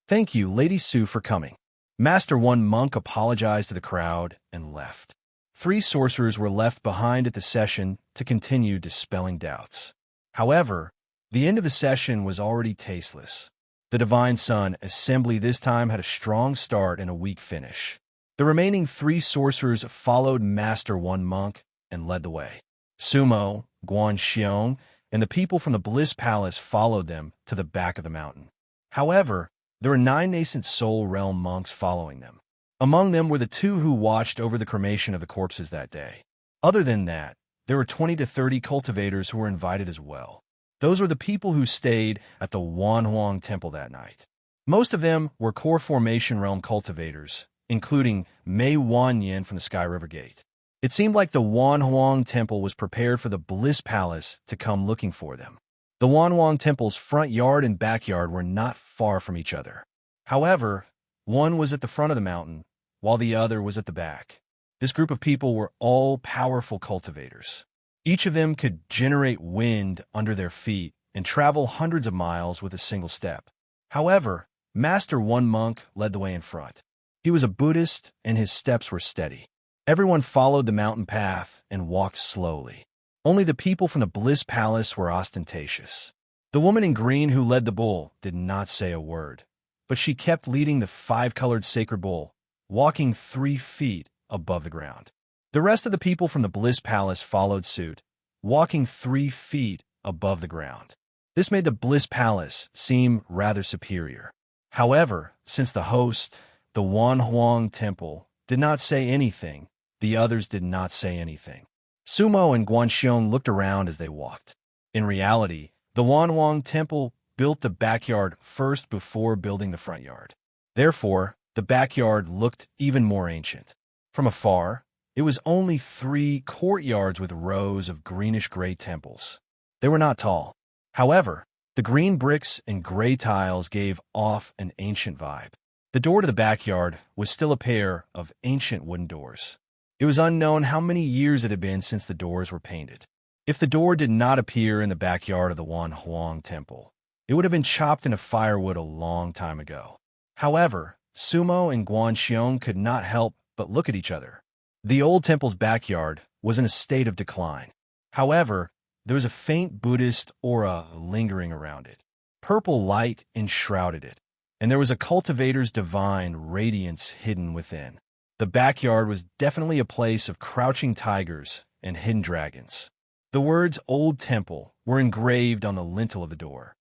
Thank you, Lady Su, for coming. Master One Monk apologized to the crowd and left. 3 sorcerers were left behind at the session to continue dispelling doubts. However, the end of the session was already tasteless. The Divine Sun Assembly this time had a strong start and a weak finish. The remaining 3 sorcerers followed Master One Monk and led the way. Sumo, Guan Xiong, and the people from the Bliss Palace followed them to the back of the mountain. However, there were 9 nascent soul realm monks following them. Among them were the 2 who watched over the cremation of the corpses that day. Other than that, there were 20 to 30 cultivators who were invited as well. Those were the people who stayed at the Wanhuang Temple that night. Most of them were core formation realm cultivators, including Mei Wanyin from the Sky River Gate. It seemed like the Wanhuang Temple was prepared for the Bliss Palace to come looking for them. The Wanhuang Temple's front yard and backyard were not far from each other. However, one was at the front of the mountain, while the other was at the back. This group of people were all powerful cultivators. Each of them could generate wind under their feet and travel hundreds of miles with a single step. However, Master One Monk led the way in front. He was a Buddhist, and his steps were steady. Everyone followed the mountain path and walked slowly. Only the people from the Bliss Palace were ostentatious. The woman in green who led the bull did not say a word, but she kept leading the 5-colored sacred bull, walking 3 feet above the ground. The rest of the people from the Bliss Palace followed suit, walking 3 feet above the ground. This made the Bliss Palace seem rather superior. However, since the host, the Wanhuang Temple, did not say anything, the others did not say anything. Sumo and Guan Xiong looked around as they walked. In reality, the Wanhuang Temple built the backyard first before building the front yard. Therefore, the backyard looked even more ancient. From afar, it was only 3 courtyards with rows of greenish-gray temples. They were not tall. However, the green bricks and gray tiles gave off an ancient vibe. The door to the backyard was still a pair of ancient wooden doors. It was unknown how many years it had been since the doors were painted. If the door did not appear in the backyard of the Wanhuang Temple, it would have been chopped into firewood a long time ago. However, Sumo and Guan Xiong could not help but look at each other. The old temple's backyard was in a state of decline. However, there was a faint Buddhist aura lingering around it. Purple light enshrouded it, and there was a cultivator's divine radiance hidden within. The backyard was definitely a place of crouching tigers and hidden dragons. The words Old Temple were engraved on the lintel of the door.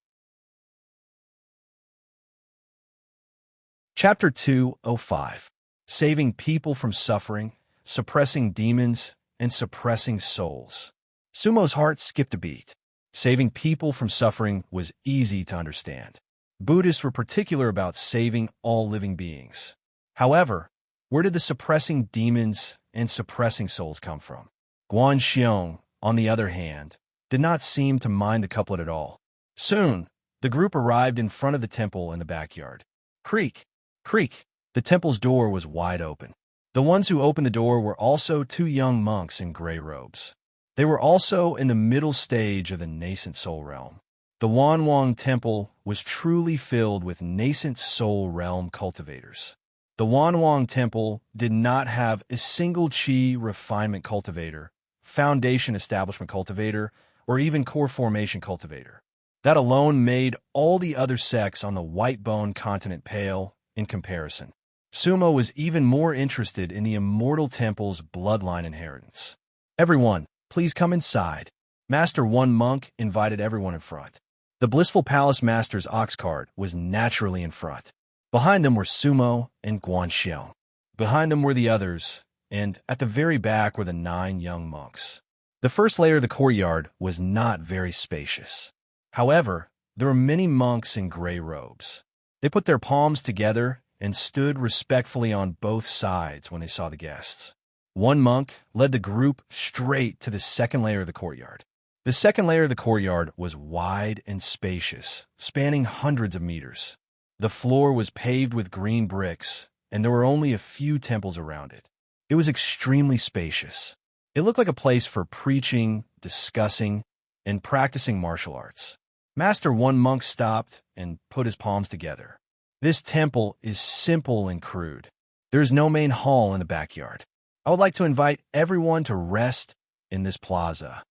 Chapter 205. Saving people from suffering, suppressing demons, and suppressing souls. Sumo's heart skipped a beat. Saving people from suffering was easy to understand. Buddhists were particular about saving all living beings. However, where did the suppressing demons and suppressing souls come from? Guan Xiong, on the other hand, did not seem to mind the couplet at all. Soon, the group arrived in front of the temple in the backyard. Creak, creak, the temple's door was wide open. The ones who opened the door were also two young monks in gray robes. They were also in the middle stage of the nascent soul realm. The Wanwang Temple was truly filled with nascent soul realm cultivators. The Wanwang Temple did not have a single Qi refinement cultivator, foundation establishment cultivator, or even core formation cultivator. That alone made all the other sects on the white bone continent pale in comparison. Sumo was even more interested in the Immortal Temple's bloodline inheritance. Everyone, please come inside. Master One Monk invited everyone in front. The Blissful Palace Master's ox cart was naturally in front. Behind them were Sumo and Guan Xiong. Behind them were the others, and at the very back were the 9 young monks. The first layer of the courtyard was not very spacious. However, there were many monks in gray robes. They put their palms together and stood respectfully on both sides when they saw the guests. One monk led the group straight to the second layer of the courtyard. The second layer of the courtyard was wide and spacious, spanning hundreds of meters. The floor was paved with green bricks, and there were only a few temples around it. It was extremely spacious. It looked like a place for preaching, discussing, and practicing martial arts. Master One Monk stopped and put his palms together. This temple is simple and crude. There is no main hall in the backyard. I would like to invite everyone to rest in this plaza.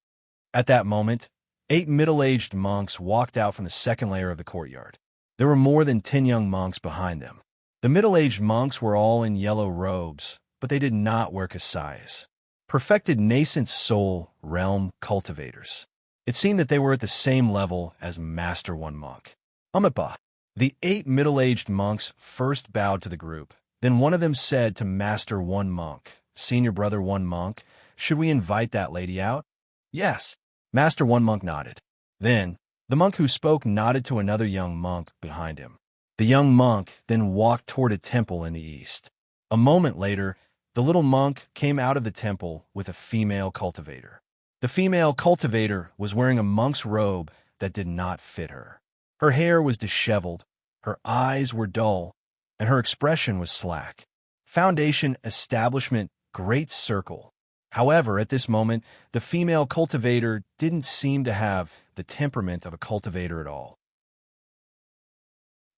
At that moment, 8 middle-aged monks walked out from the second layer of the courtyard. There were more than 10 young monks behind them. The middle-aged monks were all in yellow robes, but they did not wear kasayas. Perfected nascent soul realm cultivators. It seemed that they were at the same level as Master One Monk. Amipa. The 8 middle-aged monks first bowed to the group. Then one of them said to Master One Monk, Senior Brother One Monk, should we invite that lady out? Yes. Master One Monk nodded. Then, the monk who spoke nodded to another young monk behind him. The young monk then walked toward a temple in the east. A moment later, the little monk came out of the temple with a female cultivator. The female cultivator was wearing a monk's robe that did not fit her. Her hair was disheveled, her eyes were dull, and her expression was slack. Foundation Establishment Great Circle. However, at this moment, the female cultivator didn't seem to have the temperament of a cultivator at all.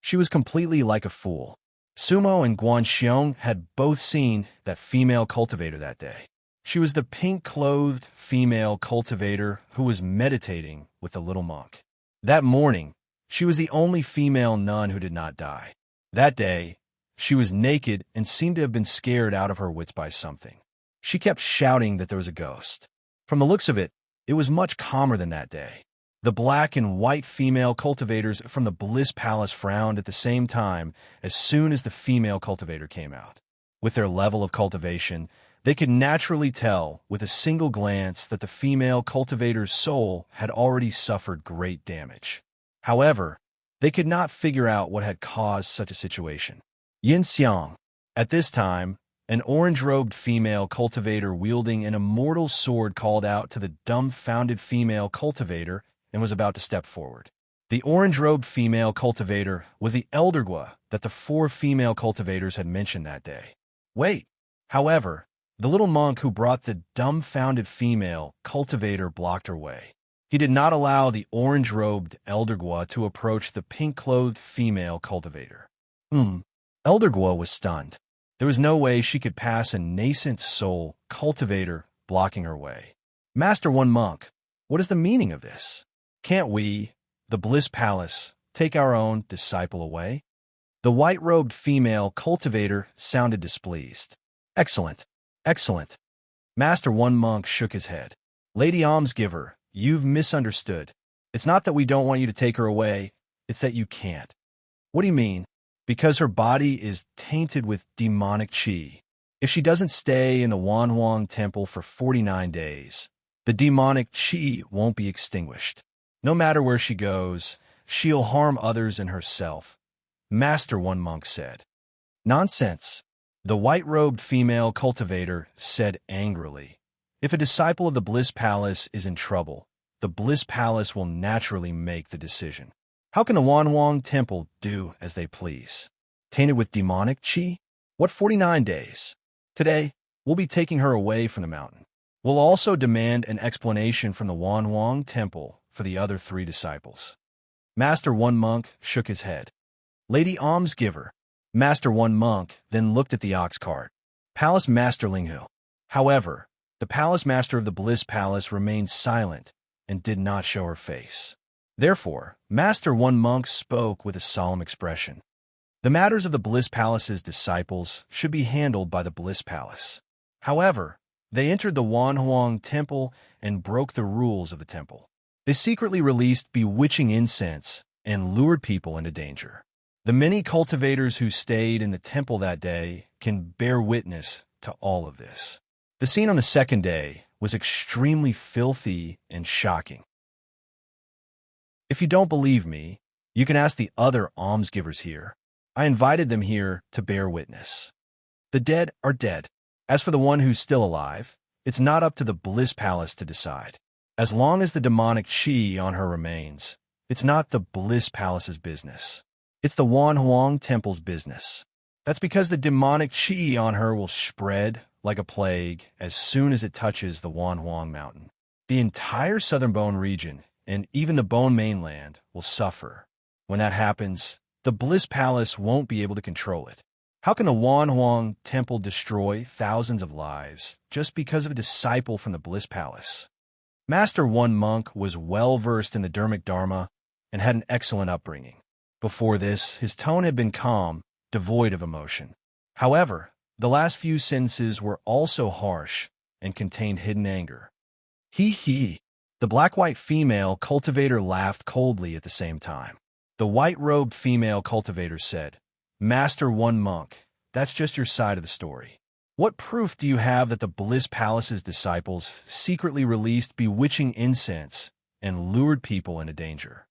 She was completely like a fool. Sumo and Guan Xiong had both seen that female cultivator that day. She was the pink-clothed female cultivator who was meditating with the little monk. That morning, she was the only female nun who did not die. That day, she was naked and seemed to have been scared out of her wits by something. She kept shouting that there was a ghost. From the looks of it, it was much calmer than that day. The black and white female cultivators from the Bliss Palace frowned at the same time as soon as the female cultivator came out. With their level of cultivation, they could naturally tell with a single glance that the female cultivator's soul had already suffered great damage. However, they could not figure out what had caused such a situation. Yin Xiang. At this time, an orange-robed female cultivator wielding an immortal sword called out to the dumbfounded female cultivator and was about to step forward. The orange-robed female cultivator was the elder Gua that the 4 female cultivators had mentioned that day. Wait! However, the little monk who brought the dumbfounded female cultivator blocked her way. He did not allow the orange-robed elder Gua to approach the pink-clothed female cultivator. Elder Gua was stunned. There was no way she could pass a nascent soul cultivator blocking her way. Master One Monk, what is the meaning of this? Can't we, the Bliss Palace, take our own disciple away? The white-robed female cultivator sounded displeased. Excellent. Excellent. Master One Monk shook his head. Lady Almsgiver, you've misunderstood. It's not that we don't want you to take her away, it's that you can't. What do you mean? Because her body is tainted with demonic qi. If she doesn't stay in the Wanhuang Temple for 49 days, the demonic qi won't be extinguished. No matter where she goes, she'll harm others and herself, Master One Monk said. Nonsense, the white-robed female cultivator said angrily. If a disciple of the Bliss Palace is in trouble, the Bliss Palace will naturally make the decision. How can the Wanhuang Temple do as they please? Tainted with demonic qi? What 49 days? Today, we'll be taking her away from the mountain. We'll also demand an explanation from the Wanhuang Temple for the other 3 disciples. Master One Monk shook his head. Lady Almsgiver. Master One Monk then looked at the ox cart. Palace Master Linghu. However, the palace master of the Bliss Palace remained silent and did not show her face. Therefore, Master One Monk spoke with a solemn expression. The matters of the Bliss Palace's disciples should be handled by the Bliss Palace. However, they entered the Wanhuang Temple and broke the rules of the temple. They secretly released bewitching incense and lured people into danger. The many cultivators who stayed in the temple that day can bear witness to all of this. The scene on the second day was extremely filthy and shocking. If you don't believe me, you can ask the other almsgivers here. I invited them here to bear witness. The dead are dead. As for the one who's still alive, it's not up to the Bliss Palace to decide. As long as the demonic qi on her remains, it's not the Bliss Palace's business. It's the Wanhuang Temple's business. That's because the demonic qi on her will spread like a plague as soon as it touches the Wanhuang Mountain. The entire southern Bone region and even the Bone mainland will suffer. When that happens, the Bliss Palace won't be able to control it. How can the Wanhuang Temple destroy thousands of lives just because of a disciple from the Bliss Palace? Master One Monk was well-versed in the Dharmic Dharma and had an excellent upbringing. Before this, his tone had been calm, devoid of emotion. However, the last few sentences were also harsh and contained hidden anger. He. The black-white female cultivator laughed coldly at the same time. The white-robed female cultivator said, Master One Monk, that's just your side of the story. What proof do you have that the Bliss Palace's disciples secretly released bewitching incense and lured people into danger?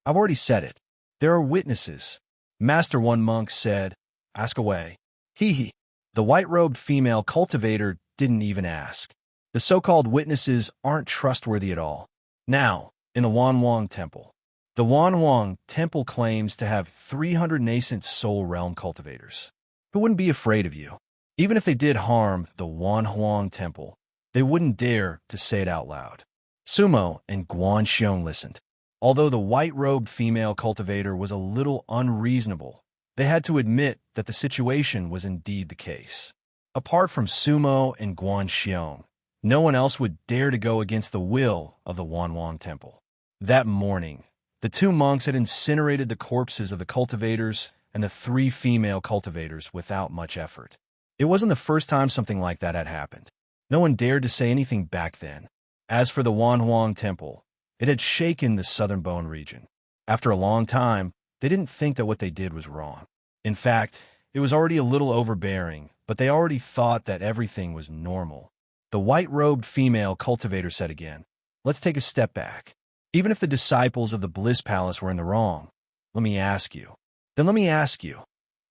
I've already said it. There are witnesses. Master One Monk said, Ask away. He. The white-robed female cultivator didn't even ask. The so-called witnesses aren't trustworthy at all. Now, in the Wanhuang Temple. The Wanhuang Temple claims to have 300 nascent soul realm cultivators who wouldn't be afraid of you. Even if they did harm the Wanhuang Temple, they wouldn't dare to say it out loud. Sumo and Guanxiong listened. Although the white-robed female cultivator was a little unreasonable, they had to admit that the situation was indeed the case. Apart from Sumo and Guanxiong, no one else would dare to go against the will of the Wanhuang Temple. That morning, the 2 monks had incinerated the corpses of the cultivators and the 3 female cultivators without much effort. It wasn't the first time something like that had happened. No one dared to say anything back then. As for the Wanhuang Temple, it had shaken the southern Bone region. After a long time, they didn't think that what they did was wrong. In fact, it was already a little overbearing, but they already thought that everything was normal. The white-robed female cultivator said again, Let's take a step back. Even if the disciples of the Bliss Palace were in the wrong, let me ask you,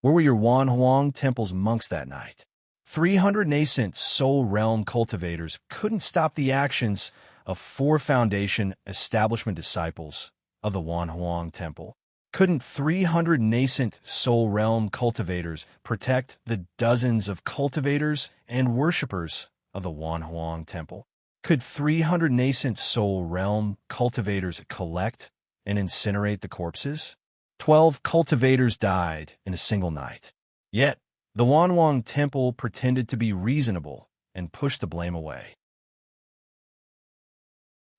where were your Wanhuang Temple's monks that night? 300 nascent soul realm cultivators couldn't stop the actions of 4 foundation establishment disciples of the Wanhuang Temple. Couldn't 300 nascent soul realm cultivators protect the dozens of cultivators and worshippers of the Wanhuang Temple? Could 300 nascent soul realm cultivators collect and incinerate the corpses? 12 cultivators died in a single night. Yet, the Wanhuang Temple pretended to be reasonable and pushed the blame away.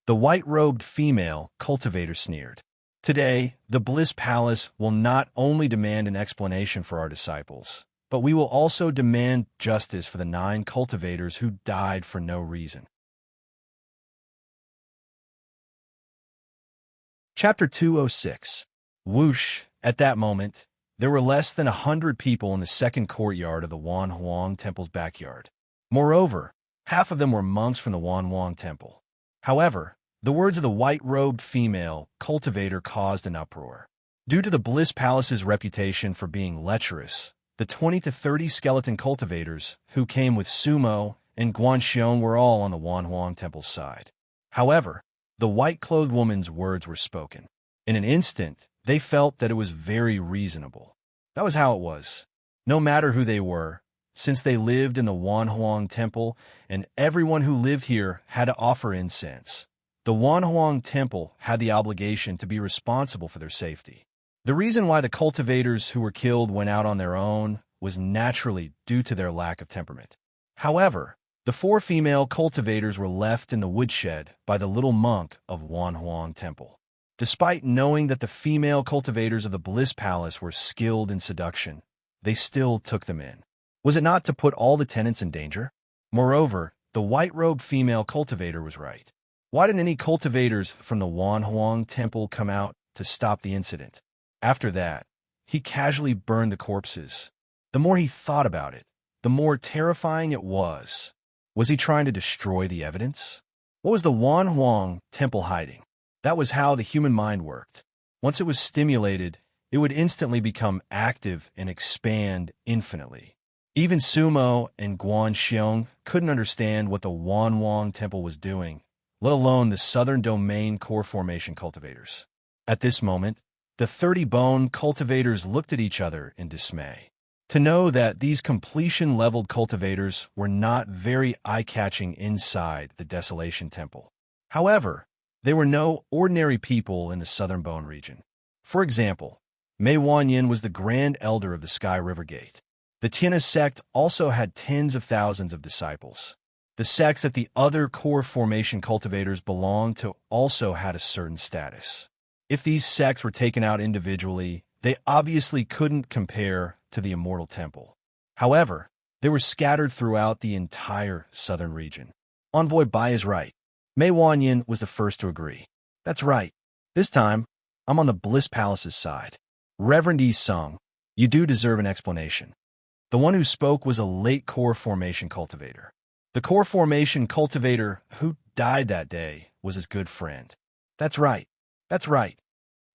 The white-robed female cultivator sneered. Today, the Bliss Palace will not only demand an explanation for our disciples, but we will also demand justice for the 9 cultivators who died for no reason. Chapter 206. Whoosh. At that moment, there were less than 100 people in the second courtyard of the Wanhuang Temple's backyard. Moreover, half of them were monks from the Wanhuang Temple. However, the words of the white-robed female cultivator caused an uproar. Due to the Bliss Palace's reputation for being lecherous, the 20 to 30 skeleton cultivators who came with Sumo and Guanxiong were all on the Wanhuang Temple's side. However, the white-clothed woman's words were spoken. In an instant, they felt that it was very reasonable. That was how it was. No matter who they were, since they lived in the Wanhuang Temple and everyone who lived here had to offer incense, the Wanhuang Temple had the obligation to be responsible for their safety. The reason why the cultivators who were killed went out on their own was naturally due to their lack of temperament. However, the 4 female cultivators were left in the woodshed by the little monk of Wanhuang Temple. Despite knowing that the female cultivators of the Bliss Palace were skilled in seduction, they still took them in. Was it not to put all the tenants in danger? Moreover, the white-robed female cultivator was right. Why didn't any cultivators from the Wanhuang Temple come out to stop the incident? After that, he casually burned the corpses. The more he thought about it, the more terrifying it was. Was he trying to destroy the evidence? What was the Wanhuang Temple hiding? That was how the human mind worked. Once it was stimulated, it would instantly become active and expand infinitely. Even Sumo and Guanxiong couldn't understand what the Wanhuang Temple was doing, let alone the Southern Domain Core Formation cultivators. At this moment, the 30-bone cultivators looked at each other in dismay. To know that these completion-leveled cultivators were not very eye-catching inside the Desolation Temple. However, they were no ordinary people in the Southern Bone region. For example, Mei Wanyin was the Grand Elder of the Sky River Gate. The Tiana sect also had tens of thousands of disciples. The sects that the other core formation cultivators belonged to also had a certain status. If these sects were taken out individually, they obviously couldn't compare to the Immortal Temple. However, they were scattered throughout the entire southern region. Envoy Bai is right. Mei Wanyin was the first to agree. That's right. This time, I'm on the Bliss Palace's side. Reverend Yi Sung, you do deserve an explanation. The one who spoke was a late core formation cultivator. The core formation cultivator who died that day was his good friend. That's right. That's right.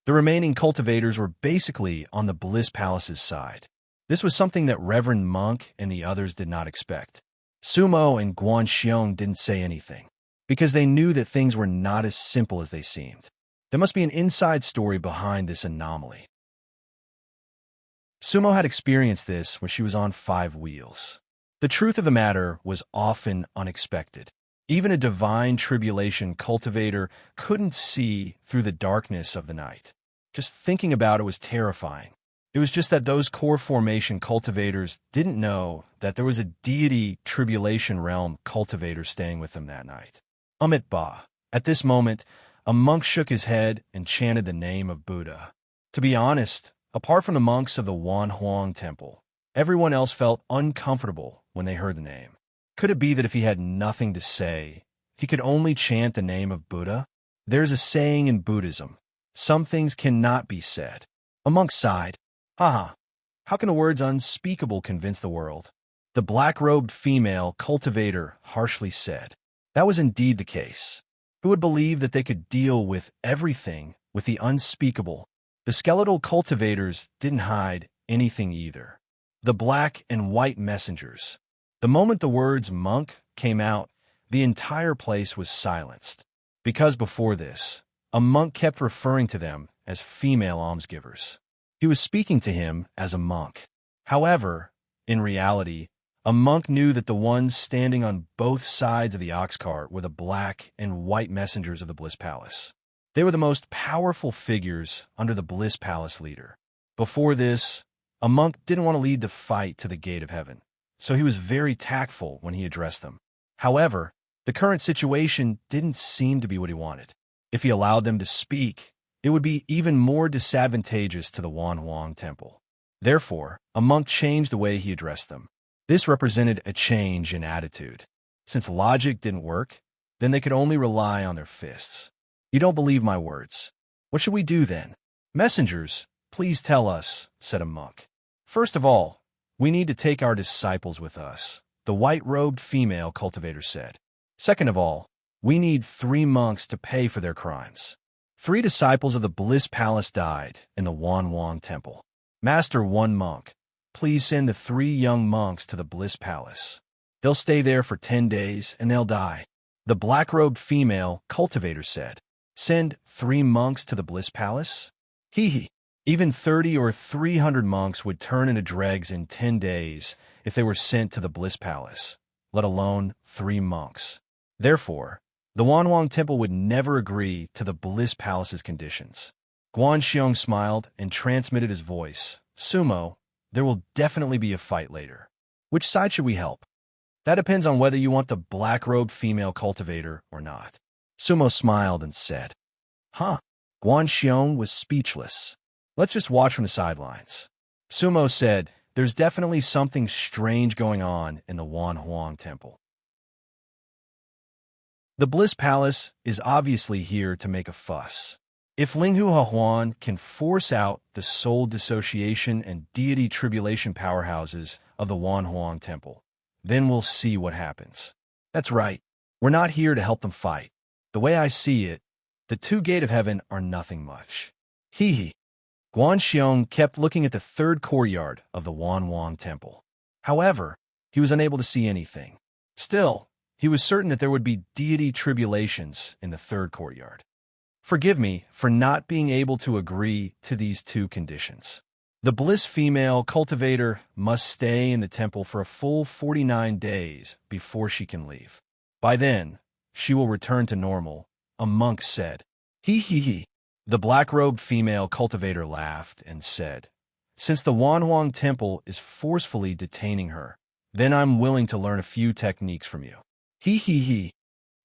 The remaining cultivators were basically on the Bliss Palace's side. This was something that Reverend Monk and the others did not expect. Sumo and Guanxiong didn't say anything, because they knew that things were not as simple as they seemed. There must be an inside story behind this anomaly. Sumo had experienced this when she was on 5 wheels. The truth of the matter was often unexpected. Even a divine tribulation cultivator couldn't see through the darkness of the night. Just thinking about it was terrifying. It was just that those core formation cultivators didn't know that there was a deity tribulation realm cultivator staying with them that night. Amit Ba. At this moment, a monk shook his head and chanted the name of Buddha. To be honest, apart from the monks of the Wanhuang Temple, everyone else felt uncomfortable when they heard the name. Could it be that if he had nothing to say, he could only chant the name of Buddha? There's a saying in Buddhism, some things cannot be said. A monk sighed. Haha, how can the words unspeakable convince the world? The black-robed female cultivator harshly said. That was indeed the case. Who would believe that they could deal with everything with the unspeakable? The skeletal cultivators didn't hide anything either. The black and white messengers. The moment the words monk came out, the entire place was silenced. Because before this, a monk kept referring to them as female almsgivers. He was speaking to him as a monk. However, in reality, a monk knew that the ones standing on both sides of the ox cart were the black and white messengers of the Bliss Palace. They were the most powerful figures under the Bliss Palace leader. Before this, a monk didn't want to lead the fight to the gate of heaven, so he was very tactful when he addressed them. However, the current situation didn't seem to be what he wanted. If he allowed them to speak, it would be even more disadvantageous to the Wanhuang Temple. Therefore, a monk changed the way he addressed them. This represented a change in attitude. Since logic didn't work, then they could only rely on their fists. You don't believe my words. What should we do then? Messengers, please tell us, said a monk. First of all, we need to take our disciples with us, the white-robed female cultivator said. Second of all, we need 3 monks to pay for their crimes. 3 disciples of the Bliss Palace died in the Wanwang Temple. Master, 1 monk, please send the 3 young monks to the Bliss Palace. They'll stay there for 10 days and they'll die. The black-robed female cultivator said. Send 3 monks to the Bliss Palace? Hee. Even 30 or 300 monks would turn into dregs in 10 days if they were sent to the Bliss Palace, let alone 3 monks. Therefore, the Wanwang Temple would never agree to the Bliss Palace's conditions. Guanxiong smiled and transmitted his voice. Sumo, there will definitely be a fight later. Which side should we help? That depends on whether you want the black-robed female cultivator or not. Sumo smiled and said, Huh? Guanxiong was speechless. Let's just watch from the sidelines. Sumo said, There's definitely something strange going on in the Wanhuang Temple. The Bliss Palace is obviously here to make a fuss. If Linghu Huan can force out the soul dissociation and deity tribulation powerhouses of the Wanhuang Temple, then we'll see what happens. That's right. We're not here to help them fight. The way I see it, the 2 Gate of Heaven are nothing much. Hee. Guanxiong kept looking at the 3rd courtyard of the Wanwang Temple. However, he was unable to see anything. Still, he was certain that there would be deity tribulations in the 3rd courtyard. Forgive me for not being able to agree to these 2 conditions. The Bliss female cultivator must stay in the temple for a full 49 days before she can leave. By then, she will return to normal, a monk said. Hee. The black-robed female cultivator laughed and said, Since the Wanhuang Temple is forcefully detaining her, then I'm willing to learn a few techniques from you. Hee.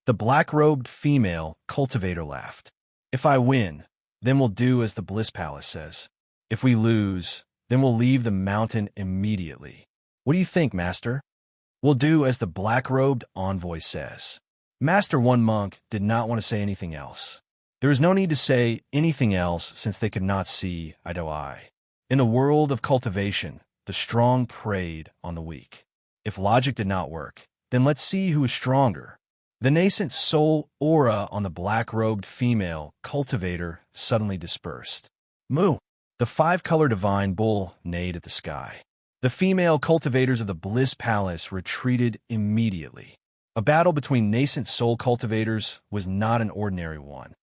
The black-robed female cultivator laughed. If I win, then we'll do as the Bliss Palace says. If we lose, then we'll leave the mountain immediately. What do you think, Master? We'll do as the black-robed envoy says. Master, 1 monk did not want to say anything else. There is no need to say anything else since they could not see eye to eye. In the world of cultivation, the strong preyed on the weak. If logic did not work, then let's see who is stronger. The nascent soul aura on the black-robed female cultivator suddenly dispersed. Moo! The 5-color divine bull neighed at the sky. The female cultivators of the Bliss Palace retreated immediately. A battle between nascent soul cultivators was not an ordinary one.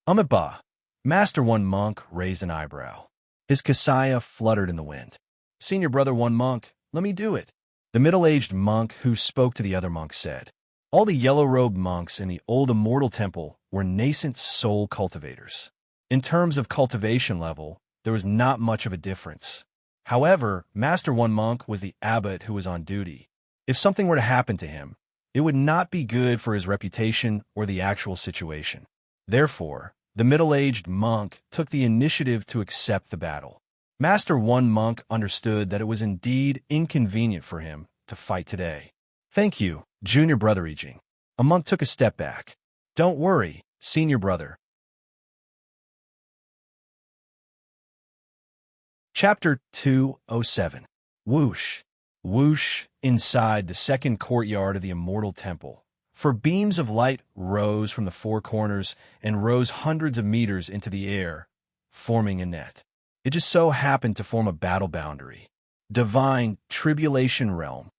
Ba. Master, 1 monk raised an eyebrow. His kasaya fluttered in the wind. Senior brother, 1 monk, let me do it. The middle-aged monk who spoke to the other monk said. All the yellow-robed monks in the old immortal temple were nascent soul cultivators. In terms of cultivation level, there was not much of a difference. However, Master, 1 monk was the abbot who was on duty. If something were to happen to him, it would not be good for his reputation or the actual situation. Therefore, the middle-aged monk took the initiative to accept the battle. Master, 1 monk understood that it was indeed inconvenient for him to fight today. Thank you, junior brother Yijing. A monk took a step back. Don't worry, senior brother. Chapter 207. Whoosh. Whoosh inside the 2nd courtyard of the immortal temple. For beams of light rose from the 4 corners and rose hundreds of meters into the air, forming a net. It just so happened to form a battle boundary. Divine Tribulation Realm.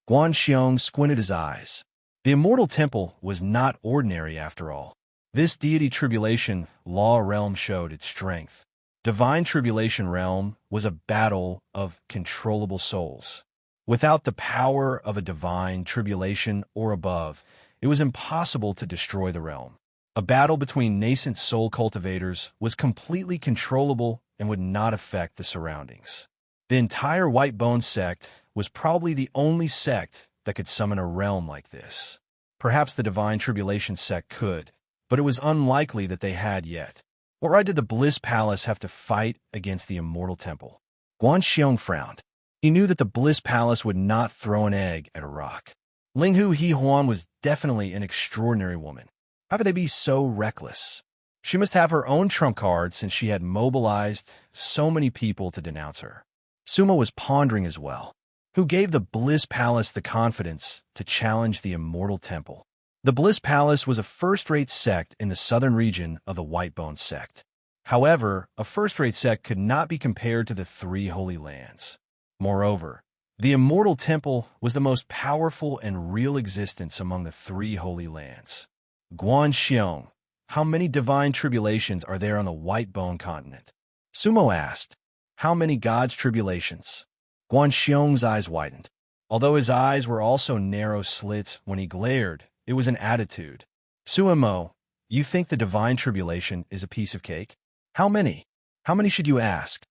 Guanxiong squinted his eyes. The immortal temple was not ordinary after all. This deity tribulation law realm showed its strength. Divine Tribulation Realm was a battle of controllable souls. Without the power of a divine tribulation or above, it was impossible to destroy the realm. A battle between nascent soul cultivators was completely controllable and would not affect the surroundings. The entire White Bone sect was probably the only sect that could summon a realm like this. Perhaps the Divine Tribulation sect could, but it was unlikely that they had yet. Why did the Bliss Palace have to fight against the Immortal Temple? Guan Xiong frowned. He knew that the Bliss Palace would not throw an egg at a rock. Linghu He Huan was definitely an extraordinary woman. How could they be so reckless? She must have her own trump card since she had mobilized so many people to denounce her. Sumo was pondering as well. Who gave the Bliss Palace the confidence to challenge the Immortal Temple? The Bliss Palace was a first-rate sect in the southern region of the Whitebone sect. However, a first-rate sect could not be compared to the three Holy Lands. Moreover, the Immortal Temple was the most powerful and real existence among the three Holy Lands. Guan Xiong, how many divine tribulations are there on the Whitebone continent? Sumo asked. How many gods' tribulations? Guan Xiong's eyes widened. Although his eyes were also narrow slits when he glared, it was an attitude. Sumo, you think the divine tribulation is a piece of cake? How many? How many should you ask?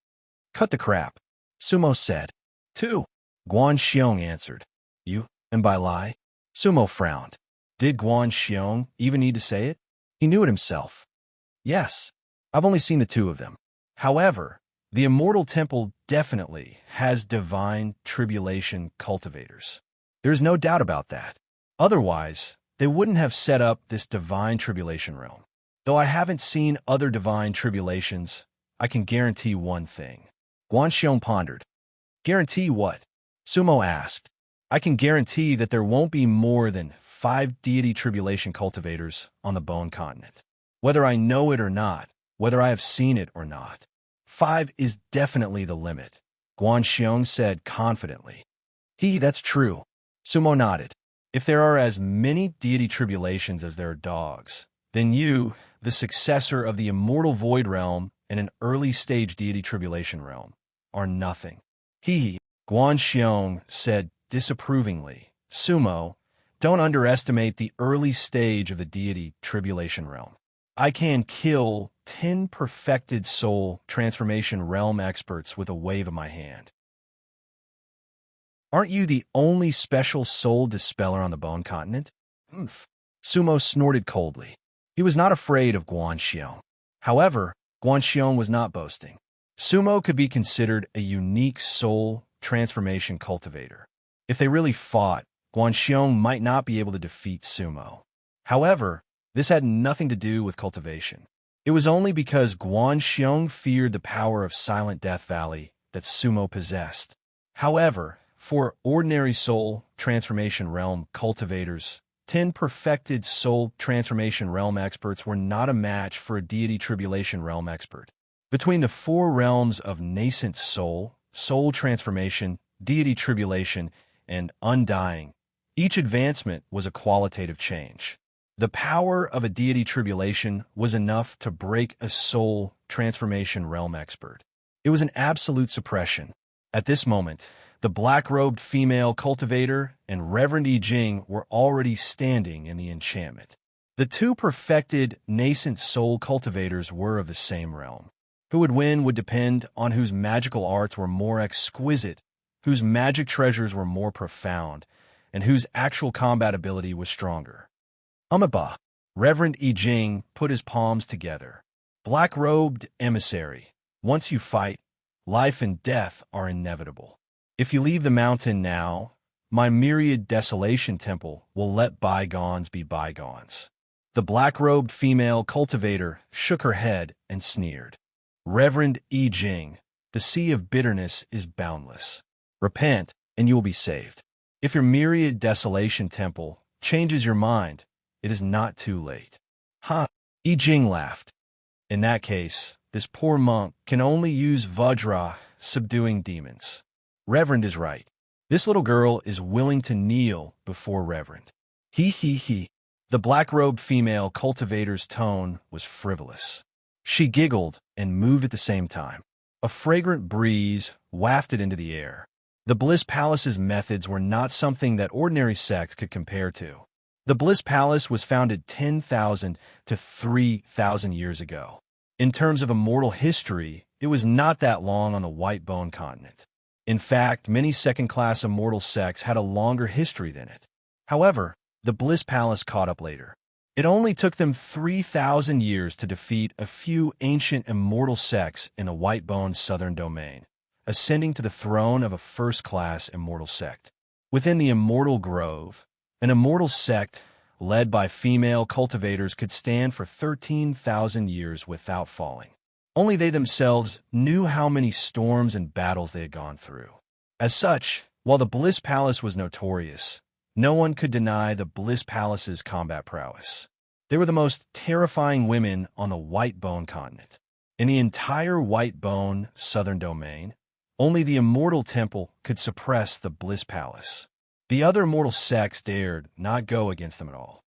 Cut the crap, Sumo said. 2. Guan Xiong answered. You, and by lie? Sumo frowned. Did Guan Xiong even need to say it? He knew it himself. Yes, I've only seen the 2 of them. However, the Immortal Temple definitely has divine tribulation cultivators. There's no doubt about that. Otherwise, they wouldn't have set up this divine tribulation realm. Though I haven't seen other divine tribulations, I can guarantee one thing. Guan Xiong pondered. Guarantee what? Sumo asked. I can guarantee that there won't be more than 5 deity tribulation cultivators on the Bone Continent. Whether I know it or not, whether I have seen it or not. 5 is definitely the limit, Guan Xiong said confidently. That's true. Sumo nodded. If there are as many deity tribulations as there are dogs, then you, the successor of the immortal void realm and an early-stage deity tribulation realm, are nothing. Guan Xiong said disapprovingly. Sumo, don't underestimate the early stage of the deity tribulation realm. I can kill 10 perfected soul transformation realm experts with a wave of my hand. Aren't you the only special soul dispeller on the Bone Continent? Sumo snorted coldly. He was not afraid of Guan Xiong. However, Guan Xiong was not boasting. Sumo could be considered a unique soul transformation cultivator. If they really fought, Guan Xiong might not be able to defeat Sumo. However, this had nothing to do with cultivation. It was only because Guan Xiong feared the power of Silent Death Valley that Sumo possessed. However, for ordinary soul transformation realm cultivators, 10 perfected soul transformation realm experts were not a match for a deity tribulation realm expert. Between the 4 realms of nascent soul, soul transformation, deity tribulation, and undying, each advancement was a qualitative change. The power of a deity tribulation was enough to break a soul transformation realm expert. It was an absolute suppression. At this moment, the black-robed female cultivator and Reverend Yi Jing were already standing in the enchantment. The 2 perfected nascent soul cultivators were of the same realm. Who would win would depend on whose magical arts were more exquisite, whose magic treasures were more profound, and whose actual combat ability was stronger. Umaba, Reverend Yi Jing put his palms together. Black-robed emissary, once you fight, life and death are inevitable. If you leave the mountain now, my myriad desolation temple will let bygones be bygones. The black-robed female cultivator shook her head and sneered. Reverend Yi Jing, the sea of bitterness is boundless. Repent, and you will be saved. If your myriad desolation temple changes your mind, it is not too late. Yi Jing laughed. In that case, this poor monk can only use Vajra, subduing demons. Reverend is right. This little girl is willing to kneel before Reverend. The black-robed female cultivator's tone was frivolous. She giggled and moved at the same time. A fragrant breeze wafted into the air. The Bliss Palace's methods were not something that ordinary sects could compare to. The Bliss Palace was founded 10,000 to 3,000 years ago. In terms of immortal history, it was not that long on the Whitebone continent. In fact, many second-class immortal sects had a longer history than it. However, the Bliss Palace caught up later. It only took them 3,000 years to defeat a few ancient immortal sects in the Whitebone's southern domain, ascending to the throne of a first-class immortal sect. Within the immortal grove, an immortal sect led by female cultivators could stand for 13,000 years without falling. Only they themselves knew how many storms and battles they had gone through. As such, while the Bliss Palace was notorious, no one could deny the Bliss Palace's combat prowess. They were the most terrifying women on the White Bone continent. In the entire White Bone southern domain, only the Immortal Temple could suppress the Bliss Palace. The other immortal sects dared not go against them at all.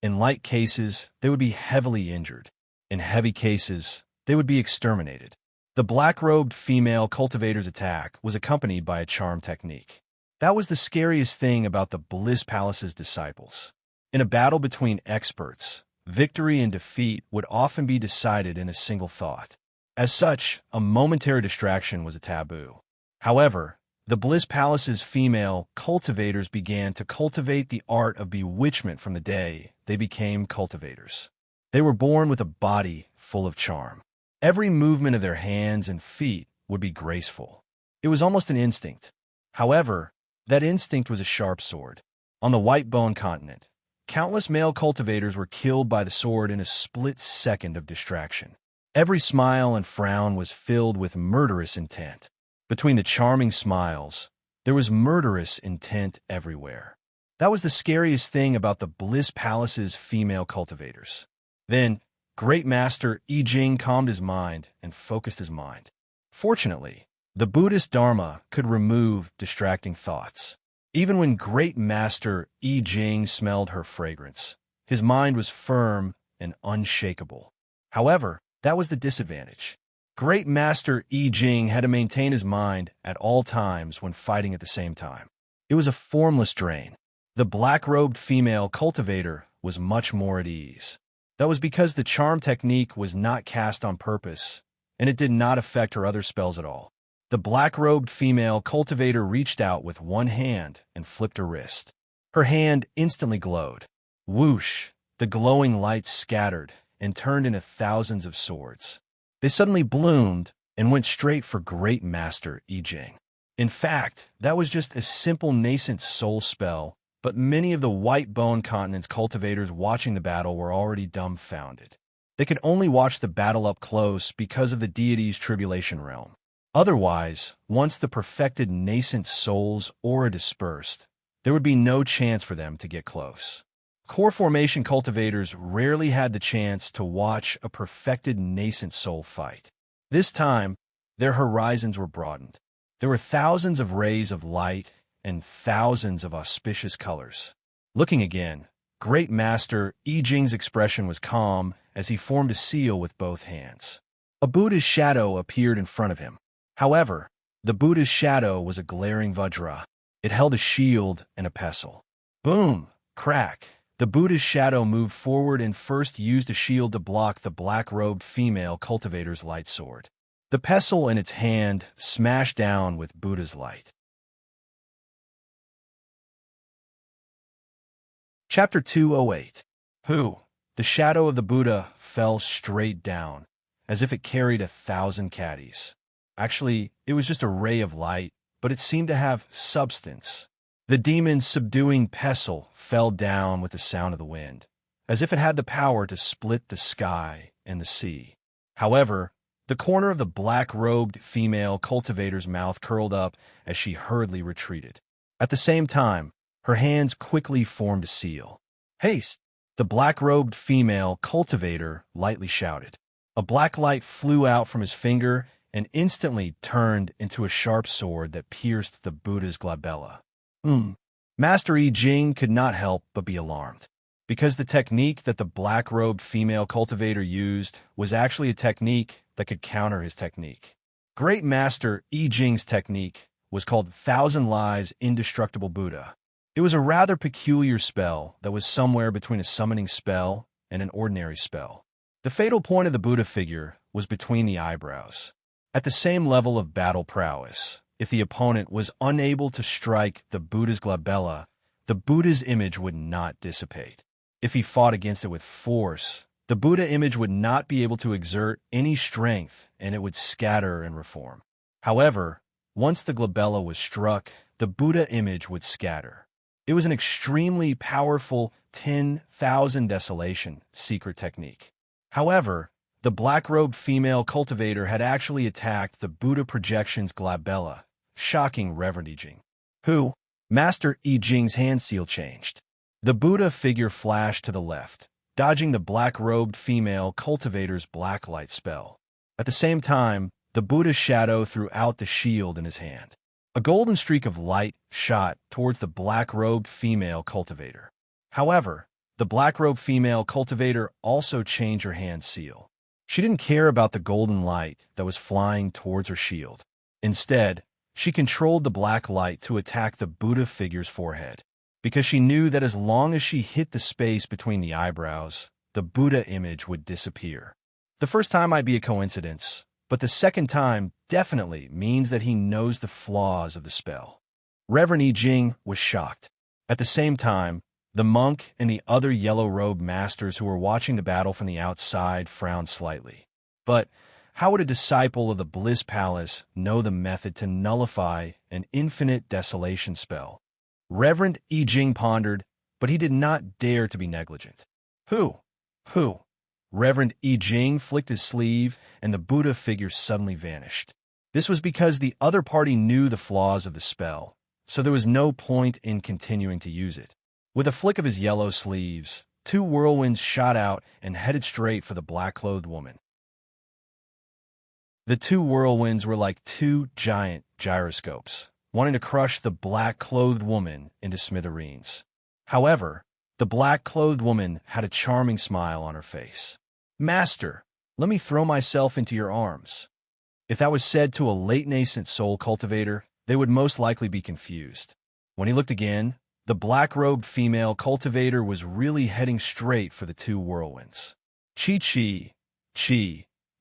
In light cases, they would be heavily injured. In heavy cases, they would be exterminated. The black-robed female cultivator's attack was accompanied by a charm technique. That was the scariest thing about the Bliss Palace's disciples. In a battle between experts, victory and defeat would often be decided in a single thought. As such, a momentary distraction was a taboo. However, the Bliss Palace's female cultivators began to cultivate the art of bewitchment from the day they became cultivators. They were born with a body full of charm. Every movement of their hands and feet would be graceful. It was almost an instinct. However, that instinct was a sharp sword. On the White Bone continent, countless male cultivators were killed by the sword in a split second of distraction. Every smile and frown was filled with murderous intent. Between the charming smiles, there was murderous intent everywhere. That was the scariest thing about the Bliss Palace's female cultivators. Then, Great Master I Ching calmed his mind and focused his mind. Fortunately, the Buddhist Dharma could remove distracting thoughts. Even when Great Master I Ching smelled her fragrance, his mind was firm and unshakable. However, that was the disadvantage. Great Master I Ching had to maintain his mind at all times when fighting at the same time. It was a formless drain. The black-robed female cultivator was much more at ease. That was because the charm technique was not cast on purpose, and it did not affect her other spells at all. The black-robed female cultivator reached out with one hand and flipped her wrist. Her hand instantly glowed. Whoosh! The glowing lights scattered and turned into thousands of swords. They suddenly bloomed and went straight for Great Master I Ching. In fact, that was just a simple nascent soul spell, but many of the White Bone continent's cultivators watching the battle were already dumbfounded. They could only watch the battle up close because of the deity's tribulation realm. Otherwise, once the perfected nascent soul's aura dispersed, there would be no chance for them to get close. Core formation cultivators rarely had the chance to watch a perfected nascent soul fight. This time, their horizons were broadened. There were thousands of rays of light and thousands of auspicious colors. Looking again, Great Master I Ching's expression was calm as he formed a seal with both hands. A Buddha's shadow appeared in front of him. However, the Buddha's shadow was a glaring vajra. It held a shield and a pestle. Boom! Crack! The Buddha's shadow moved forward and first used a shield to block the black-robed female cultivator's light sword. The pestle in its hand smashed down with Buddha's light. Chapter 208. The shadow of the Buddha fell straight down, as if it carried 1,000 caddies. Actually, it was just a ray of light, but it seemed to have substance. The demon's subduing pestle fell down with the sound of the wind, as if it had the power to split the sky and the sea. However, the corner of the black-robed female cultivator's mouth curled up as she hurriedly retreated. At the same time, her hands quickly formed a seal. Haste! The black-robed female cultivator lightly shouted. A black light flew out from his finger and instantly turned into a sharp sword that pierced the Buddha's glabella. Master I Ching could not help but be alarmed, because the technique that the black-robed female cultivator used was actually a technique that could counter his technique. Great Master I Ching's technique was called Thousand Lives Indestructible Buddha. It was a rather peculiar spell that was somewhere between a summoning spell and an ordinary spell. The fatal point of the Buddha figure was between the eyebrows. At the same level of battle prowess, if the opponent was unable to strike the Buddha's glabella, the Buddha's image would not dissipate. If he fought against it with force, the Buddha image would not be able to exert any strength and it would scatter and reform. However, once the glabella was struck, the Buddha image would scatter. It was an extremely powerful 10,000 desolation secret technique. However, the black-robed female cultivator had actually attacked the Buddha projection's glabella, shocking Reverend I Ching. Who? Master I Ching's hand seal changed. The Buddha figure flashed to the left, dodging the black-robed female cultivator's black light spell. At the same time, the Buddha's shadow threw out the shield in his hand. A golden streak of light shot towards the black-robed female cultivator. However, the black-robed female cultivator also changed her hand seal. She didn't care about the golden light that was flying towards her shield. Instead, she controlled the black light to attack the Buddha figure's forehead, because she knew that as long as she hit the space between the eyebrows, the Buddha image would disappear. The first time might be a coincidence, but the second time definitely means that he knows the flaws of the spell. Reverend I Ching was shocked. At the same time, the monk and the other yellow-robed masters who were watching the battle from the outside frowned slightly. But how would a disciple of the Bliss Palace know the method to nullify an infinite desolation spell? Reverend I Ching pondered, but he did not dare to be negligent. Who? Reverend I Ching flicked his sleeve, and the Buddha figure suddenly vanished. This was because the other party knew the flaws of the spell, so there was no point in continuing to use it. With a flick of his yellow sleeves, 2 whirlwinds shot out and headed straight for the black-clothed woman. The 2 whirlwinds were like 2 giant gyroscopes, wanting to crush the black-clothed woman into smithereens. However, the black-clothed woman had a charming smile on her face. "Master, let me throw myself into your arms." If that was said to a late-nascent soul cultivator, they would most likely be confused. When he looked again, the black-robed female cultivator was really heading straight for the 2 whirlwinds. Chi.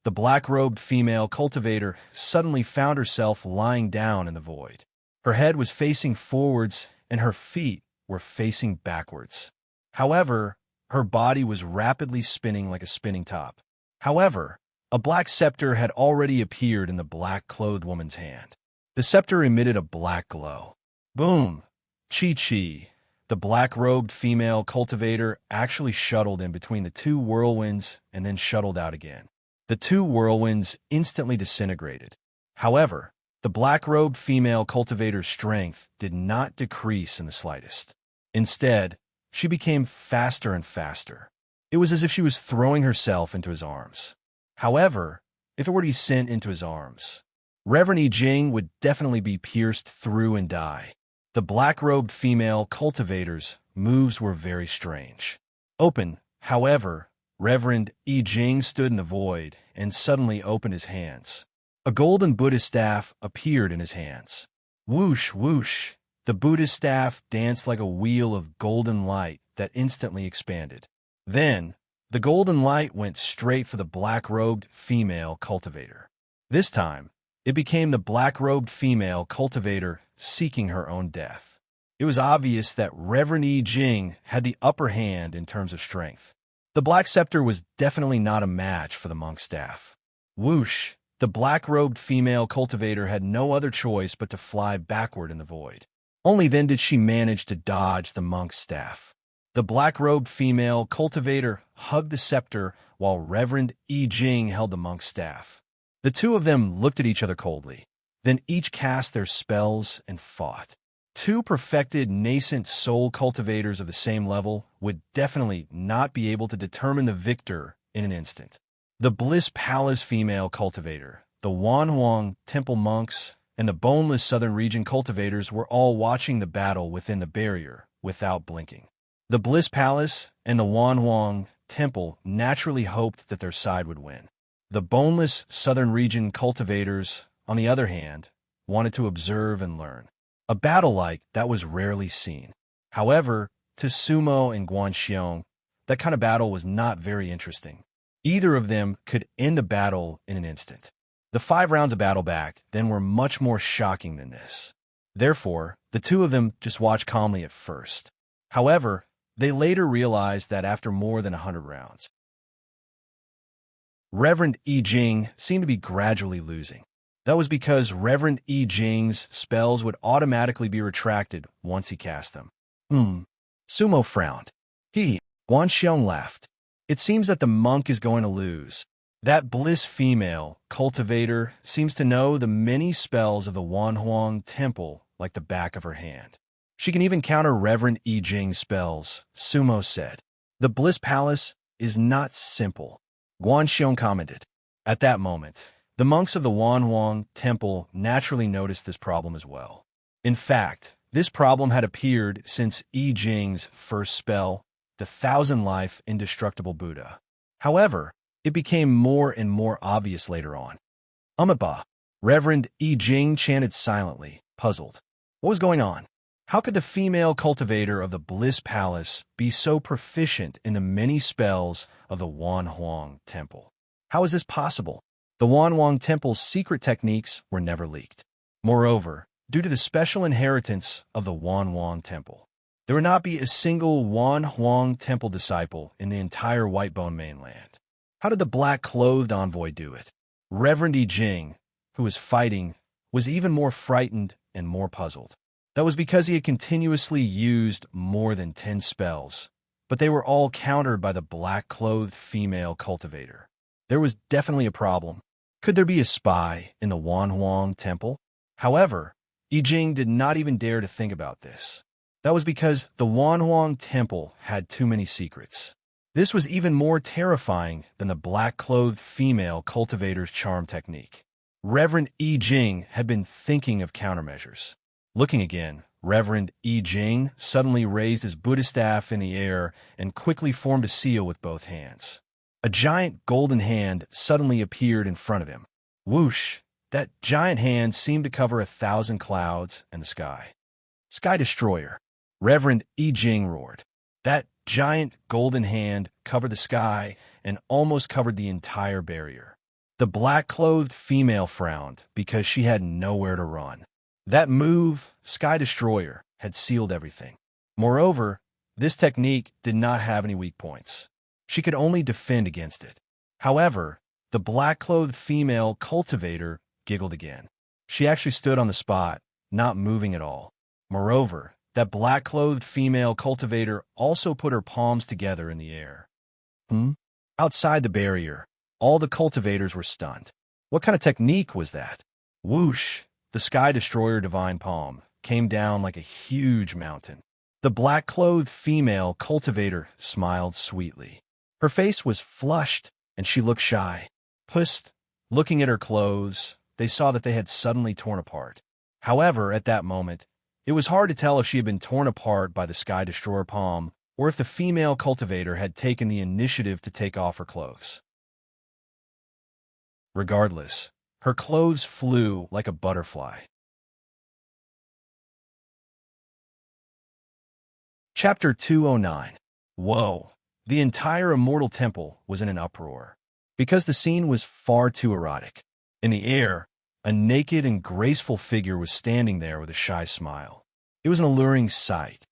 The black-robed female cultivator suddenly found herself lying down in the void. Her head was facing forwards and her feet were facing backwards. However, her body was rapidly spinning like a spinning top. However, a black scepter had already appeared in the black-clothed woman's hand. The scepter emitted a black glow. Boom! Chi. The black-robed female cultivator actually shuttled in between the 2 whirlwinds and then shuttled out again. The 2 whirlwinds instantly disintegrated. However, the black-robed female cultivator's strength did not decrease in the slightest. Instead, she became faster and faster. It was as if she was throwing herself into his arms. However, if it were to be sent into his arms, Reverend I Ching would definitely be pierced through and die. The black-robed female cultivator's moves were very strange. However, Reverend I Ching stood in the void and suddenly opened his hands. A golden Buddhist staff appeared in his hands. Whoosh, whoosh! The Buddhist staff danced like a wheel of golden light that instantly expanded. Then, the golden light went straight for the black-robed female cultivator. This time, it became the black-robed female cultivator seeking her own death. It was obvious that Reverend I Ching had the upper hand in terms of strength. The black scepter was definitely not a match for the monk's staff. Whoosh! The black-robed female cultivator had no other choice but to fly backward in the void. Only then did she manage to dodge the monk's staff. The black-robed female cultivator hugged the scepter while Reverend I Ching held the monk's staff. The 2 of them looked at each other coldly. Then each cast their spells and fought. 2 perfected nascent soul cultivators of the same level would definitely not be able to determine the victor in an instant. The Bliss Palace female cultivator, the Wanhuang Temple monks, and the boneless Southern Region cultivators were all watching the battle within the barrier without blinking. The Bliss Palace and the Wanhuang Temple naturally hoped that their side would win. The boneless Southern Region cultivators, on the other hand, wanted to observe and learn. A battle like that was rarely seen. However, to Sumo and Guanxiong, that kind of battle was not very interesting. Either of them could end the battle in an instant. The 5 rounds of battle back then were much more shocking than this. Therefore, the 2 of them just watched calmly at first. However, they later realized that after more than 100 rounds, Reverend Yi Jing seemed to be gradually losing. That was because Reverend Yi Jing's spells would automatically be retracted once he cast them. Sumo frowned. Guan Xiong laughed. It seems that the monk is going to lose. That bliss female cultivator seems to know the many spells of the Wanhuang Temple like the back of her hand. She can even counter Reverend Yi Jing's spells, Sumo said. The Bliss Palace is not simple, Guan Xiong commented. At that moment, the monks of the Wanhuang Temple naturally noticed this problem as well. In fact, this problem had appeared since Yi Jing's first spell, the Thousand-Life Indestructible Buddha. However, it became more and more obvious later on. Ba, Reverend Yi Jing chanted silently, puzzled. What was going on? How could the female cultivator of the Bliss Palace be so proficient in the many spells of the Wanhuang Temple? How is this possible? The Wanhuang Temple's secret techniques were never leaked. Moreover, due to the special inheritance of the Wanhuang Temple, there would not be a single Wanhuang Temple disciple in the entire Whitebone mainland. How did the black-clothed envoy do it? Reverend Yi Jing, who was fighting, was even more frightened and more puzzled. That was because he had continuously used more than 10 spells, but they were all countered by the black-clothed female cultivator. There was definitely a problem. Could there be a spy in the Wanhuang Temple? However, Yi Jing did not even dare to think about this. That was because the Wanhuang Temple had too many secrets. This was even more terrifying than the black-clothed female cultivator's charm technique. Reverend Yi Jing had been thinking of countermeasures. Looking again, Reverend Yi Jing suddenly raised his Buddha staff in the air and quickly formed a seal with both hands. A giant golden hand suddenly appeared in front of him. Whoosh! That giant hand seemed to cover 1,000 clouds and the sky. Sky Destroyer! Reverend Yi Jing roared. That giant golden hand covered the sky and almost covered the entire barrier. The black-clothed female frowned because she had nowhere to run. That move, Sky Destroyer, had sealed everything. Moreover, this technique did not have any weak points. She could only defend against it. However, the black-clothed female cultivator giggled again. She actually stood on the spot, not moving at all. Moreover, that black-clothed female cultivator also put her palms together in the air. Outside the barrier, all the cultivators were stunned. What kind of technique was that? Whoosh! The Sky Destroyer Divine Palm came down like a huge mountain. The black-clothed female cultivator smiled sweetly. Her face was flushed, and she looked shy. Looking at her clothes, they saw that they had suddenly torn apart. However, at that moment, it was hard to tell if she had been torn apart by the Sky Destroyer palm or if the female cultivator had taken the initiative to take off her clothes. Regardless, her clothes flew like a butterfly. Chapter 209. Whoa! The entire Immortal Temple was in an uproar, because the scene was far too erotic. In the air, a naked and graceful figure was standing there with a shy smile. It was an alluring sight.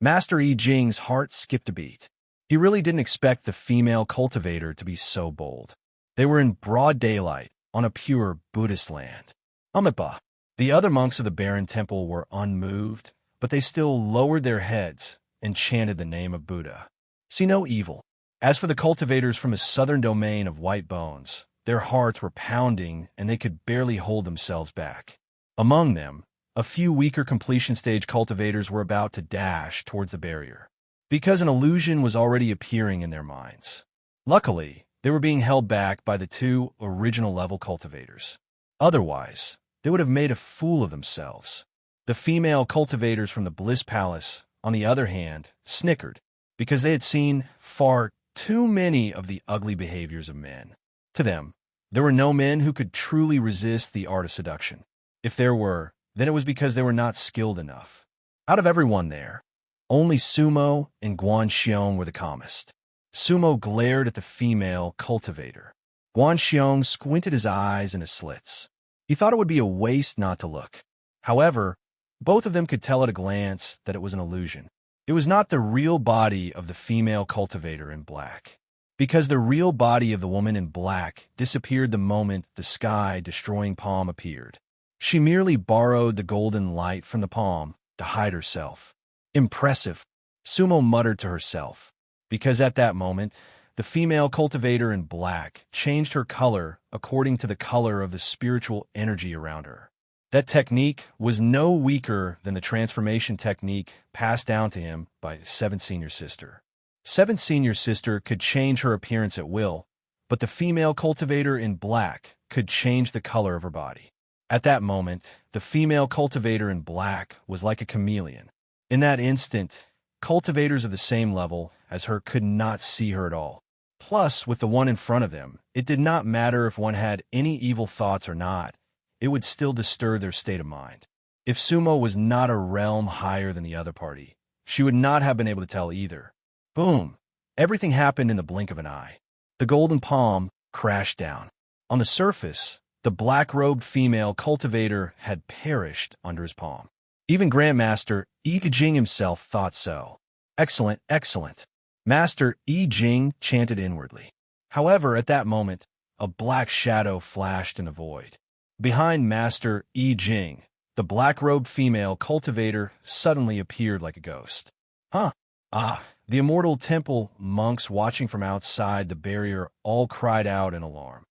Master Yi Jing's heart skipped a beat. He really didn't expect the female cultivator to be so bold. They were in broad daylight, on a pure Buddhist land. Ba. The other monks of the barren temple were unmoved, but they still lowered their heads and chanted the name of Buddha. See no evil. As for the cultivators from the southern domain of White Bones, their hearts were pounding and they could barely hold themselves back. Among them, a few weaker completion stage cultivators were about to dash towards the barrier, because an illusion was already appearing in their minds. Luckily, they were being held back by the 2 original level cultivators. Otherwise, they would have made a fool of themselves. The female cultivators from the Bliss Palace, on the other hand, snickered, because they had seen far too many of the ugly behaviors of men. To them, there were no men who could truly resist the art of seduction. If there were, then it was because they were not skilled enough. Out of everyone there, only Sumo and Guan Xiong were the calmest. Sumo glared at the female cultivator. Guan Xiong squinted his eyes into slits. He thought it would be a waste not to look. However, both of them could tell at a glance that it was an illusion. It was not the real body of the female cultivator in black. because the real body of the woman in black disappeared the moment the sky-destroying palm appeared. She merely borrowed the golden light from the palm to hide herself. Impressive, Sumo muttered to herself, because at that moment, the female cultivator in black changed her color according to the color of the spiritual energy around her. That technique was no weaker than the transformation technique passed down to him by Seventh Senior Sister. Seventh Senior Sister could change her appearance at will, but the female cultivator in black could change the color of her body. At that moment, the female cultivator in black was like a chameleon. In that instant, cultivators of the same level as her could not see her at all. Plus, with the one in front of them, it did not matter if one had any evil thoughts or not, it would still disturb their state of mind. If Sumo was not a realm higher than the other party, she would not have been able to tell either. Boom! Everything happened in the blink of an eye. The golden palm crashed down. On the surface, the black-robed female cultivator had perished under his palm. Even Grandmaster Yi Jing himself thought so. Excellent, excellent. Master Yi Jing chanted inwardly. However, at that moment, a black shadow flashed in the void. Behind Master Yi Jing, the black-robed female cultivator suddenly appeared like a ghost. Huh? Ah! The immortal temple monks watching from outside the barrier all cried out in alarm.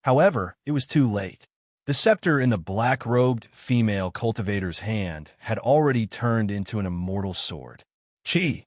However, it was too late. The scepter in the black-robed female cultivator's hand had already turned into an immortal sword. Chi!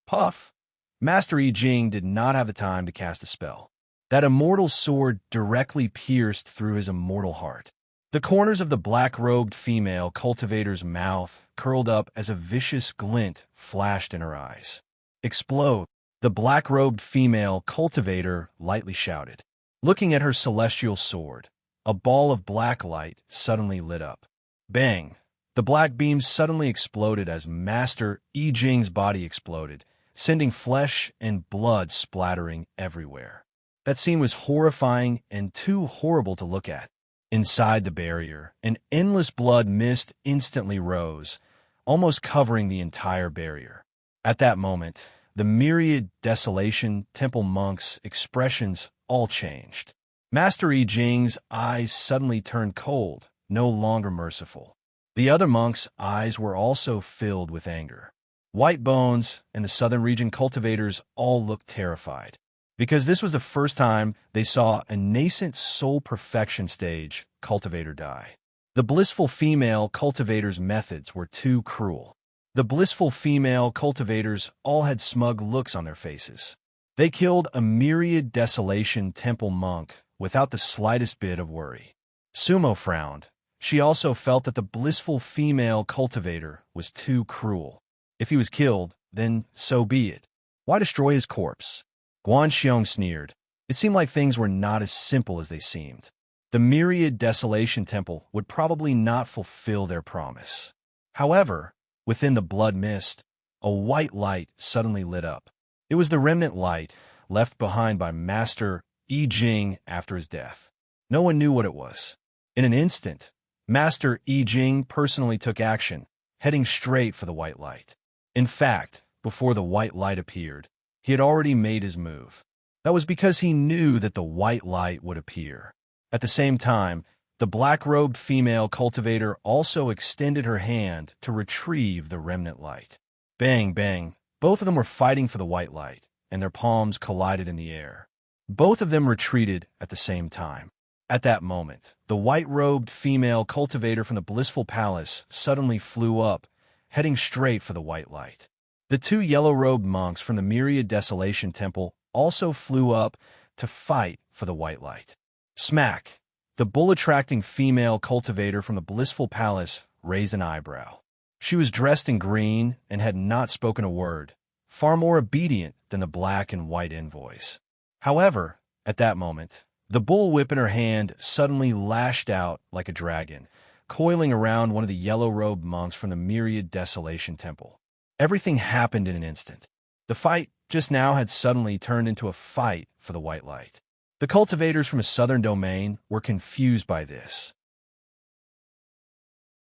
Puff! Master Yi Jing did not have the time to cast a spell. That immortal sword directly pierced through his immortal heart. The corners of the black-robed female cultivator's mouth curled up as a vicious glint flashed in her eyes. Explode! The black-robed female cultivator lightly shouted. Looking at her celestial sword, a ball of black light suddenly lit up. Bang! The black beam suddenly exploded as Master Yi Jing's body exploded, sending flesh and blood splattering everywhere. That scene was horrifying and too horrible to look at. Inside the barrier, an endless blood mist instantly rose, almost covering the entire barrier. At that moment, the myriad desolation temple monks' expressions all changed. Master Yi Jing's eyes suddenly turned cold, no longer merciful. The other monks' eyes were also filled with anger. White Bones and the southern region cultivators all looked terrified, because this was the first time they saw a nascent soul perfection stage cultivator die. The blissful female cultivator's methods were too cruel. The blissful female cultivators all had smug looks on their faces. They killed a myriad desolation temple monk without the slightest bit of worry. Sumo frowned. She also felt that the blissful female cultivator was too cruel. If he was killed, then so be it. Why destroy his corpse? Guanxiong sneered. It seemed like things were not as simple as they seemed. The myriad desolation temple would probably not fulfill their promise. However, within the blood mist, a white light suddenly lit up. It was the remnant light left behind by Master Yi Jing after his death. No one knew what it was. In an instant, Master Yi Jing personally took action, heading straight for the white light. In fact, before the white light appeared, he had already made his move. That was because he knew that the white light would appear. At the same time, the black-robed female cultivator also extended her hand to retrieve the remnant light. Bang, bang. Both of them were fighting for the white light, and their palms collided in the air. Both of them retreated at the same time. At that moment, the white-robed female cultivator from the blissful palace suddenly flew up, heading straight for the white light. The two yellow-robed monks from the Myriad Desolation Temple also flew up to fight for the white light. Smack! The bull-attracting female cultivator from the blissful palace raised an eyebrow. She was dressed in green and had not spoken a word, far more obedient than the black and white envoys. However, at that moment, the bullwhip in her hand suddenly lashed out like a dragon, coiling around one of the yellow-robed monks from the Myriad Desolation Temple. Everything happened in an instant. The fight just now had suddenly turned into a fight for the white light. The cultivators from a southern domain were confused by this.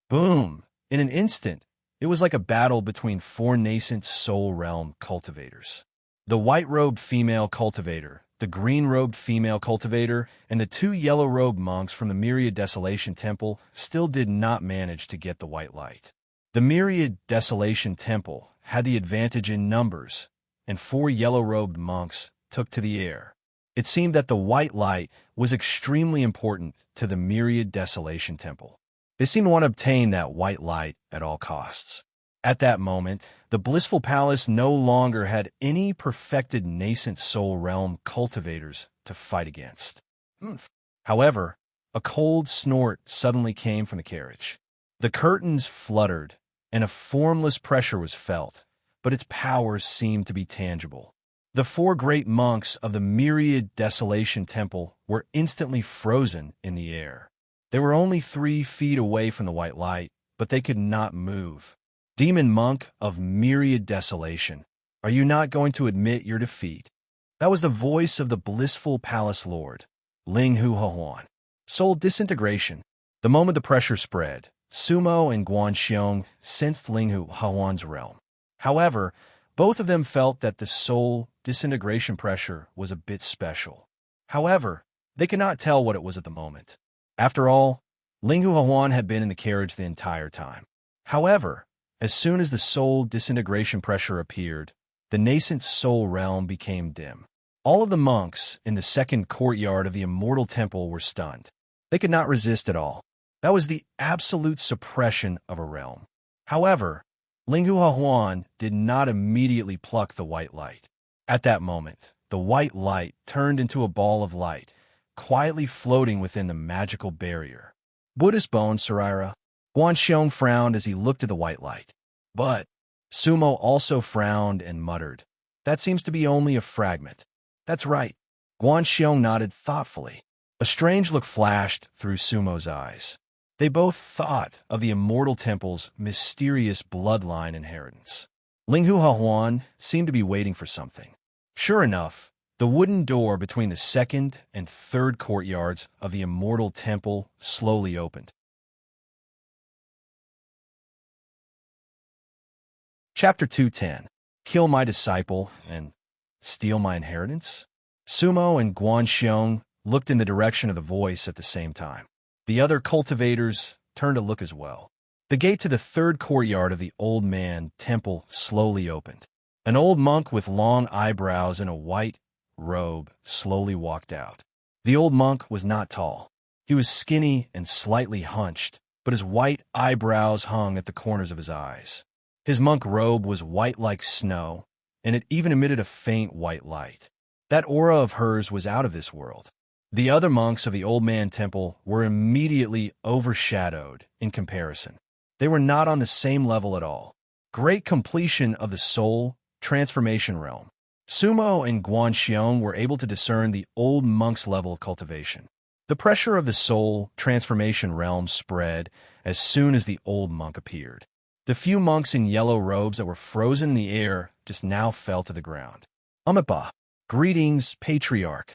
Boom! In an instant, it was like a battle between four nascent soul realm cultivators. The white-robed female cultivator, the green-robed female cultivator, and the two yellow-robed monks from the Myriad Desolation Temple still did not manage to get the white light. The Myriad Desolation Temple had the advantage in numbers, and 4 yellow-robed monks took to the air. It seemed that the white light was extremely important to the Myriad Desolation Temple. They seemed to want to obtain that white light at all costs. At that moment, the blissful palace no longer had any perfected nascent soul realm cultivators to fight against. However, a cold snort suddenly came from the carriage. The curtains fluttered, and a formless pressure was felt, but its powers seemed to be tangible. The 4 great monks of the Myriad Desolation Temple were instantly frozen in the air. They were only 3 feet away from the white light, but they could not move. Demon monk of Myriad Desolation, are you not going to admit your defeat? That was the voice of the blissful palace lord, Ling Hu Huan. Soul disintegration. The moment the pressure spread, Sumo and Guanxiong sensed Ling Hu Huan's realm. However, both of them felt that the soul disintegration pressure was a bit special. However, they could not tell what it was at the moment. After all, Ling Hu Huan had been in the carriage the entire time. However, as soon as the soul disintegration pressure appeared, the nascent soul realm became dim. All of the monks in the second courtyard of the Immortal Temple were stunned. They could not resist at all. That was the absolute suppression of a realm. However, Ling Hu Huan did not immediately pluck the white light. At that moment, the white light turned into a ball of light, quietly floating within the magical barrier. Buddhist bone, Saraira. Guanxiong frowned as he looked at the white light. But Sumo also frowned and muttered, "That seems to be only a fragment." "That's right." Guanxiong nodded thoughtfully. A strange look flashed through Sumo's eyes. They both thought of the Immortal Temple's mysterious bloodline inheritance. Ling Hu Huan seemed to be waiting for something. Sure enough, the wooden door between the second and third courtyards of the Immortal Temple slowly opened. Chapter 210. Kill my disciple and steal my inheritance? Sumo and Guanxiong looked in the direction of the voice at the same time. The other cultivators turned to look as well. The gate to the third courtyard of the Old Man Temple slowly opened. An old monk with long eyebrows and a white robe slowly walked out. The old monk was not tall. He was skinny and slightly hunched, but his white eyebrows hung at the corners of his eyes. His monk robe was white like snow, and it even emitted a faint white light. That aura of hers was out of this world. The other monks of the Old Man Temple were immediately overshadowed in comparison. They were not on the same level at all. Great completion of the soul transformation realm. Sumo and Guanxiong were able to discern the old monk's level of cultivation. The pressure of the soul transformation realm spread as soon as the old monk appeared. The few monks in yellow robes that were frozen in the air just now fell to the ground. Amipa, greetings, Patriarch.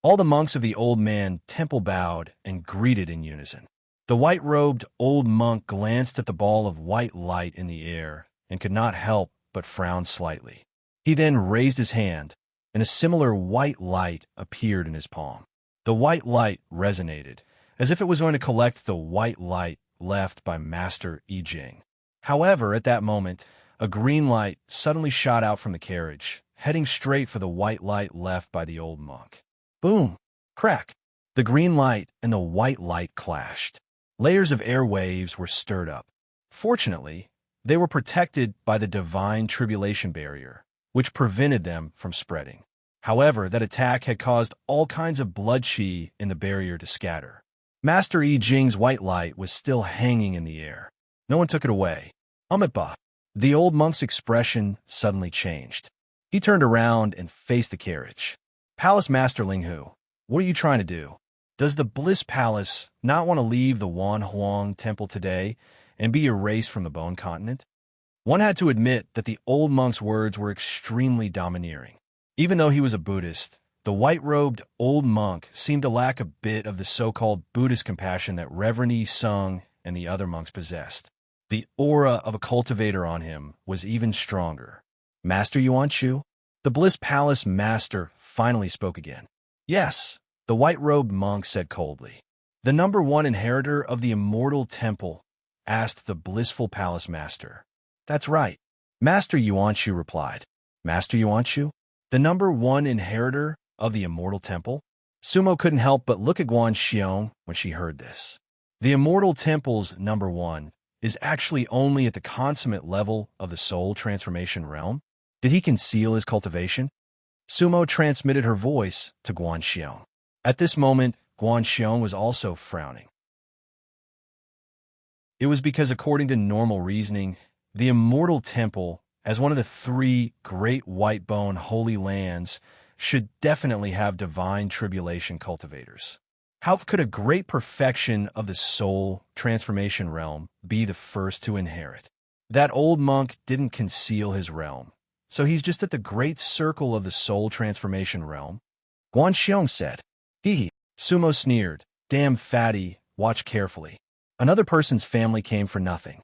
All the monks of the Old Man Temple bowed and greeted in unison. The white-robed old monk glanced at the ball of white light in the air and could not help but frown slightly. He then raised his hand, and a similar white light appeared in his palm. The white light resonated, as if it was going to collect the white light left by Master I Ching. However, at that moment, a green light suddenly shot out from the carriage, heading straight for the white light left by the old monk. Boom! Crack! The green light and the white light clashed. Layers of air waves were stirred up. Fortunately, they were protected by the divine tribulation barrier, which prevented them from spreading. However, that attack had caused all kinds of blood chi in the barrier to scatter. Master I Ching's white light was still hanging in the air. No one took it away. Amipa. The old monk's expression suddenly changed. He turned around and faced the carriage. Palace Master Ling Hu, what are you trying to do? Does the Bliss Palace not want to leave the Wan Huang Temple today and be erased from the Bone Continent? One had to admit that the old monk's words were extremely domineering. Even though he was a Buddhist, the white-robed old monk seemed to lack a bit of the so-called Buddhist compassion that Reverend Yi Sung and the other monks possessed. The aura of a cultivator on him was even stronger. Master Yuan Shu, The Bliss Palace master finally spoke again. Yes, the white-robed monk said coldly. The number one inheritor of the immortal temple, asked the blissful palace master. That's right. Master Yuanshu replied. Master Yuanshu? The number one inheritor of the immortal temple? Sumo couldn't help but look at Guan Xiong when she heard this. The immortal temple's number one is actually only at the consummate level of the soul transformation realm. Did he conceal his cultivation? Sumo transmitted her voice to Guan Xiong. At this moment, Guan Xiong was also frowning. It was because, according to normal reasoning, the immortal temple, as one of the three great white-bone holy lands, should definitely have divine tribulation cultivators. How could a great perfection of the soul transformation realm be the first to inherit? That old monk didn't conceal his realm, so he's just at the great circle of the soul transformation realm. Guan Xiong said. Hee. Sumo sneered. Damn fatty, watch carefully. Another person's family came for nothing.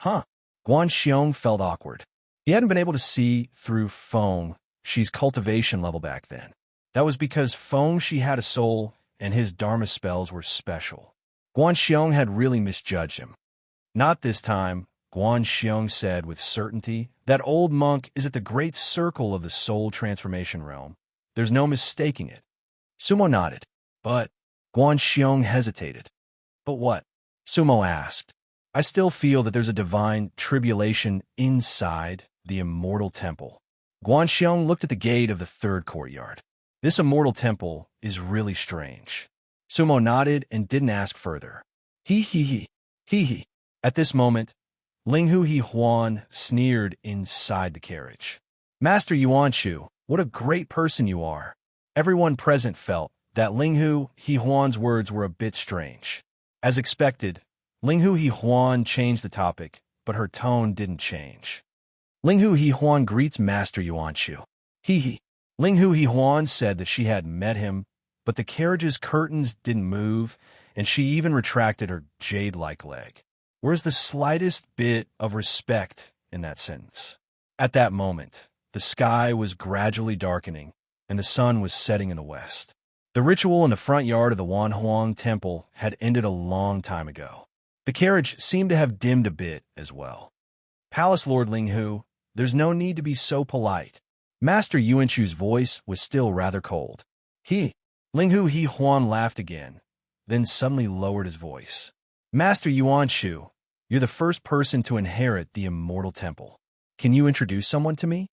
Huh. Guan Xiong felt awkward. He hadn't been able to see through Feng Shi's cultivation level back then. That was because Feng Shi had a soul and his Dharma spells were special. Guan Xiong had really misjudged him. Not this time, Guan Xiong said with certainty. That old monk is at the great circle of the soul transformation realm. There's no mistaking it. Sumo nodded. But Guan Xiong hesitated. But what? Sumo asked. I still feel that there's a divine tribulation inside the immortal temple. Guan Xiong looked at the gate of the third courtyard. This immortal temple is really strange. Sumo nodded and didn't ask further. Hee. At this moment, Linghu He Huan sneered inside the carriage. Master Yuanshu, what a great person you are. Everyone present felt that Linghu He Huan's words were a bit strange. As expected, Linghu He Huan changed the topic, but her tone didn't change. Linghu He Huan greets Master Yuanshu. Hee. Linghu He Huan said that she had met him, but the carriage's curtains didn't move, and she even retracted her jade-like leg. Where's the slightest bit of respect in that sentence? At that moment, the sky was gradually darkening, and the sun was setting in the west. The ritual in the front yard of the Wanhuang Temple had ended a long time ago. The carriage seemed to have dimmed a bit as well. Palace Lord Linghu, there's no need to be so polite. Master Yuanshu's voice was still rather cold. Linghu He Huan laughed again, then suddenly lowered his voice. Master Yuanshu, you're the first person to inherit the immortal temple. Can you introduce someone to me?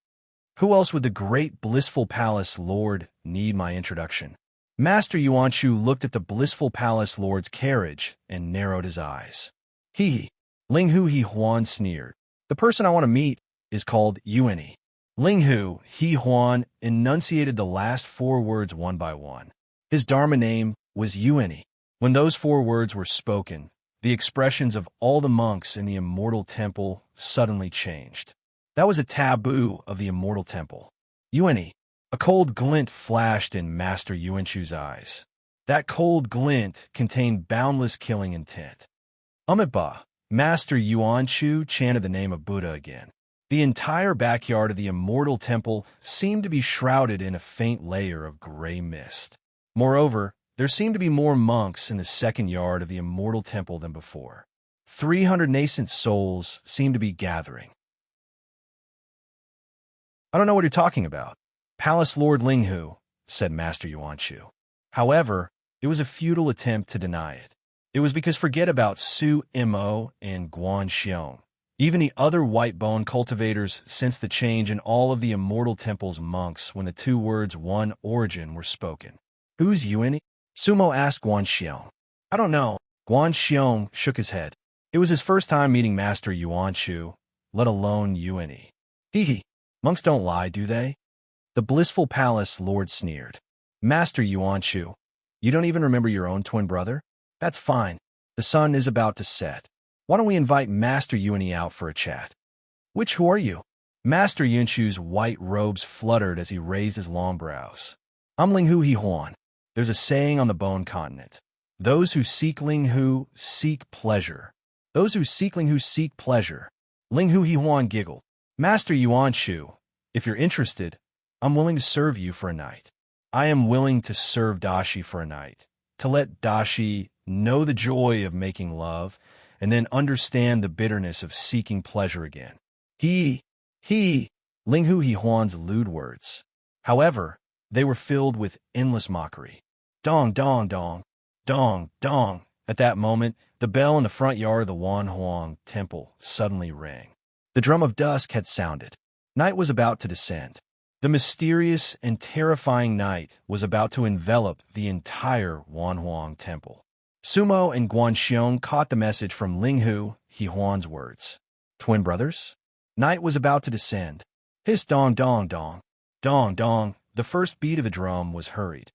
Who else would the great blissful palace lord need my introduction? Master Yuanshu looked at the blissful palace lord's carriage and narrowed his eyes. Linghu He Huan sneered. The person I want to meet is called Yuani. Linghu He Huan enunciated the last four words one by one. His Dharma name was Yuani. When those four words were spoken, the expressions of all the monks in the immortal temple suddenly changed. That was a taboo of the immortal temple. Yuani. A cold glint flashed in Master Yuanshu's eyes. That cold glint contained boundless killing intent. Amitabha. Master Yuanshu chanted the name of Buddha again. The entire backyard of the immortal temple seemed to be shrouded in a faint layer of gray mist. Moreover, there seemed to be more monks in the second yard of the immortal temple than before. 300 nascent souls seemed to be gathering. I don't know what you're talking about. Palace Lord Linghu, said Master Yuanshu. However, it was a futile attempt to deny it. It was because forget about Su Mo and Guan Xiong. Even the other white bone cultivators sensed the change in all of the immortal temple's monks when the two words one origin were spoken. Who's Yuani? Sumo asked Guan Xiong. I don't know. Guan Xiong shook his head. It was his first time meeting Master Yuanshu, let alone Yuani. Monks don't lie, do they? The blissful palace lord sneered. Master Yuanshu, you don't even remember your own twin brother? That's fine. The sun is about to set. Why don't we invite Master Yuani out for a chat? Who are you? Master Yuanshu's white robes fluttered as he raised his long brows. I'm Linghu He Huan. There's a saying on the Bone Continent. Those who seek Linghu seek pleasure. Those who seek Linghu seek pleasure. Linghu He Huan giggled. Master Yuanshu, if you're interested, I'm willing to serve you for a night. I am willing to serve Dashi for a night, to let Dashi know the joy of making love, and then understand the bitterness of seeking pleasure again. He, Linghu Huan's lewd words. However, they were filled with endless mockery. Dong, dong, dong, dong, dong. At that moment, the bell in the front yard of the Wanhuang temple suddenly rang. The drum of dusk had sounded. Night was about to descend. The mysterious and terrifying night was about to envelop the entire Wanhuang temple. Sumo and Guanxiong caught the message from Linghu Huan's words. Twin brothers? Night was about to descend. Hiss dong dong dong. Dong dong. The first beat of the drum was hurried.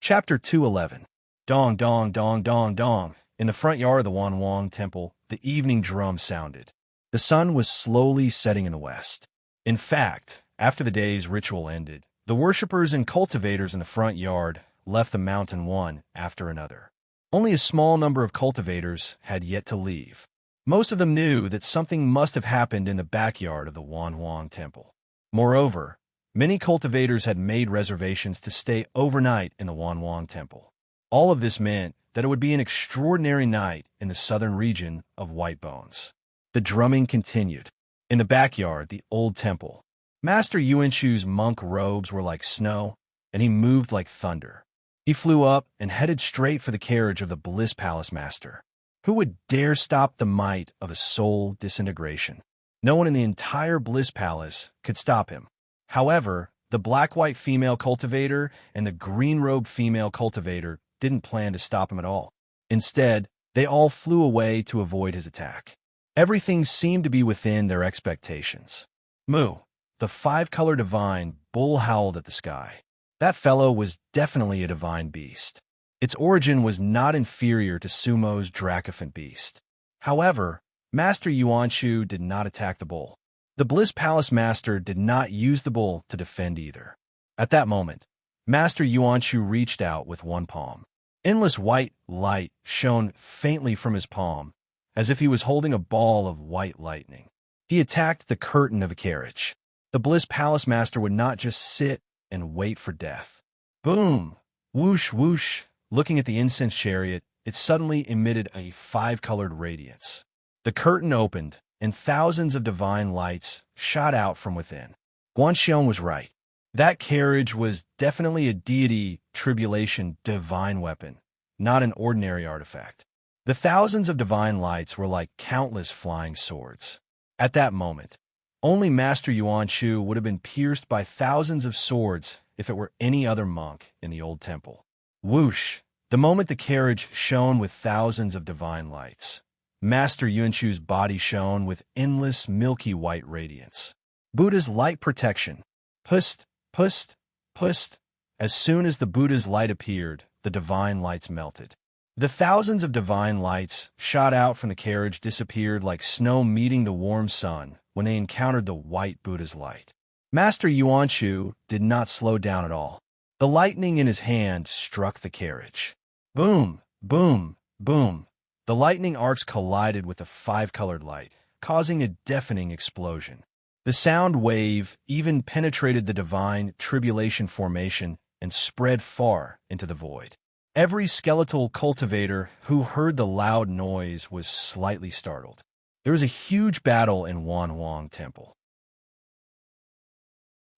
Chapter 211. Dong dong dong dong dong. In the front yard of the Wanhuang temple, the evening drum sounded. The sun was slowly setting in the west. In fact, after the day's ritual ended, the worshippers and cultivators in the front yard left the mountain one after another. Only a small number of cultivators had yet to leave. Most of them knew that something must have happened in the backyard of the Wanhuang temple. Moreover, many cultivators had made reservations to stay overnight in the Wanhuang temple. All of this meant that it would be an extraordinary night in the southern region of White Bones. The drumming continued. In the backyard, the old temple, Master Yuanchu's monk robes were like snow, and he moved like thunder. He flew up and headed straight for the carriage of the Bliss Palace Master. Who would dare stop the might of a soul disintegration? No one in the entire Bliss Palace could stop him. However, the black-white female cultivator and the green-robed female cultivator didn't plan to stop him at all. Instead, they all flew away to avoid his attack. Everything seemed to be within their expectations. Moo, the five-color divine, bull howled at the sky. That fellow was definitely a divine beast. Its origin was not inferior to Sumo's Dracophant beast. However, Master Yuanchu did not attack the bull. The Bliss Palace Master did not use the bull to defend either. At that moment, Master Yuanchu reached out with one palm. Endless white light shone faintly from his palm, as if he was holding a ball of white lightning. He attacked the curtain of the carriage. The Bliss Palace Master would not just sit and wait for death. Boom! Whoosh, whoosh! Looking at the incense chariot, it suddenly emitted a five-colored radiance. The curtain opened, and thousands of divine lights shot out from within. Guanxiong was right. That carriage was definitely a deity tribulation divine weapon, not an ordinary artifact. The thousands of divine lights were like countless flying swords. At that moment, only Master Yuanchu would have been pierced by thousands of swords if it were any other monk in the old temple. Whoosh! The moment the carriage shone with thousands of divine lights, Master Yuanchu's body shone with endless milky white radiance. Buddha's light protection. Pust, pust, pust. As soon as the Buddha's light appeared, the divine lights melted. The thousands of divine lights shot out from the carriage disappeared like snow meeting the warm sun when they encountered the white Buddha's light. Master Yuanchu did not slow down at all. The lightning in his hand struck the carriage. Boom, boom, boom. The lightning arcs collided with the five-colored light, causing a deafening explosion. The sound wave even penetrated the divine tribulation formation and spread far into the void. Every skeletal cultivator who heard the loud noise was slightly startled. There was a huge battle in Wanhuang Temple.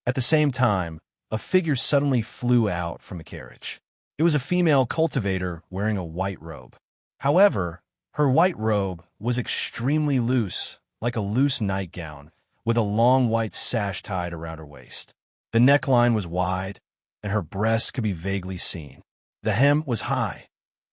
At the same time, a figure suddenly flew out from a carriage. It was a female cultivator wearing a white robe. However, her white robe was extremely loose, like a loose nightgown, with a long white sash tied around her waist. The neckline was wide, and her breasts could be vaguely seen. The hem was high,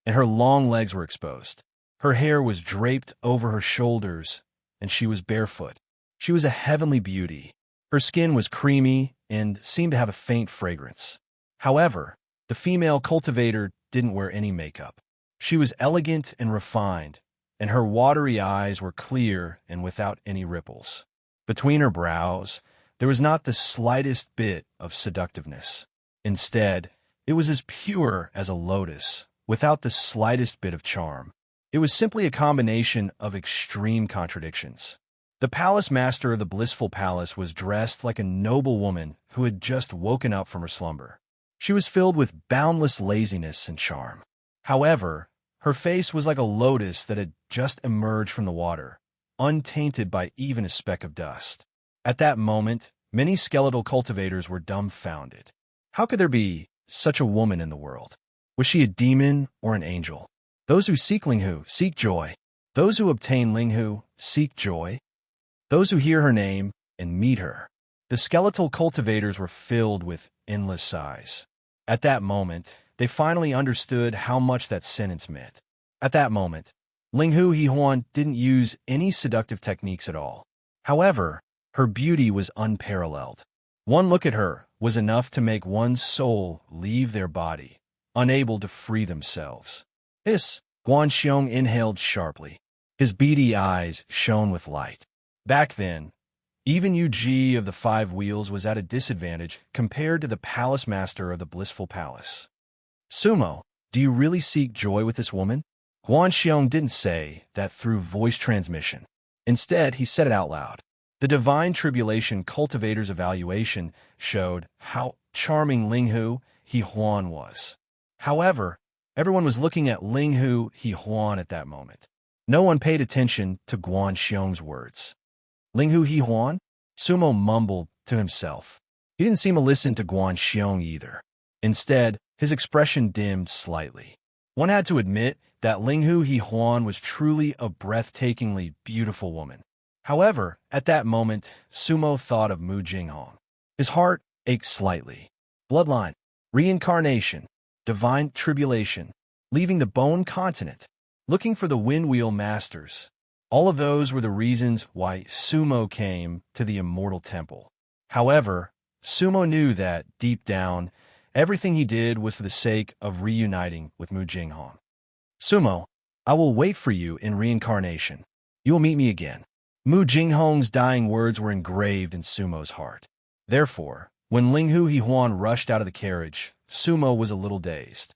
and her long legs were exposed. Her hair was draped over her shoulders, and she was barefoot. She was a heavenly beauty. Her skin was creamy and seemed to have a faint fragrance. However, the female cultivator didn't wear any makeup. She was elegant and refined, and her watery eyes were clear and without any ripples. Between her brows, there was not the slightest bit of seductiveness. Instead, it was as pure as a lotus, without the slightest bit of charm. It was simply a combination of extreme contradictions. The palace master of the blissful palace was dressed like a noble woman who had just woken up from her slumber. She was filled with boundless laziness and charm. However, her face was like a lotus that had just emerged from the water, untainted by even a speck of dust. At that moment, many skeletal cultivators were dumbfounded. How could there be such a woman in the world? Was she a demon or an angel? Those who seek Linghu seek joy. Those who obtain Linghu seek joy. Those who hear her name and meet her. The skeletal cultivators were filled with endless sighs. At that moment, they finally understood how much that sentence meant. At that moment, Linghu Yihuan didn't use any seductive techniques at all. However, her beauty was unparalleled. One look at her was enough to make one's soul leave their body, unable to free themselves. Guanxiong inhaled sharply. His beady eyes shone with light. Back then, even Yu of the Five Wheels was at a disadvantage compared to the palace master of the blissful palace. Sumo, do you really seek joy with this woman? Guanxiong didn't say that through voice transmission. Instead, he said it out loud. The Divine Tribulation Cultivator's evaluation showed how charming Linghu Yihuan was. However, everyone was looking at Linghu Yihuan at that moment. No one paid attention to Guanxiong's words. Linghu Yihuan? Sumo mumbled to himself. He didn't seem to listen to Guanxiong either. Instead, his expression dimmed slightly. One had to admit that Linghu Yihuan was truly a breathtakingly beautiful woman. However, at that moment, Sumo thought of Mu Jinghong. His heart ached slightly. Bloodline, reincarnation, divine tribulation, leaving the bone continent, looking for the wind wheel masters. All of those were the reasons why Sumo came to the immortal temple. However, Sumo knew that, deep down, everything he did was for the sake of reuniting with Mu Jinghong. Sumo, I will wait for you in reincarnation. You will meet me again. Mu Jinghong's dying words were engraved in Sumo's heart. Therefore, when Linghu Yihuan rushed out of the carriage, Sumo was a little dazed.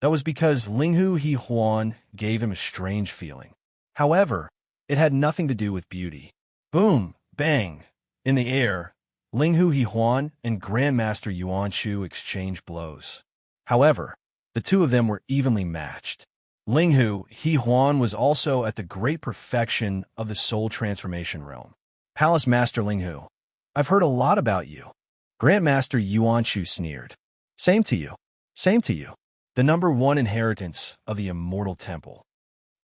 That was because Linghu Yihuan gave him a strange feeling. However, it had nothing to do with beauty. Boom! Bang! In the air, Linghu Yihuan and Grandmaster Yuanshu exchanged blows. However, the two of them were evenly matched. Linghu Yihuan was also at the great perfection of the soul transformation realm. Palace Master Linghu, I've heard a lot about you. Grandmaster Yuanshu sneered. Same to you. Same to you. The #1 inheritance of the immortal temple.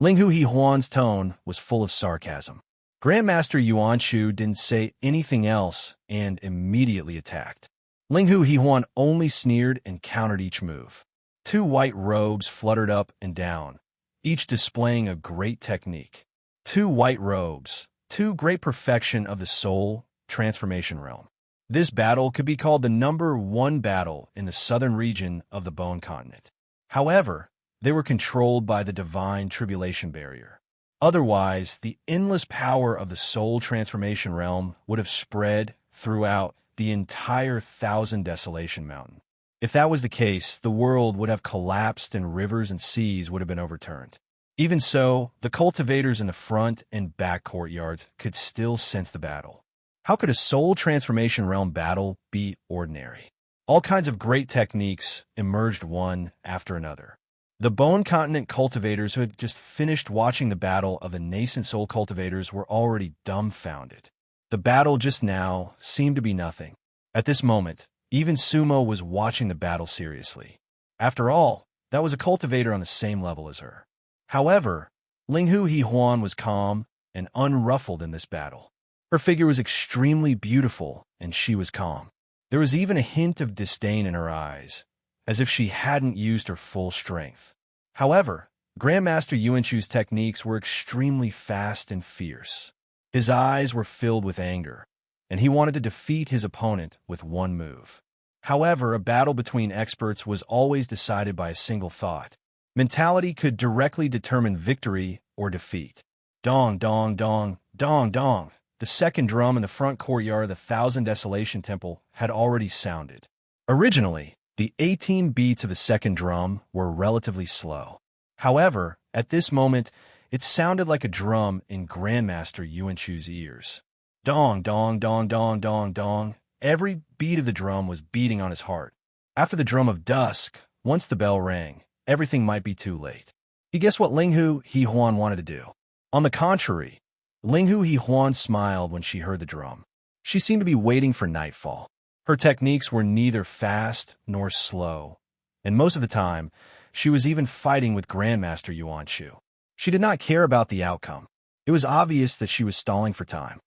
Linghu Yihuan's tone was full of sarcasm. Grandmaster Yuanshu didn't say anything else and immediately attacked. Linghu Yihuan only sneered and countered each move. 2 white robes fluttered up and down, each displaying a great technique. 2 white robes, 2 great perfection of the soul transformation realm. This battle could be called the #1 battle in the southern region of the Bone Continent. However, they were controlled by the divine tribulation barrier. Otherwise, the endless power of the soul transformation realm would have spread throughout the entire Thousand Desolation Mountain. If that was the case, the world would have collapsed and rivers and seas would have been overturned. Even so, the cultivators in the front and back courtyards could still sense the battle. How could a soul transformation realm battle be ordinary? All kinds of great techniques emerged one after another. The Bone Continent cultivators who had just finished watching the battle of the nascent soul cultivators were already dumbfounded. The battle just now seemed to be nothing. At this moment, even Sumo was watching the battle seriously. After all, that was a cultivator on the same level as her. However, Linghu Yihuan was calm and unruffled in this battle. Her figure was extremely beautiful, and she was calm. There was even a hint of disdain in her eyes, as if she hadn't used her full strength. However, Grandmaster Yuanshu's techniques were extremely fast and fierce. His eyes were filled with anger, and he wanted to defeat his opponent with one move. However, a battle between experts was always decided by a single thought. Mentality could directly determine victory or defeat. Dong, dong, dong, dong, dong. The second drum in the front courtyard of the Thousand Desolation Temple had already sounded. Originally, the 18 beats of the second drum were relatively slow. However, at this moment, It sounded like a drum in Grandmaster Yuanchu's ears. Dong, dong, dong, dong, dong, dong. Every beat of the drum was beating on his heart. After the drum of dusk, once the bell rang, everything might be too late. He guessed what Linghu He Huan wanted to do. On the contrary, Linghu He Huan smiled when she heard the drum. She seemed to be waiting for nightfall. Her techniques were neither fast nor slow, and most of the time, she was even fighting with Grandmaster Yuanchu. She did not care about the outcome. It was obvious that she was stalling for time.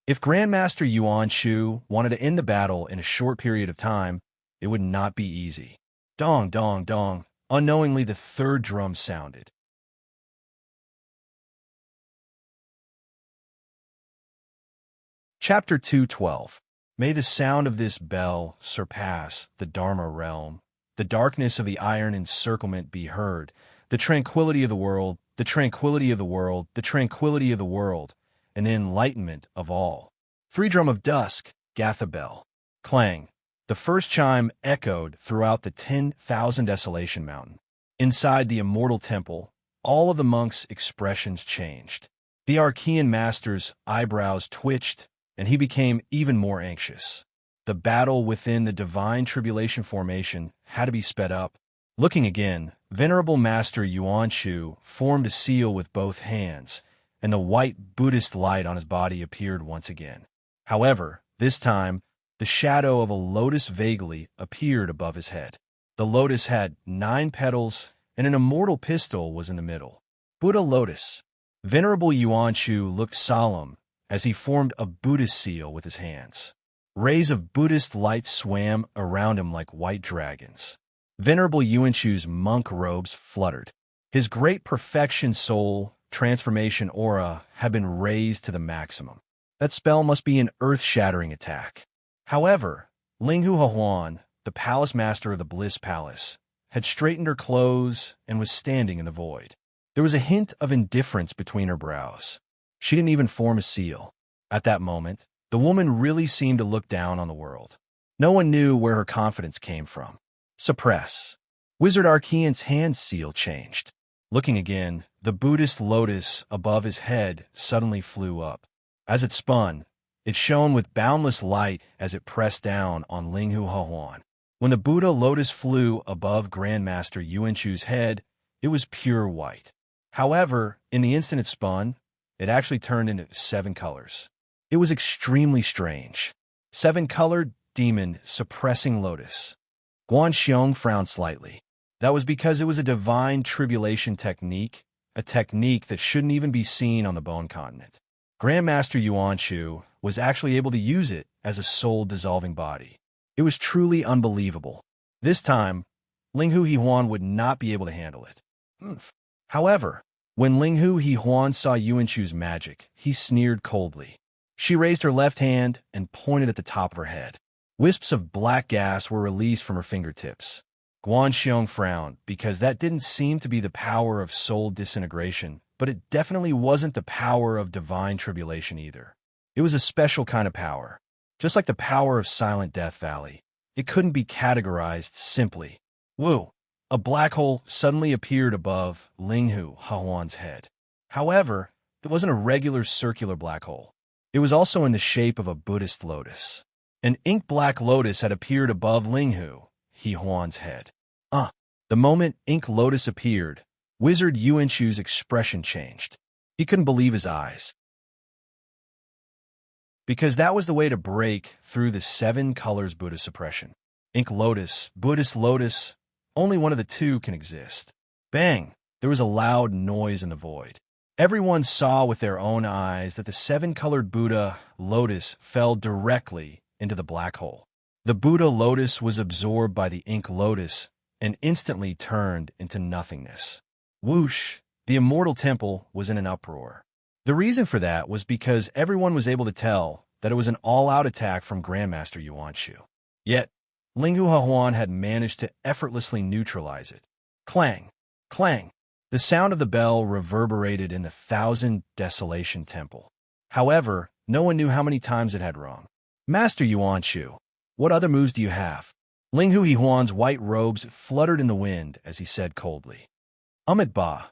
If Grandmaster Yuanchu wanted to end the battle in a short period of time, it would not be easy. Dong, dong, dong. Unknowingly, the third drum sounded. Chapter 212. May the sound of this bell surpass the Dharma realm. The darkness of the iron encirclement be heard. The tranquility of the world, the tranquility of the world, the tranquility of the world, and the enlightenment of all. Three drum of dusk, Gatha bell. Clang. The first chime echoed throughout the 10,000 desolation mountain. Inside the immortal temple, all of the monks' expressions changed. The Archean master's eyebrows twitched, and he became even more anxious. The battle within the divine tribulation formation had to be sped up. Looking again, Venerable Master Yuanchu formed a seal with both hands, and the white Buddhist light on his body appeared once again. However, this time, the shadow of a lotus vaguely appeared above his head. The lotus had 9 petals, and an immortal pistol was in the middle. Buddha Lotus. Venerable Yuanchu looked solemn as he formed a Buddhist seal with his hands. Rays of Buddhist light swam around him like white dragons. Venerable Yuanchu's monk robes fluttered. His great perfection soul transformation aura had been raised to the maximum. That spell must be an earth-shattering attack. However, Linghu Huan, the palace master of the Bliss Palace, had straightened her clothes and was standing in the void. There was a hint of indifference between her brows. She didn't even form a seal. At that moment, the woman really seemed to look down on the world. No one knew where her confidence came from. Suppress. Wizard Archean's hand seal changed. Looking again, the Buddhist lotus above his head suddenly flew up. As it spun, it shone with boundless light as it pressed down on Linghu Huan. When the Buddha lotus flew above Grandmaster Yuanchu's head, it was pure white. However, in the instant it spun, it actually turned into 7 colors. It was extremely strange. 7-colored demon suppressing lotus. Guan Xiong frowned slightly. That was because it was a divine tribulation technique, a technique that shouldn't even be seen on the Bone Continent. Grandmaster Yuanchu was actually able to use it as a soul-dissolving body. It was truly unbelievable. This time, Linghu He Huan would not be able to handle it. However, when Linghu He Huan saw Yuanchu's magic, he sneered coldly. She raised her left hand and pointed at the top of her head. Wisps of black gas were released from her fingertips. Guan Xiong frowned because that didn't seem to be the power of soul disintegration, but it definitely wasn't the power of divine tribulation either. It was a special kind of power. Just like the power of Silent Death Valley, it couldn't be categorized simply. Woo! A black hole suddenly appeared above Linghu Huan's head. However, it wasn't a regular circular black hole. It was also in the shape of a Buddhist lotus. An ink-black lotus had appeared above Linghu He Huan's head. The moment ink lotus appeared, Wizard Yuanchu's expression changed. He couldn't believe his eyes. Because that was the way to break through the 7 colors Buddha suppression. Ink lotus, Buddhist lotus, only one of the two can exist. Bang! There was a loud noise in the void. Everyone saw with their own eyes that the 7-colored Buddha lotus fell directly into the black hole. The Buddha lotus was absorbed by the ink lotus and instantly turned into nothingness. Whoosh! The immortal temple was in an uproar. The reason for that was because everyone was able to tell that it was an all-out attack from Grandmaster Yuanchu. Yet, Linghu Huan had managed to effortlessly neutralize it. Clang! Clang! The sound of the bell reverberated in the 1,000 desolation temple. However, no one knew how many times it had rung. Master Yuanchu, what other moves do you have? Linghu Huan's white robes fluttered in the wind as he said coldly. Ba.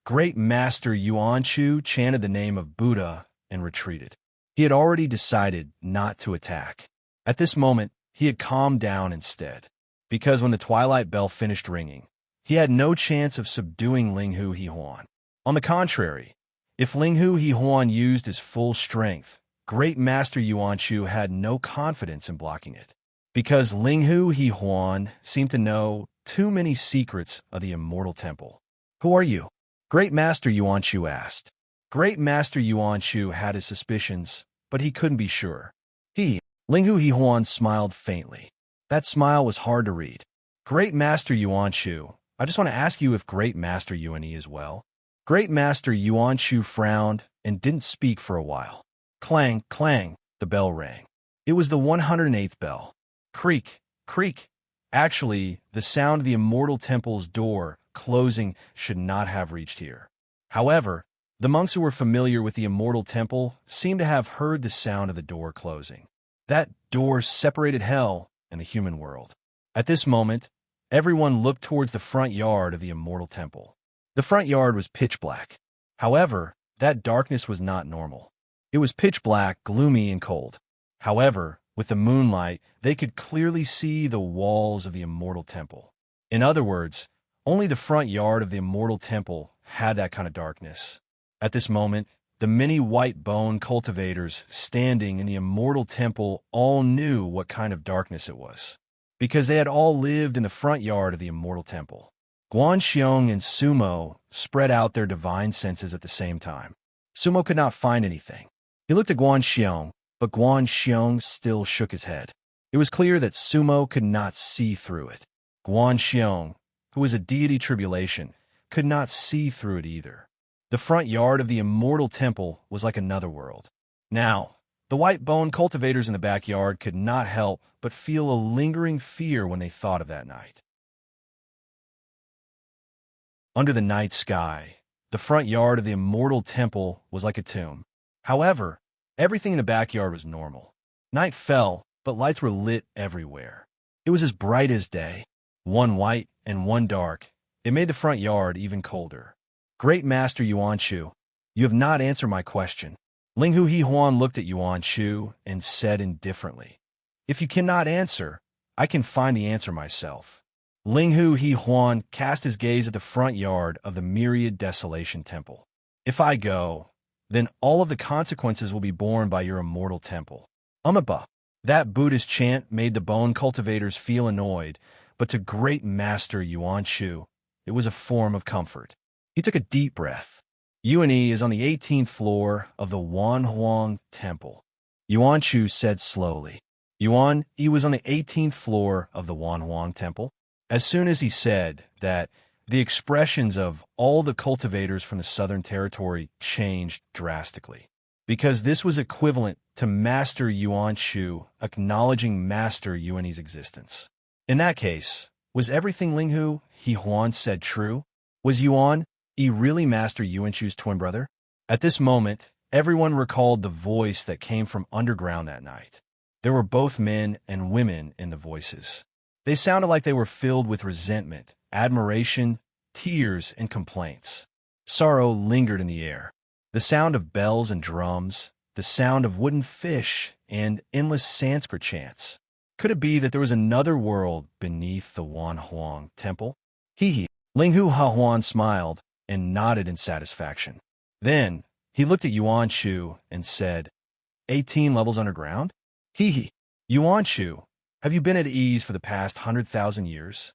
Great Master Yuan Shu chanted the name of Buddha and retreated. He had already decided not to attack. At this moment, he had calmed down instead, because when the twilight bell finished ringing, he had no chance of subduing Linghu Huan. On the contrary, if Linghu Huan used his full strength, Great Master Yuan Shu had no confidence in blocking it, because Linghu Huan seemed to know too many secrets of the Immortal Temple. "Who are you?" Great Master Yuan Shu asked. Great Master Yuan Shu had his suspicions, but he couldn't be sure. Linghu Huan smiled faintly. That smile was hard to read. "Great Master Yuan Shu, I just want to ask you if Great Master Yuan is well." Great Master Yuan Shu frowned and didn't speak for a while. Clang, clang, the bell rang. It was the 108th bell. Creak, creak. Actually, the sound of the Immortal Temple's door closing should not have reached here. However, the monks who were familiar with the Immortal Temple seemed to have heard the sound of the door closing. That door separated hell and the human world. At this moment, everyone looked towards the front yard of the Immortal Temple. The front yard was pitch black. However, that darkness was not normal. It was pitch black, gloomy, and cold. However, with the moonlight, they could clearly see the walls of the Immortal Temple. In other words, only the front yard of the Immortal Temple had that kind of darkness. At this moment, the many white bone cultivators standing in the Immortal Temple all knew what kind of darkness it was, because they had all lived in the front yard of the Immortal Temple. Guanxiong and Sumo spread out their divine senses at the same time. Sumo could not find anything. He looked at Guanxiong, but Guanxiong still shook his head. It was clear that Sumo could not see through it. Guanxiong, who was a deity tribulation, could not see through it either. The front yard of the Immortal Temple was like another world. Now, the white bone cultivators in the backyard could not help but feel a lingering fear when they thought of that night. Under the night sky, the front yard of the Immortal Temple was like a tomb. However, everything in the backyard was normal. Night fell, but lights were lit everywhere. It was as bright as day, one white and one dark. It made the front yard even colder. "Great Master Yuan Shu, you have not answered my question." Linghu Huan looked at Yuan Shu and said indifferently, "If you cannot answer, I can find the answer myself." Linghu Huan cast his gaze at the front yard of the Myriad Desolation Temple. "If I go, then all of the consequences will be borne by your Immortal Temple." Ba. That Buddhist chant made the bone cultivators feel annoyed, but to Great Master Yuan Shu, it was a form of comfort. He took a deep breath. "Yuan is on the 18th floor of the Wanhuang Temple," Yuan Shu said slowly. Yuan was on the 18th floor of the Wanhuang Temple. As soon as he said that, the expressions of all the cultivators from the Southern Territory changed drastically, because this was equivalent to Master Yuan Shu acknowledging Master Yuan's existence. In that case, was everything Linghu Huan said true? Was Yuan really Master Yuan Shu's twin brother? At this moment, everyone recalled the voice that came from underground that night. There were both men and women in the voices. They sounded like they were filled with resentment, admiration, tears, and complaints. Sorrow lingered in the air. The sound of bells and drums, the sound of wooden fish, and endless Sanskrit chants. Could it be that there was another world beneath the Wanhuang Temple? Linghu Huan smiled and nodded in satisfaction. Then, he looked at Yuan Shu and said, 18 levels underground? Yuan Shu, have you been at ease for the past 100,000 years?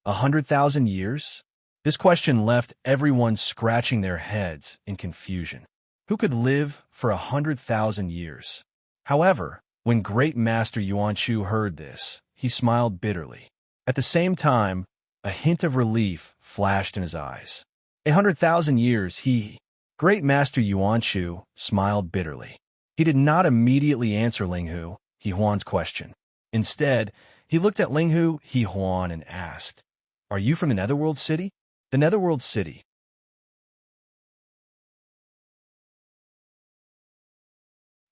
100,000 years? This question left everyone scratching their heads in confusion. Who could live for 100,000 years? However, when Great Master Yuan Shu heard this, he smiled bitterly. At the same time, a hint of relief flashed in his eyes. 100,000 years, Great Master Yuan Shu smiled bitterly. He did not immediately answer Linghu Huan's question. Instead, he looked at Linghu Huan and asked, "Are you from the Netherworld City?" The Netherworld City.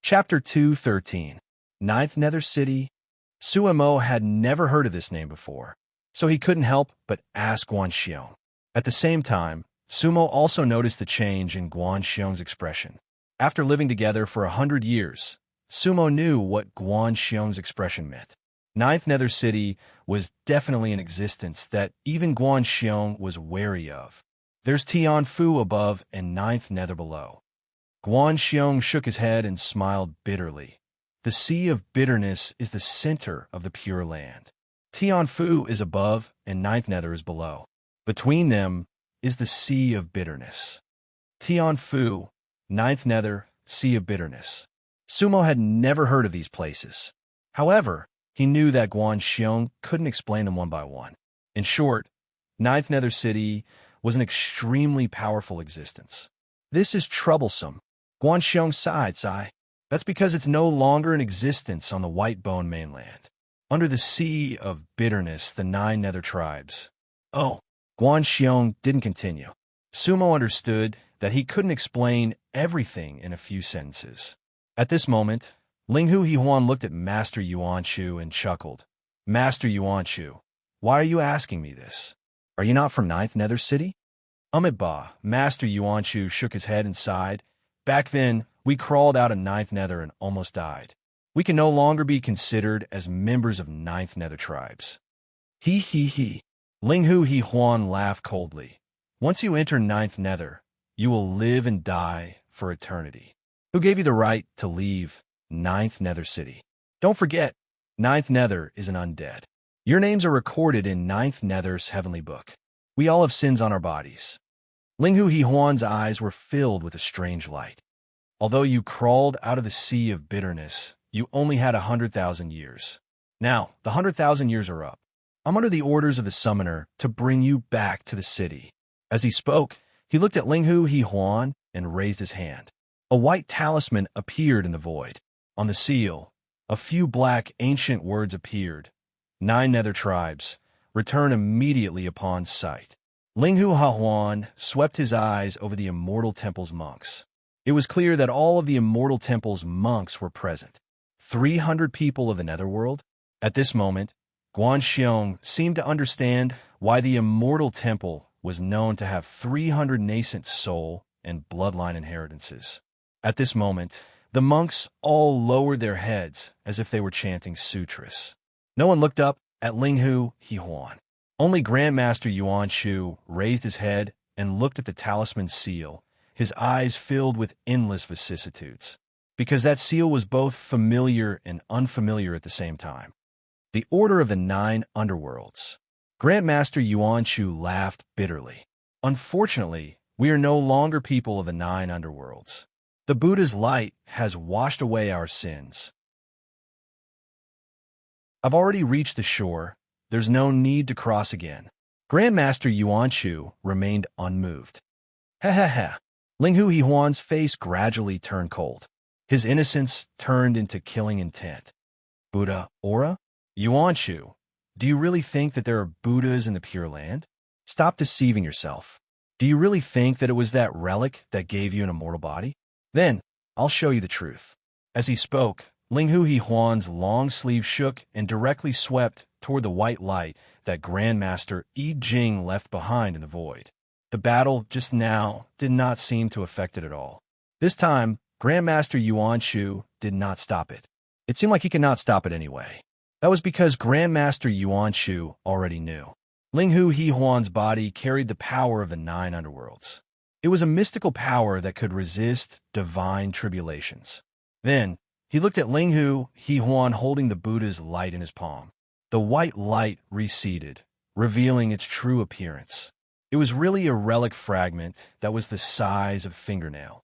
Chapter 2:13. Ninth Nether City. Suemo had never heard of this name before, so he couldn't help but ask Guanxiong. At the same time, Sumo also noticed the change in Guan Xiong's expression. After living together for 100 years, Sumo knew what Guan Xiong's expression meant. Ninth Nether City was definitely an existence that even Guan Xiong was wary of. There's Tian Fu above and Ninth Nether below. Guan Xiong shook his head and smiled bitterly. The Sea of Bitterness is the center of the Pure Land. Tian Fu is above and Ninth Nether is below. Between them is the Sea of Bitterness. Tian Fu, Ninth Nether, Sea of Bitterness. Sumo had never heard of these places. However, he knew that Guan Xiong couldn't explain them one by one. In short, Ninth Nether City was an extremely powerful existence. This is troublesome. Guan Xiong sighed. That's because it's no longer in existence on the White Bone mainland. Under the Sea of Bitterness, the 9 Nether tribes. Oh, Guan Xiong didn't continue. Sumo understood that he couldn't explain everything in a few sentences. At this moment, Linghu Yihuan looked at Master Yuanchu and chuckled. Master Yuanchu, why are you asking me this? Are you not from Ninth Nether City? Ba, Master Yuanchu shook his head and sighed. Back then, we crawled out of Ninth Nether and almost died. We can no longer be considered as members of Ninth Nether tribes. He. Linghu Yihuan laughed coldly. Once you enter Ninth Nether, you will live and die for eternity. Who gave you the right to leave Ninth Nether City? Don't forget, Ninth Nether is an undead. Your names are recorded in Ninth Nether's heavenly book. We all have sins on our bodies. Linghu Yihuan's eyes were filled with a strange light. Although you crawled out of the Sea of Bitterness, you only had 100,000 years. Now, the 100,000 years are up. I'm under the orders of the summoner to bring you back to the city. As he spoke, he looked at Linghu Yihuan and raised his hand. A white talisman appeared in the void. On the seal, a few black ancient words appeared. 9 Nether tribes, return immediately upon sight. Linghu Yihuan swept his eyes over the Immortal Temple's monks. It was clear that all of the Immortal Temple's monks were present. 300 people of the Netherworld? At this moment, Guan Xiong seemed to understand why the Immortal Temple was known to have 300 nascent soul and bloodline inheritances. At this moment, the monks all lowered their heads as if they were chanting sutras. No one looked up at Linghu Yihuan. Only Grandmaster Yuanshu raised his head and looked at the talisman seal, his eyes filled with endless vicissitudes, because that seal was both familiar and unfamiliar at the same time. The Order of the 9 Underworlds. Grandmaster Yuanshu laughed bitterly. Unfortunately, we are no longer people of the 9 Underworlds. The Buddha's light has washed away our sins. I've already reached the shore. There's no need to cross again. Grandmaster Yuanshu remained unmoved. Ha. Linghu Yihuan's face gradually turned cold. His innocence turned into killing intent. Buddha aura? Yuanshu, do you really think that there are Buddhas in the Pure Land? Stop deceiving yourself. Do you really think that it was that relic that gave you an immortal body? Then, I'll show you the truth. As he spoke, Linghu Yihuan's long sleeve shook and directly swept toward the white light that Grandmaster Yi Jing left behind in the void. The battle just now did not seem to affect it at all. This time, Grandmaster Yuanshu did not stop it. It seemed like he could not stop it anyway. That was because Grandmaster Yuanshu already knew. Linghu Yihuan's body carried the power of the 9 underworlds. It was a mystical power that could resist divine tribulations. Then, he looked at Linghu Yihuan holding the Buddha's light in his palm. The white light receded, revealing its true appearance. It was really a relic fragment that was the size of a fingernail.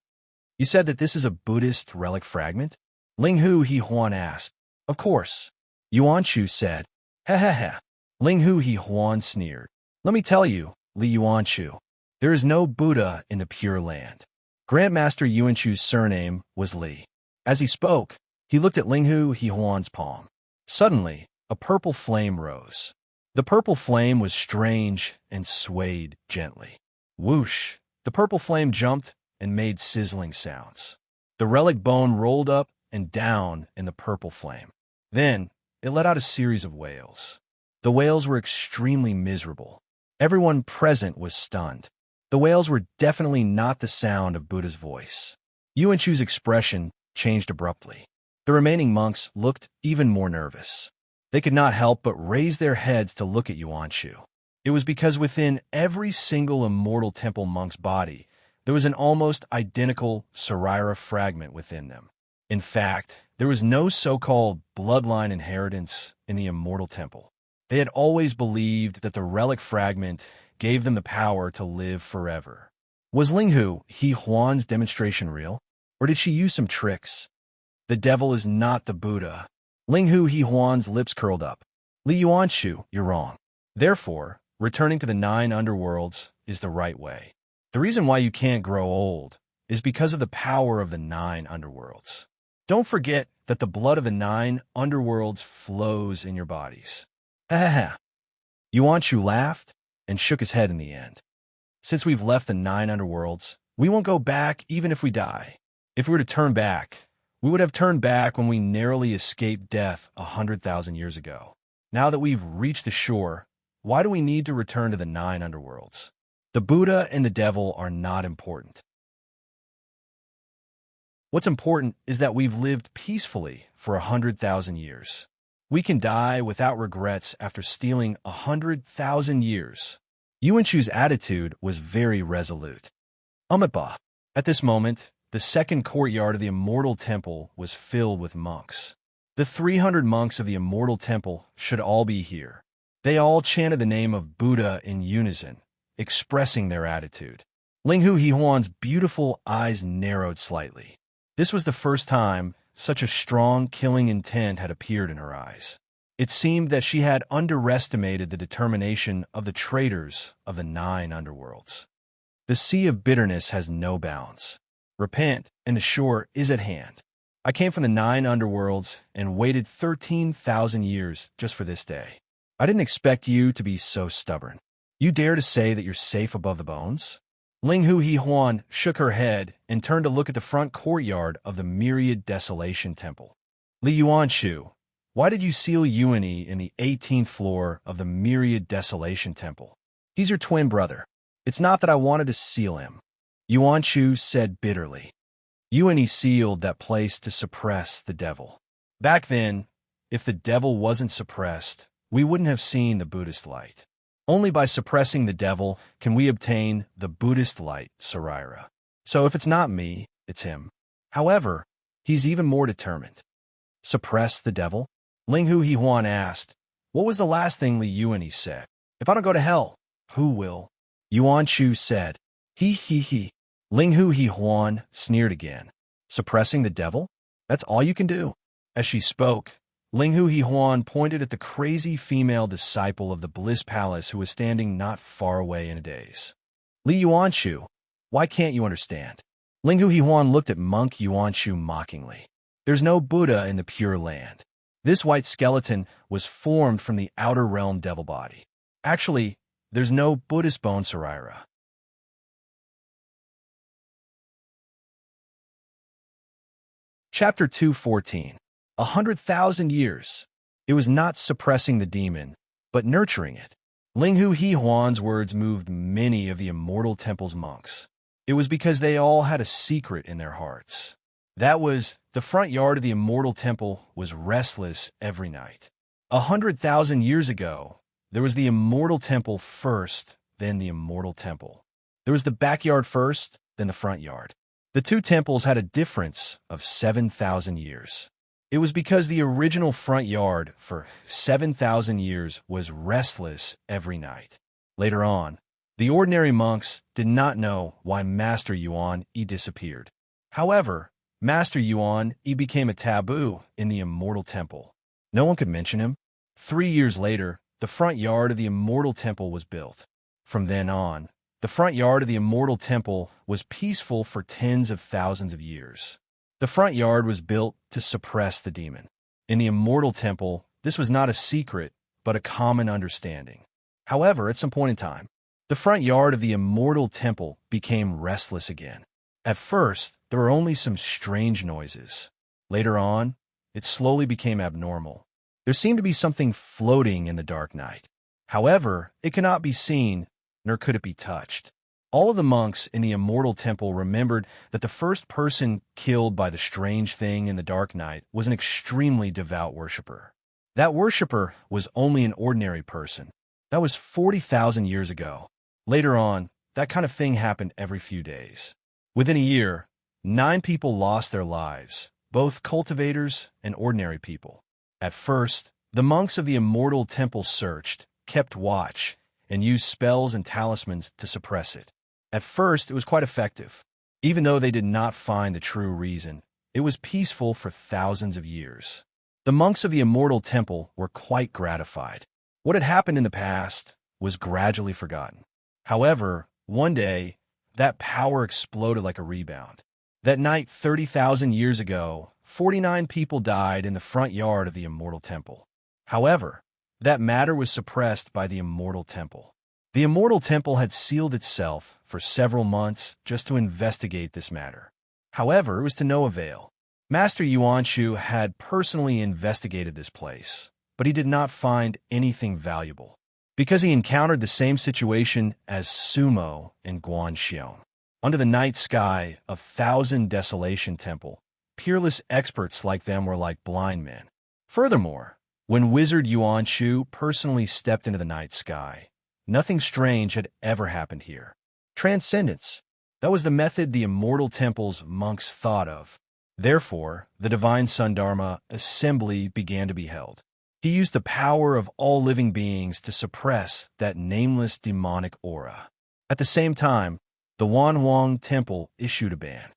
You said that this is a Buddhist relic fragment? Linghu Yihuan asked. Of course. Yuanshu said. Ha. Linghu Yihuan sneered. Let me tell you, Li Yuanshu, there is no Buddha in the Pure Land. Grandmaster Yuanshu's surname was Li. As he spoke, he looked at Linghu Yihuan's palm. Suddenly, a purple flame rose. The purple flame was strange and swayed gently. Whoosh! The purple flame jumped and made sizzling sounds. The relic bone rolled up and down in the purple flame. Then, it let out a series of wails. The wails were extremely miserable. Everyone present was stunned. The wails were definitely not the sound of Buddha's voice. Yuanchu's expression changed abruptly. The remaining monks looked even more nervous. They could not help but raise their heads to look at Yuanchu. It was because within every single immortal temple monk's body, there was an almost identical Sarira fragment within them. In fact, there was no so-called bloodline inheritance in the immortal temple. They had always believed that the relic fragment gave them the power to live forever. Was Linghu He Huan's demonstration real? Or did she use some tricks? The devil is not the Buddha. Linghu He Huan's lips curled up. Li Yuanchu, you're wrong. Therefore, returning to the 9 underworlds is the right way. The reason why you can't grow old is because of the power of the 9 underworlds. Don't forget that the blood of the 9 underworlds flows in your bodies. Ha ha ha. Yuanchu laughed and shook his head in the end. Since we've left the 9 underworlds, we won't go back even if we die. If we were to turn back, we would have turned back when we narrowly escaped death 100,000 years ago. Now that we've reached the shore, why do we need to return to the 9 underworlds? The Buddha and the devil are not important. What's important is that we've lived peacefully for 100,000 years. We can die without regrets after stealing 100,000 years. Yuanchu's attitude was very resolute. Umitba. At this moment, the second courtyard of the Immortal Temple was filled with monks. The 300 monks of the Immortal Temple should all be here. They all chanted the name of Buddha in unison, expressing their attitude. Linghu Hehuan's beautiful eyes narrowed slightly. This was the first time such a strong killing intent had appeared in her eyes. It seemed that she had underestimated the determination of the traitors of the 9 underworlds. The sea of bitterness has no bounds. Repent, and the shore is at hand. I came from the 9 underworlds and waited 13,000 years just for this day. I didn't expect you to be so stubborn. You dare to say that you're safe above the bones? Linghu Hehuan shook her head and turned to look at the front courtyard of the Myriad Desolation Temple. Li Yuanchu, why did you seal Yuani in the 18th floor of the Myriad Desolation Temple? He's your twin brother. It's not that I wanted to seal him. Yuanchu said bitterly. Yuani sealed that place to suppress the devil. Back then, if the devil wasn't suppressed, we wouldn't have seen the Buddhist light. Only by suppressing the devil can we obtain the Buddhist light, Sarira. So if it's not me, it's him. However, he's even more determined. Suppress the devil? Linghu Hehuan asked. What was the last thing Li Yuani said? If I don't go to hell, who will? Yuanchu said. He. Linghu Hehuan sneered again. Suppressing the devil? That's all you can do. As she spoke, Linghu Hehuan pointed at the crazy female disciple of the Bliss Palace who was standing not far away in a daze. Li Yuanchu, why can't you understand? Linghu Hehuan looked at monk Yuanchu mockingly. There's no Buddha in the Pure Land. This white skeleton was formed from the outer realm devil body. Actually, there's no Buddhist bone, Sarira. Chapter 214. 100,000 years. It was not suppressing the demon, but nurturing it. Linghu Hehuan's words moved many of the Immortal Temple's monks. It was because they all had a secret in their hearts. That was, the front yard of the Immortal Temple was restless every night. 100,000 years ago, there was the Immortal Temple first, then the Immortal Temple. There was the backyard first, then the front yard. The two temples had a difference of 7,000 years. It was because the original front yard for 7,000 years was restless every night. Later on, the ordinary monks did not know why Master Yuan Yi disappeared. However, Master Yuan Yi became a taboo in the Immortal Temple. No one could mention him. 3 years later, the front yard of the Immortal Temple was built. From then on, the front yard of the Immortal Temple was peaceful for tens of thousands of years. The front yard was built to suppress the demon. In the Immortal Temple, this was not a secret, but a common understanding. However, at some point in time, the front yard of the Immortal Temple became restless again. At first, there were only some strange noises. Later on, it slowly became abnormal. There seemed to be something floating in the dark night. However, it cannot be seen, nor could it be touched. All of the monks in the immortal temple remembered that the first person killed by the strange thing in the dark night was an extremely devout worshiper. That worshiper was only an ordinary person. That was 40,000 years ago. Later on, that kind of thing happened every few days. Within a year, 9 people lost their lives, both cultivators and ordinary people. At first, the monks of the immortal temple searched, kept watch, and used spells and talismans to suppress it. At first, it was quite effective. Even though they did not find the true reason, it was peaceful for thousands of years. The monks of the immortal temple were quite gratified. What had happened in the past was gradually forgotten. However, one day, that power exploded like a rebound. That night 30,000 years ago, 49 people died in the front yard of the immortal temple. However, that matter was suppressed by the immortal temple. The immortal temple had sealed itself for several months just to investigate this matter. However, it was to no avail. Master Yuanshu had personally investigated this place, but he did not find anything valuable, because he encountered the same situation as Sumo and Guanxiong. Under the night sky of Thousand Desolation Temple, peerless experts like them were like blind men. Furthermore, when Wizard Yuanshu personally stepped into the night sky, nothing strange had ever happened here. Transcendence. That was the method the immortal temple's monks thought of. Therefore, the divine Sundharma assembly began to be held. He used the power of all living beings to suppress that nameless demonic aura. At the same time, the Wanhuang Temple issued a ban.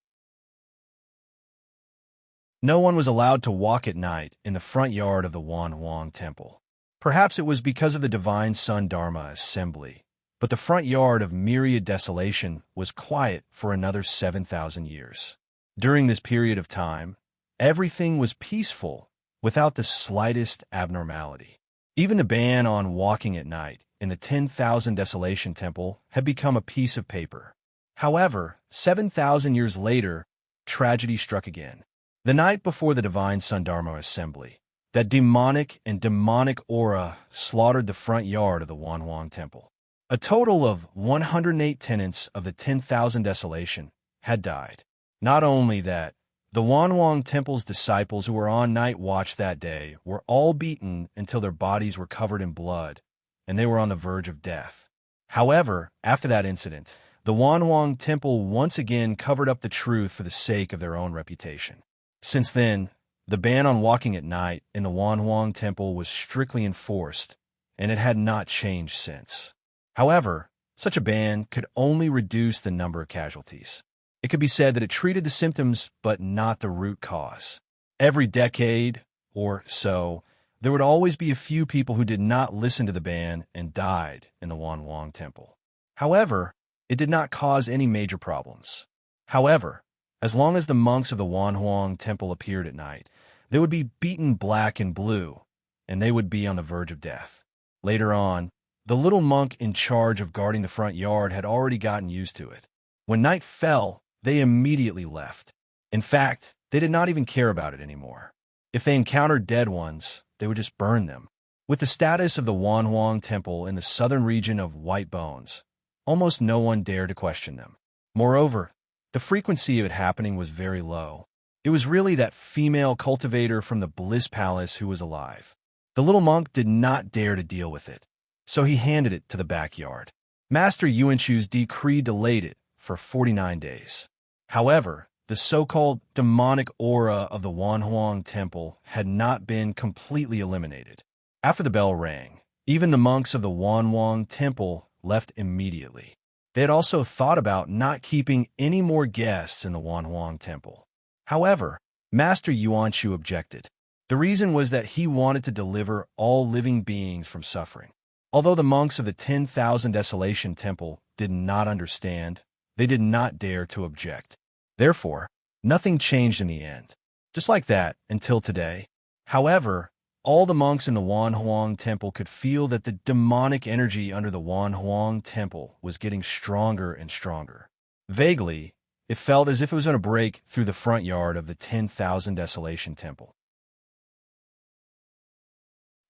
No one was allowed to walk at night in the front yard of the Wanhuang Temple. Perhaps it was because of the divine Sundharma assembly, but the front yard of Myriad Desolation was quiet for another 7,000 years. During this period of time, everything was peaceful, without the slightest abnormality. Even the ban on walking at night in the 10,000 Desolation Temple had become a piece of paper. However, 7,000 years later, tragedy struck again. The night before the divine Sundharma assembly, that demonic aura slaughtered the front yard of the Wanhuang Temple. A total of 108 tenants of the 10,000 Desolation had died. Not only that, the Wanhuang Temple's disciples who were on night watch that day were all beaten until their bodies were covered in blood, and they were on the verge of death. However, after that incident, the Wanhuang Temple once again covered up the truth for the sake of their own reputation. Since then, the ban on walking at night in the Wanhuang Temple was strictly enforced, and it had not changed since. However, such a ban could only reduce the number of casualties. It could be said that it treated the symptoms, but not the root cause. Every decade or so, there would always be a few people who did not listen to the ban and died in the Wanhuang Temple. However, it did not cause any major problems. However, as long as the monks of the Wanhuang Temple appeared at night, they would be beaten black and blue, and they would be on the verge of death. Later on, the little monk in charge of guarding the front yard had already gotten used to it. When night fell, they immediately left. In fact, they did not even care about it anymore. If they encountered dead ones, they would just burn them. With the status of the Wanhuang Temple in the southern region of White Bones, almost no one dared to question them. Moreover, the frequency of it happening was very low. It was really that female cultivator from the Bliss Palace who was alive. The little monk did not dare to deal with it, so he handed it to the backyard. Master Yuanshu's decree delayed it for 49 days. However, the so-called demonic aura of the Wanhuang Temple had not been completely eliminated. After the bell rang, even the monks of the Wanhuang Temple left immediately. They had also thought about not keeping any more guests in the Wanhuang Temple. However, Master Yuanshu objected. The reason was that he wanted to deliver all living beings from suffering. Although the monks of the 10,000 Desolation Temple did not understand, they did not dare to object. Therefore, nothing changed in the end. Just like that, until today. However, all the monks in the Wanhuang Temple could feel that the demonic energy under the Wanhuang Temple was getting stronger and stronger. Vaguely, it felt as if it was going to break through the front yard of the 10,000 Desolation Temple.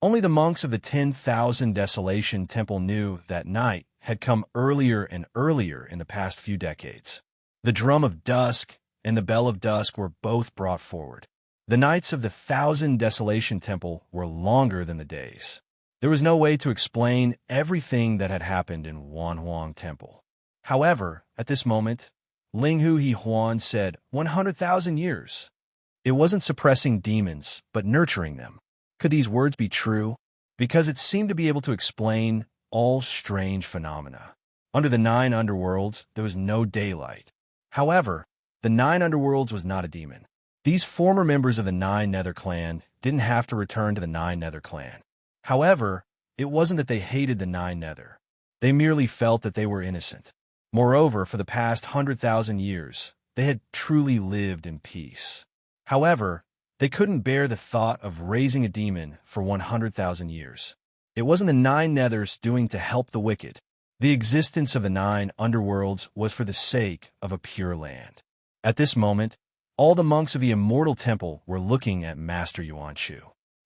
Only the monks of the 10,000 Desolation Temple knew that night had come earlier and earlier in the past few decades. The drum of dusk and the bell of dusk were both brought forward. The nights of the 1,000 Desolation Temple were longer than the days. There was no way to explain everything that had happened in Wanhuang Temple. However, at this moment, Linghu He Huan said 100,000 years. It wasn't suppressing demons, but nurturing them. Could these words be true? Because it seemed to be able to explain all strange phenomena. Under the 9 underworlds, there was no daylight. However, the 9 underworlds was not a demon. These former members of the 9 Nether clan didn't have to return to the 9 Nether clan. However, it wasn't that they hated the 9 Nether. They merely felt that they were innocent. Moreover, for the past 100,000 years, they had truly lived in peace. However, they couldn't bear the thought of raising a demon for 100,000 years. It wasn't the 9 Nethers doing to help the wicked. The existence of the 9 underworlds was for the sake of a pure land. At this moment, all the monks of the Immortal Temple were looking at Master Yuan Shu.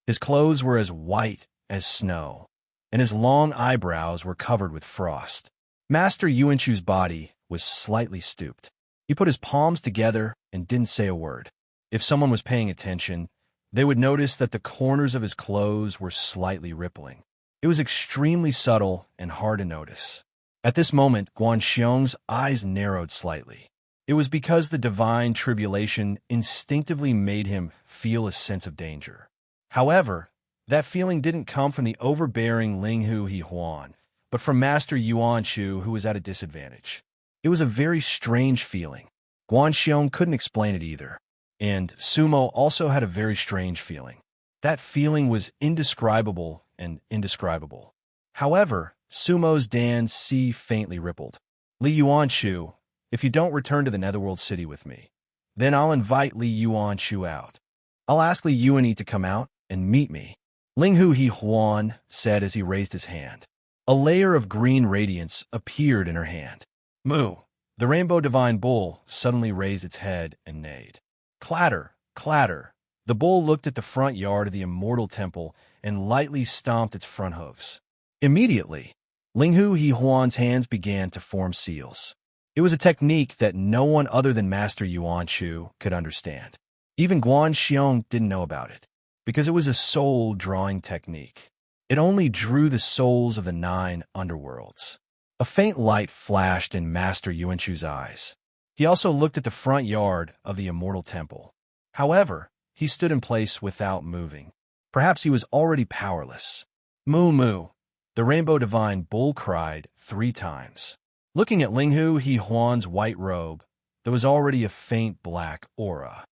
His clothes were as white as snow, and his long eyebrows were covered with frost. Master Yuan Shu's body was slightly stooped. He put his palms together and didn't say a word. If someone was paying attention, they would notice that the corners of his clothes were slightly rippling. It was extremely subtle and hard to notice. At this moment, Guanxiong's eyes narrowed slightly. It was because the divine tribulation instinctively made him feel a sense of danger. However, that feeling didn't come from the overbearing Linghu He Huan, but from Master Yuan Shu, who was at a disadvantage. It was a very strange feeling. Guanxiong couldn't explain it either. And Sumo also had a very strange feeling. That feeling was indescribable and indescribable. However, Sumo's Dan C faintly rippled. Li Yuan Shu, if you don't return to the Netherworld City with me, then I'll invite Li Yuan Shu out. I'll ask Li Yuani to come out and meet me. Linghu He Huan said as he raised his hand. A layer of green radiance appeared in her hand. Moo! The Rainbow Divine Bull suddenly raised its head and neighed. Clatter, clatter. The bull looked at the front yard of the Immortal Temple and lightly stomped its front hooves. Immediately, Linghu He Huan's hands began to form seals. It was a technique that no one other than Master Yuan Shu could understand. Even Guanxiong didn't know about it, because it was a soul-drawing technique. It only drew the souls of the 9 underworlds. A faint light flashed in Master Yuan Shu's eyes. He also looked at the front yard of the Immortal Temple. However, he stood in place without moving. Perhaps he was already powerless. Moo moo, the Rainbow Divine Bull cried 3 times. Looking at Linghu He Huan's white robe, there was already a faint black aura.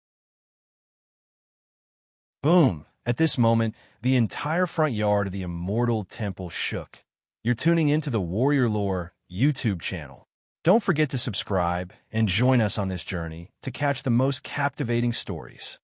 Boom! At this moment, the entire front yard of the Immortal Temple shook. You're tuning into the Warrior Lore YouTube channel. Don't forget to subscribe and join us on this journey to catch the most captivating stories.